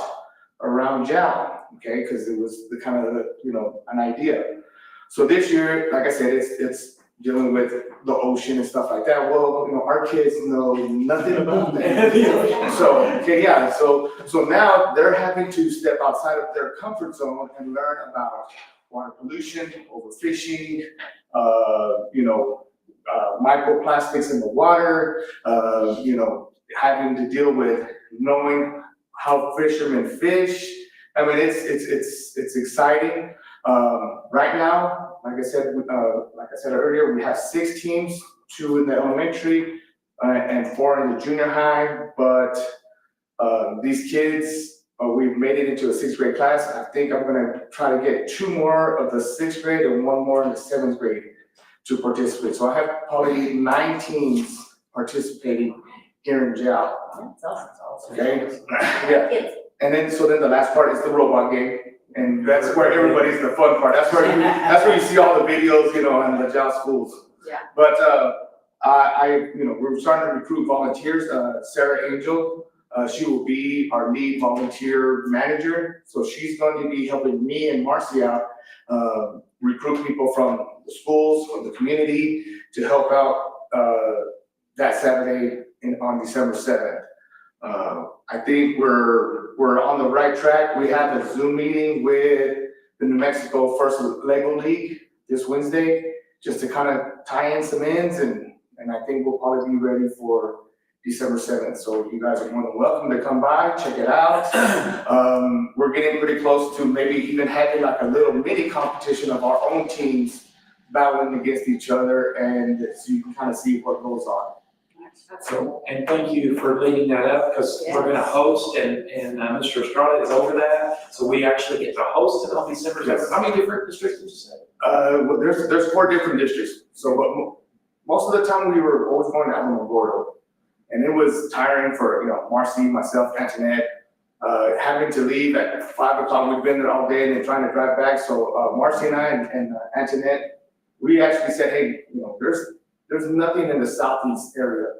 around JAL, okay, because it was the kind of, you know, an idea. So this year, like I said, it's dealing with the ocean and stuff like that. Well, you know, our kids know nothing about that. So, okay, yeah, so now they're having to step outside of their comfort zone and learn about water pollution, overfishing, you know, microplastics in the water, you know, having to deal with knowing how fishermen fish. I mean, it's exciting. Right now, like I said earlier, we have 6 teams, 2 in the elementary, and 4 in the junior high, but, these kids, we've made it into a 6th grade class. I think I'm gonna try to get 2 more of the 6th grade and 1 more in the 7th grade to participate. So I have probably 9 teams participating here in JAL. That's awesome. Okay? Yeah. And then, so then the last part is the robot game. And that's where everybody's the fun part. That's where you see all the videos, you know, in the JAL schools. Yeah. But, you know, we're starting to recruit volunteers. Sarah Angel, she will be our lead volunteer manager. So she's going to be helping me and Marcy out, recruit people from the schools, from the community to help out, that Saturday on December 7th. I think we're on the right track. We have a Zoom meeting with the New Mexico First Lego League this Wednesday, just to kind of tie in some ends, and I think we'll probably be ready for December 7th. So you guys are more than welcome to come by, check it out. We're getting pretty close to maybe even having like a little mini competition of our own teams battling against each other, and so you can kind of see what goes on. So, and thank you for leading that up, because we're gonna host, and Mr. Estrada is over that, so we actually get to host it on December 7th. How many different districts did you say? Well, there's 4 different districts, so but most of the time we were always going to Alamogordo, and it was tiring for, you know, Marcy, myself, Antoinette, having to leave at 5 o'clock. We've been there all day and then trying to drive back, so Marcy and I and Antoinette, we actually said, hey, you know, there's nothing in the southeast area.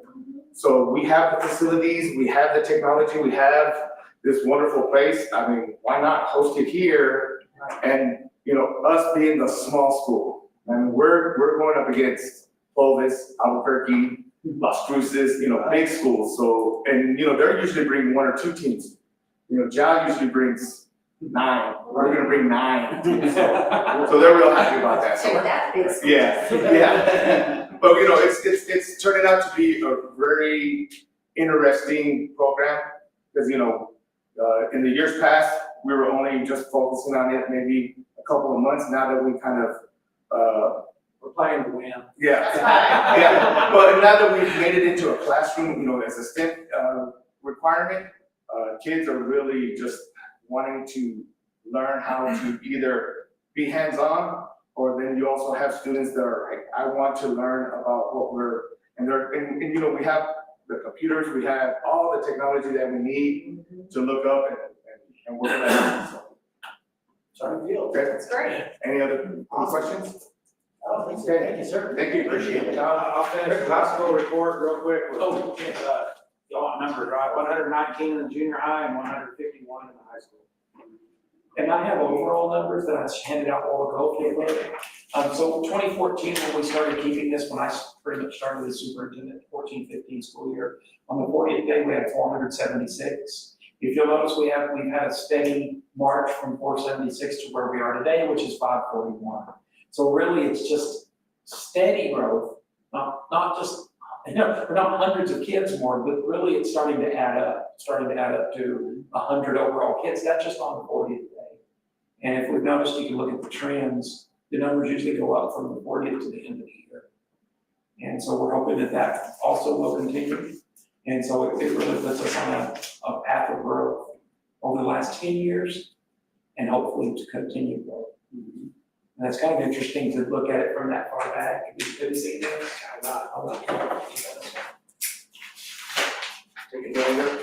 So we have the facilities, we have the technology, we have this wonderful place. I mean, why not host it here? And, you know, us being the small school, and we're going up against Clovis, Albuquerque, Las Cruces, you know, big schools. So, and, you know, they're usually bringing 1 or 2 teams. You know, JAL usually brings 9. We're gonna bring 9. So they're real happy about that. So, Check that big school. yeah. But, you know, it's turning out to be a very interesting program, because, you know, in the years past, we were only just focusing on it maybe a couple of months. Now that we kind of, We're playing to win. yeah, yeah. But now that we've made it into a classroom, you know, as a STEM requirement, kids are really just wanting to learn how to either be hands-on, or then you also have students that are like, I want to learn about what and you know, we have the computers, we have all the technology that we need to look up and work with that. Sorry, Field. Okay, That's great. any other questions? Oh, thank you, sir. Thank you, appreciate it. I'll finish the high school report real quick. Oh, Y'all want numbers, right? 119 in the junior high and 151 in the high school. And I have overall numbers that I handed out all ago, okay, so 2014, when we started keeping this, when I pretty much started as superintendent, 14-15 school year, on the 40th day, we had 476. If you'll notice, we've had a steady march from 476 to where we are today, which is 541. So really, it's just steady growth, not just, you know, we're not hundreds of kids more, but really it's starting to add up to 100 overall kids. That's just on the 40th day. And if we've noticed, you can look at the trends, the numbers usually go up from the 40th to the end of the year. And so we're hoping that also will continue. And so it really puts us on a path of growth over the last 10 years, and hopefully to continue growth. And it's kind of interesting to look at it from that far back. If you see this, I'm not Take it down there.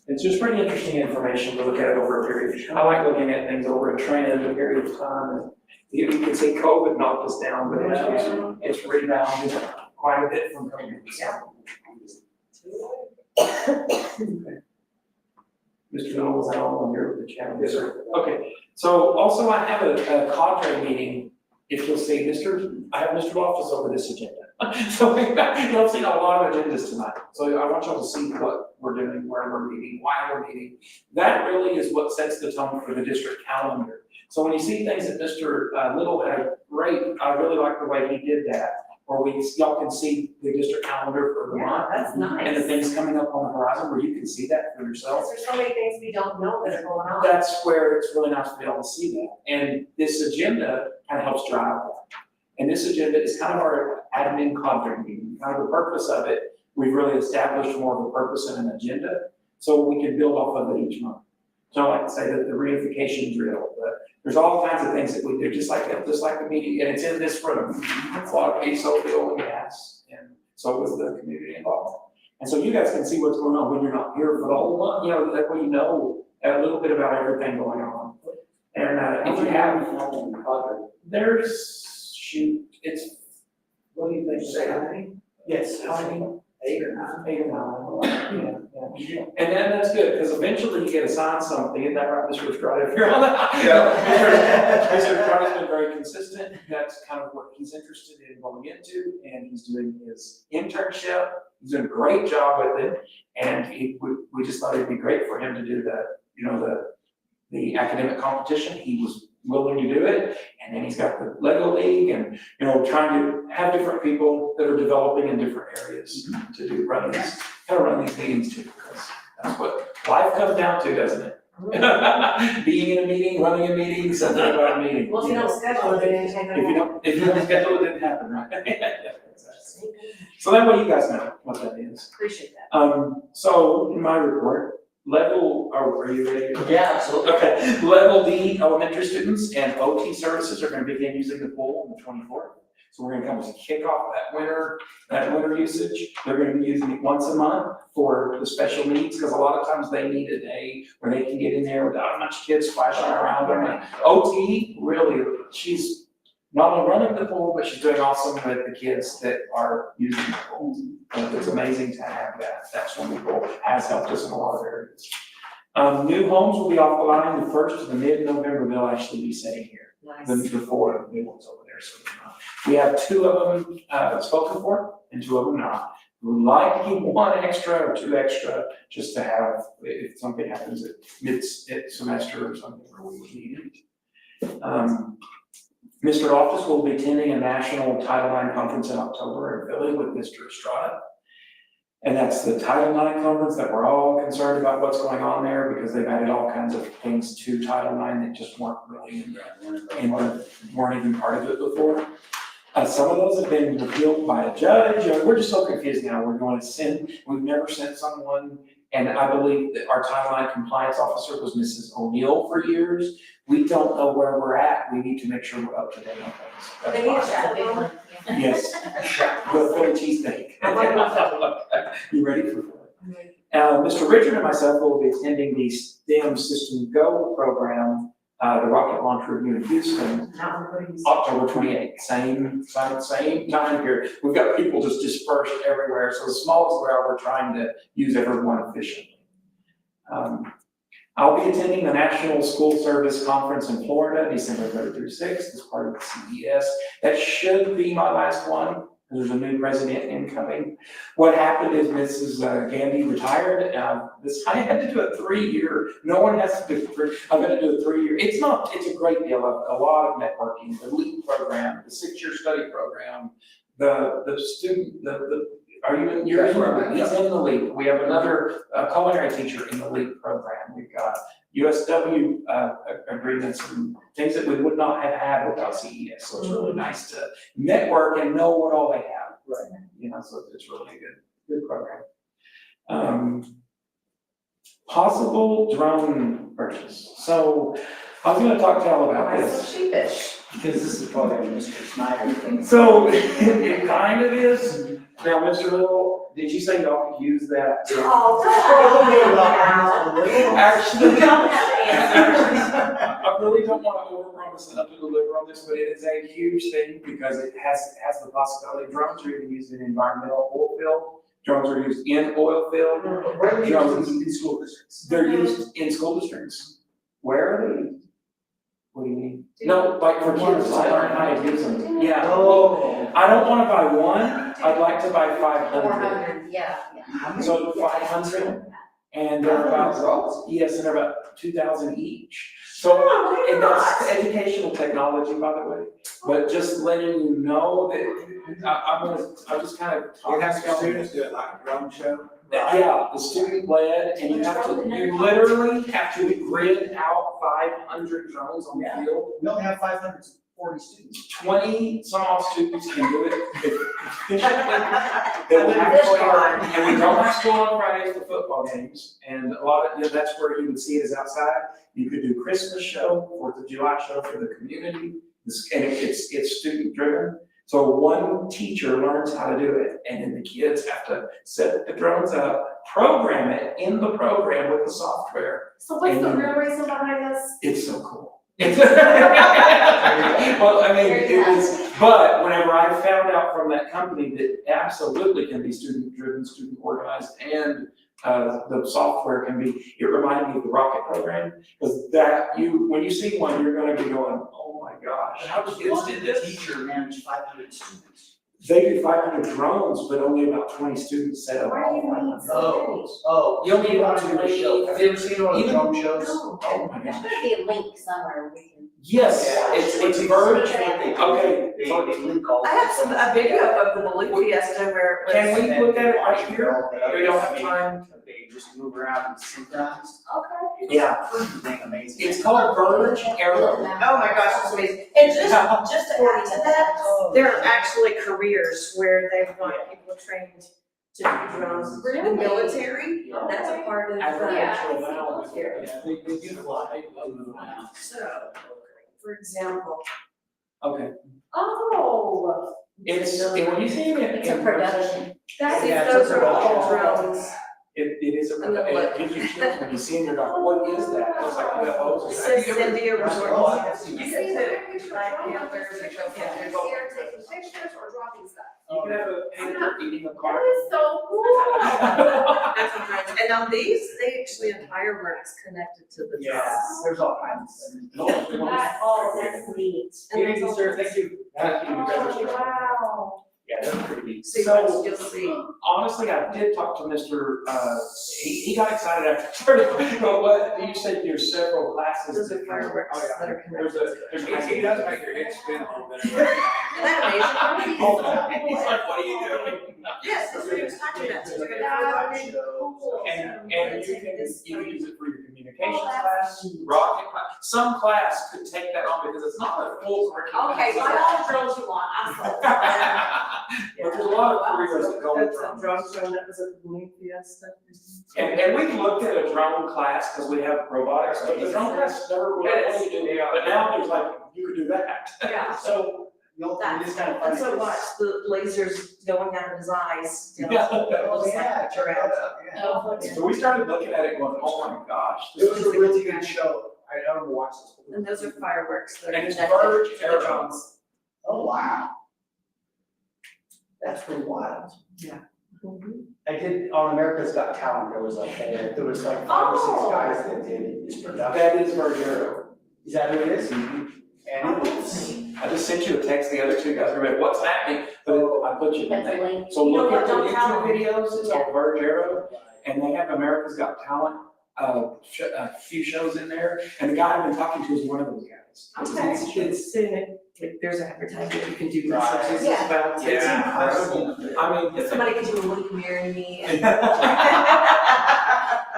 It's just pretty interesting information to look at over a period. I like looking at things over a trend, a period of time, You can see COVID knocked us down, but it's rebounded quite a bit from COVID. Mr. Miller, was that all on your channel? Yes, sir. Okay, so also I have a cadre meeting, if you'll see, I have Mr. Loftus over this agenda. So you'll see a lot of agendas tonight. So I want y'all to see what we're doing, where we're meeting, why we're meeting. That really is what sets the tone for the district calendar. So when you see things that Mr. Little had great, I really like the way he did that, where y'all can see the district calendar for the month. That's nice. And the things coming up on the horizon where you can see that for yourself. Because there's so many things we don't know that are going on. That's where it's really nice to be able to see that. And this agenda kind of helps drive that. And this agenda is kind of our admin cadre meeting. Kind of the purpose of it, we've really established more of a purpose and an agenda, so we can build off of it each month. So I like to say that the reunification drill, but there's all kinds of things that we do, just like the meeting, and it's in this room. It's a lot of ASO, oil and gas, and so is the community involved. And so you guys can see what's going on when you're not here for the whole month, that way you know a little bit about everything going on. And if you have, it's, what do you think? Say how many? Yes, how many? 8 or 9. 8 or 9. Yeah. And then that's good, because eventually you get assigned something, isn't that right, Mr. Estrada? If you're on that. Mr. Estrada's been very consistent, that's kind of what he's interested in going into, and he's doing his internship. He's doing a great job with it, and we just thought it'd be great for him to do the academic competition. He was willing to do it, and then he's got the Lego League, and trying to have different people that are developing in different areas to run these meetings too, because that's what life comes down to, doesn't it? Being in a meeting, running a meeting, something about a meeting. Well, if you don't schedule it, then If you don't schedule it, it didn't happen, right? So that way you guys know what that is. appreciate that. So in my report, are you ready? Yeah, absolutely. Okay, level D elementary students and OT services are gonna begin using the pool on the 24th. So we're gonna kind of kick off that winter usage. They're gonna be using it once a month for the special needs, because a lot of times they need a day where they can get in there without a bunch of kids splashing around them. And OT, really, she's not only running the pool, but she's doing awesome with the kids that are using the pool. And it's amazing to have that swimming pool has helped us in a lot of areas. New homes will be off the line the 1st to the mid-November, they'll actually be sitting here. Nice. The 4 new ones over there, so we have 2 of them spoken for and 2 of them not. We would like to keep 1 extra or 2 extra, just to have, if something happens at mid-semester or something where we would need it. Mr. Loftus will be attending a national Title IX conference in October in Philly with Mr. Estrada. And that's the Title IX conference that we're all concerned about what's going on there, because they've added all kinds of things to Title IX that just weren't really weren't even part of it before. Some of those have been repealed by a judge. We're just so confused now. We've never sent someone, and I believe that our Title IX compliance officer was Mrs. O'Neill for years. We don't know where we're at. We need to make sure we're up to date on things. They need to shut it down. Yes, the Philly cheesesteak. You ready for it? Mr. Richard and myself will be attending the STEM System Go program, the Rocket Launch Review in Houston, October 28th. Same time period. We've got people just dispersed everywhere, so as small as we are, we're trying to use everyone efficiently. I'll be attending the National School Service Conference in Florida, December 3rd through 6th, as part of the CES. That should be my last one. There's a new president incoming. What happened is Mrs. Gandy retired. I had to do a 3-year, no one has to do 3, I'm gonna do a 3-year. It's a great deal of a lot of networking, the LEAP program, the 6-year study program, the student, are you in, you're in, he's in the LEAP. We have another culinary teacher in the LEAP program. We've got USW agreements and things that we would not have had without CES. So it's really nice to network and know what all they have. Right. So it's really a good program. Possible drone purchase. So I was gonna talk to y'all about this. Why so sheepish? Because this is probably a Mr. Snyder thing. So it kind of is. Now, Mr. Little, did you say y'all could use that? Oh, don't hold me now. Actually, We don't have I really don't want to overpromise and underdeliver on this, but it is a huge thing because it has the possibility. Drones are even used in environmental oil field. Drones are used in oil field. Where are they used in school districts? They're used in school districts. Where are they? What do you mean? No, like for kids to learn how to use them. Yeah. Oh. I don't want to buy one. I'd like to buy 500. Yeah. So 500, and they're about, yes, and they're about 2,000 each. So, and that's educational technology, by the way, but just letting you know that, I'm just kind of You talking. have some students do it like a drone show. Yeah, the student led, and you literally have to grid out 500 drones on the field. We only have 540 students. 20 some odd students can do it efficiently. They will have to go, and we don't have school on Fridays for football games. And a lot of, that's where you would see it is outside. You could do Christmas show, 4th of July show for the community. And it's student driven. So one teacher learns how to do it, and then the kids have to set the drones up, program it in the program with the software. So what's the real reason behind this? It's so cool. Well, I mean, it was, but whenever I found out from that company that absolutely can be student-driven, student-organized, and the software can be, it reminded me of the Rocket program, because when you see one, you're gonna be going, oh my gosh, how the kids did this? Teacher managed 500 students. They do 500 drones, but only about 20 students set up Why do all you need 500. so Oh, You only want want to do a show. Have you ever seen one of the drone shows? Oh my There's gosh. gonna be a link somewhere we can. Yes, it's Verge. Okay. Okay, I have a video of the balloon fiesta where it was. can we look at it right here? We don't have time. They just move around and synchronize. Okay. Yeah. Pretty amazing. It's called Verge Aero. Oh my gosh, it's amazing. And just to add to that, there are actually careers where they want people trained to do drones. The military, that's a part of Agricultural the. valves. Yeah, they do fly. So, for example. Okay. Oh, It's, and when you see it It's a production. that's, See, Yeah, it's those a are all production. drones. it is a, And the it gives you chills when you see it, you're like, what is that? It's like UFOs. It says Cynthia Resort. Oh, I have seen You that. can see Black Panthers, they go here taking pictures or dropping stuff. You can have a paper eating a That car. is so cool. That's what drones, and on these, they actually have fireworks connected to the Yeah, drones. there's all kinds of things. That's neat. And there's Thank you, sir, thank you. Oh, wow. Yeah, that's pretty neat. See, So- you'll see. Honestly, I did talk to Mr., he got excited after starting, but what, you said there's several classes. Those are fireworks that are There's connected. a, He does make your head spin a little bit. Isn't that amazing? Oh, he's like, what are you doing? Yes, that's what he was talking about. So you're gonna That have is cool. And you can use it for your communications class, rocket class, some class could take that on because it's not a full curriculum. Okay, buy all the drones you want, I'm sold. But there's a lot of careers that go with That's a drones. drone show, that was a balloon fiesta. And we looked at a drone class because we have robotics, but the drone class never really wanted to do it. But now there's like, you could do that. Yeah. So, you'll, you just kind of. And so watch the lasers going out of his eyes. you know, Yeah. Oh, just like yeah, check that out, yeah. So we started looking at it going, oh my gosh. It was a really good show. I don't watch this. And those are fireworks that are And it's connected Verge to the Aero. drones. Oh, wow. That's pretty wild. Yeah. I did, on America's Got Talent, there was like 5 or 6 guys that did this production. That is Verge Aero. Is that who it is? And it was. I just sent you a text, the other two guys were like, what's happening? But I put you in That's a there. link. So look at the Don't tell YouTube videos, it's called Verge Aero, and they have America's Got Talent, a few shows in there, and the guy I've been talking to is one of those guys. It's in it, like, there's advertising, you can do this. Right. It's Yeah. about- It's incredible. I mean, If somebody could do a Will You Marry Me?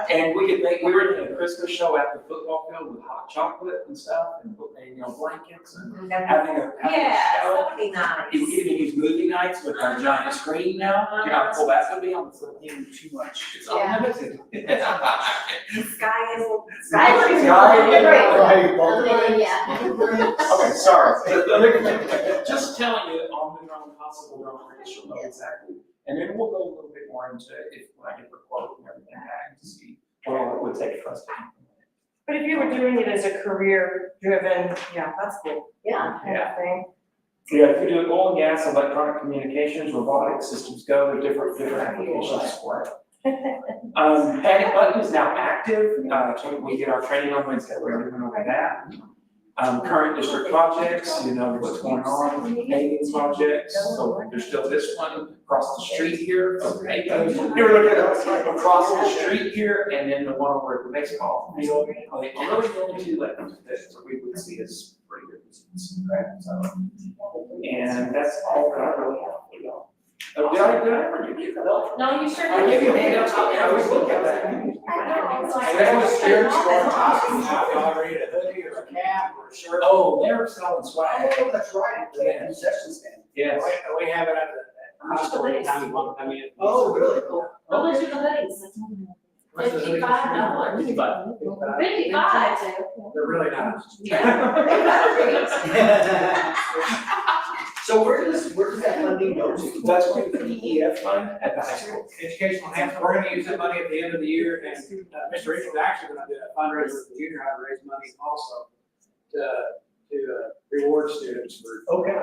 and we were doing a Christmas show at the football field with hot chocolate and stuff, and blankets, and having a Yeah, show. that would be nice. You can even use movie nights with our giant screen now, you know how cool that's gonna be on the football. Too much. It's Yeah. unlimited. Sky is. Okay, sorry. Just telling you on the drone, possible drone race, you'll know exactly. And then we'll go a little bit more into if, when I get the quote and everything back to see what all it would take for us to implement. But if you were doing it as a career-driven, yeah, that's cool. Yeah. Kind of thing. Yeah, if you do oil and gas, electronic communications, robotic systems, go to different applications for it. Panic button is now active, so we get our training on Wednesday, we already went over that. Current district projects, you know what's going on, paving projects, so there's still this one across the street here, okay. You're looking at across the street here, and then the one over at the baseball field, like, really the only two left that we would see as pretty good results, right? So, and that's all that I really have for y'all. Did I ever give you that? No, you sure I did. gave you a handout, I always look at that. I know, it's like. And that was scared to start talking, now I read a hoodie or a cap or a shirt. Oh, they're selling swag. Oh, that's right, the concession stand. Yes. We have it at the high school, anytime you want to come in. Oh, really? How much are the hoodies? What's the hoodie? $55. $55. They're really nice. So where does that funding go to? That's going to the EF fund at the high school. Educational enhancement, we're gonna use that money at the end of the year, and Mr. Richard's actually gonna do a fundraiser for the junior high to raise money also to reward students for Okay.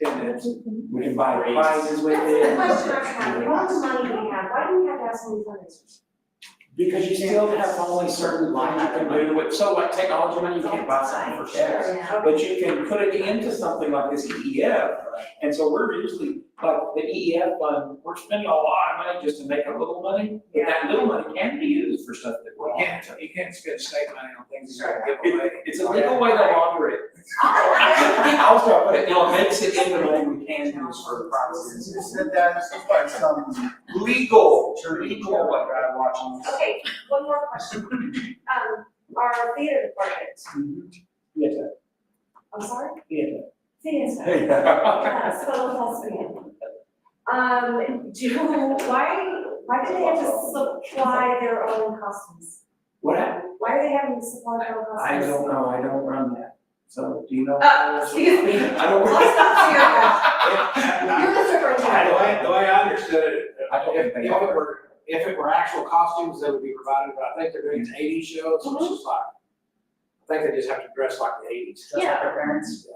attendance. We can buy prizes with That's the it. question I have, all the money we have, why do we have to have so many fundraisers? Because you still have only certain lines you can do with, so like technology money, you can't buy something for cash. But you can put it into something like this EEF, and so we're usually, like the EEF fund, we're spending a lot of money just to make a little money. But that little money can be used for stuff that we're. You can't spend state money on things you gotta give away. It's a legal way to launder it. I was gonna put it, it makes it into money we can use for prizes. You said that, sounds like some Legal way. guy watching this. Okay, one more question. Our theater department, Yes, I'm sorry? yeah. Theater. Yeah, so thespian. Why do they have to supply their own costumes? What happened? Why are they having to supply their own I costumes? don't know, I don't run that, so do you know? Excuse me. I don't. Let's not figure it out. You're the superintendent. The way I understood it, I don't get paid. if it were actual costumes, they would be provided, but I think they're doing an 80s show, so it's just like, I think they just have to dress like the 80s. Yeah. Their parents.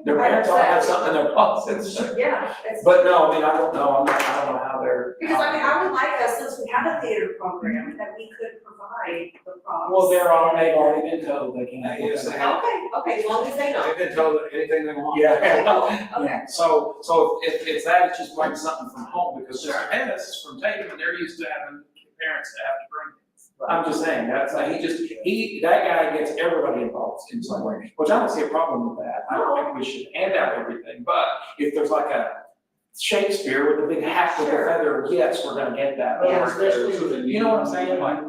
Their parents all have something in their closets. Yeah, it's. But no, I mean, I don't know how they're. Because I would like us, since we have a theater program, that we could provide the props. Well, they've already been told they can't. Yes, they have. Okay, as long as they know. They've been told that anything they want. Yeah. Okay. So if it's that, it's just bring something from home, because Mr. Pettis is from Tatum, and they're used to having parents to have to bring it. I'm just saying, that guy gets everybody involved in some way, which I don't see a problem with that. I don't think we should hand out everything, but if there's like a Shakespeare with a big hat with a feather, yes, we're gonna get that. Yeah, especially with the. You know what I'm saying, like,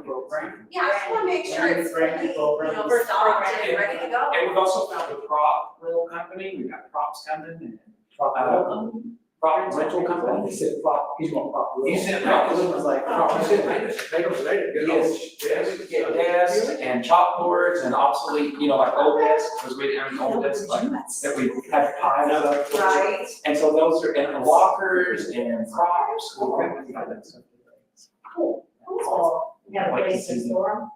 Yeah, I just wanna make sure it's ready, first and ready to go. and we've also found a prop rental company, we've got props coming, and prop rental company. He said prop, he's going prop. He said prop. prop. It was like He prop. said, they go to Yes, we get desks and chalkboards and obsolete, like old desks, because old desks like that we have piles of. Right. And so those are, and lockers and props, we got that stuff. Cool. You have a place to store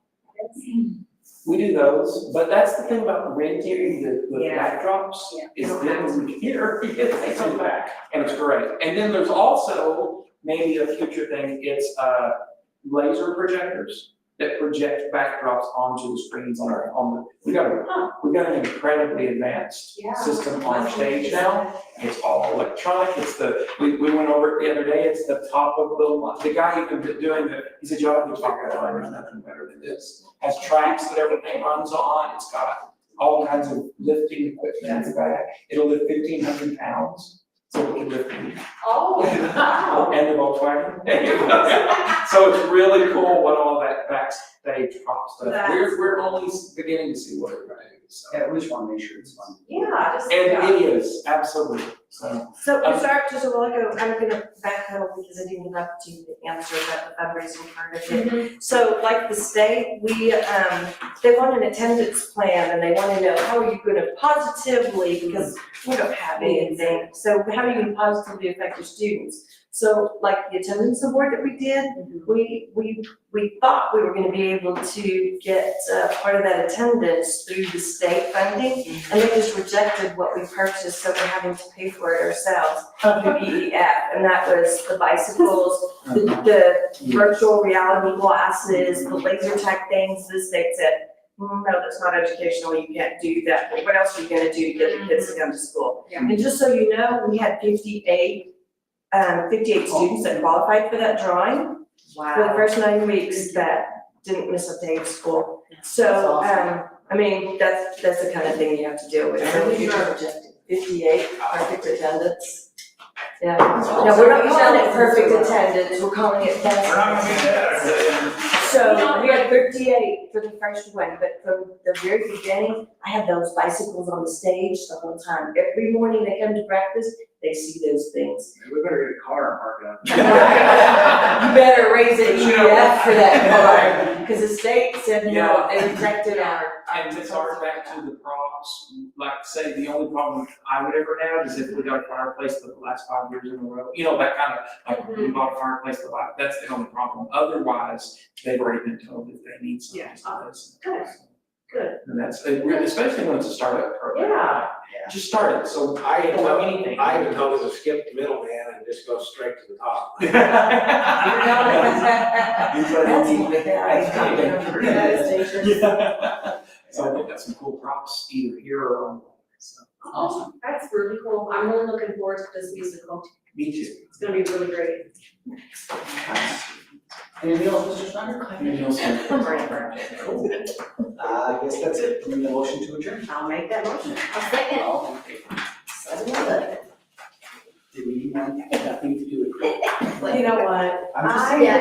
them? We do those, but that's the thing about renting the backdrops, is then here, you get things on back, and it's great. And then there's also, maybe a future thing, it's laser projectors that project backdrops onto the screens we got an incredibly advanced system on our stage now. It's all electronic, we went over it the other day, it's the top of the guy even doing he said, y'all have to talk about it, there's nothing better than this. Has tracks that everything runs on, it's got all kinds of lifting equipment, it'll lift 1,500 pounds, so we can lift it. Oh, wow. And the Volkswagen. So it's really cool what all that backstage prop stuff, we're only beginning to see what it's gonna do, so. Yeah, we just wanna make sure it's fun. Yeah, just. And it is, absolutely, so. So we start just a while ago, I'm gonna backpedal because I didn't get an opportunity to answer about the fundraising part of it. So like the state, they want an attendance plan and they wanna know how are you gonna positively, because we don't have anything, so how are you gonna positively affect your students? So like the attendance award that we did, we thought we were gonna be able to get part of that attendance through the state funding, and they just rejected what we purchased, so we're having to pay for it ourselves through EEF, and that was the bicycles, the virtual reality glasses, the laser tag things. The state said, no, that's not educational, you can't do that. Well, what else are you gonna do to get the kids to come to school? Yeah. And just so you know, we had 58 students that qualified for that drawing for the first 9 weeks that didn't miss a day of school. So, I mean, that's the kind of thing you have to deal with. How many are rejected? 58 perfect attendance. Yeah, no, we're not calling it perfect attendance, we're calling it best. We're not gonna be that. So we had 38 for the first one, but from the very beginning, I had those bicycles on the stage the whole time. Every morning they come to practice, they see those things. We better get a car and park it up. You better raise an EF for that car, because the state said no, Yeah. they rejected our. And it's hard back to the props, like say, the only problem I would ever have is if we got a fireplace for the last 5 years in a row, you know, that kind of, like, we bought a fireplace the last, that's the only problem. Otherwise, they've already been told that they need something. Yeah. Good. And that's, especially when it's a startup program. Yeah. Just start it, so I don't know anything. I even told us to skip the middleman and just go straight to the top. You That's Yeah. So I think that's some cool props either here or on. So, Awesome. That's really cool. I'm really looking forward to this musical. me too. It's gonna be really great. Anything else, Mr. Snyder? Anything else? Cool. I guess that's it. Need a motion to adjourn. I'll make that motion. I'll second. All in favor? 7-11. Did we want nothing to do with? You know what? I'm just I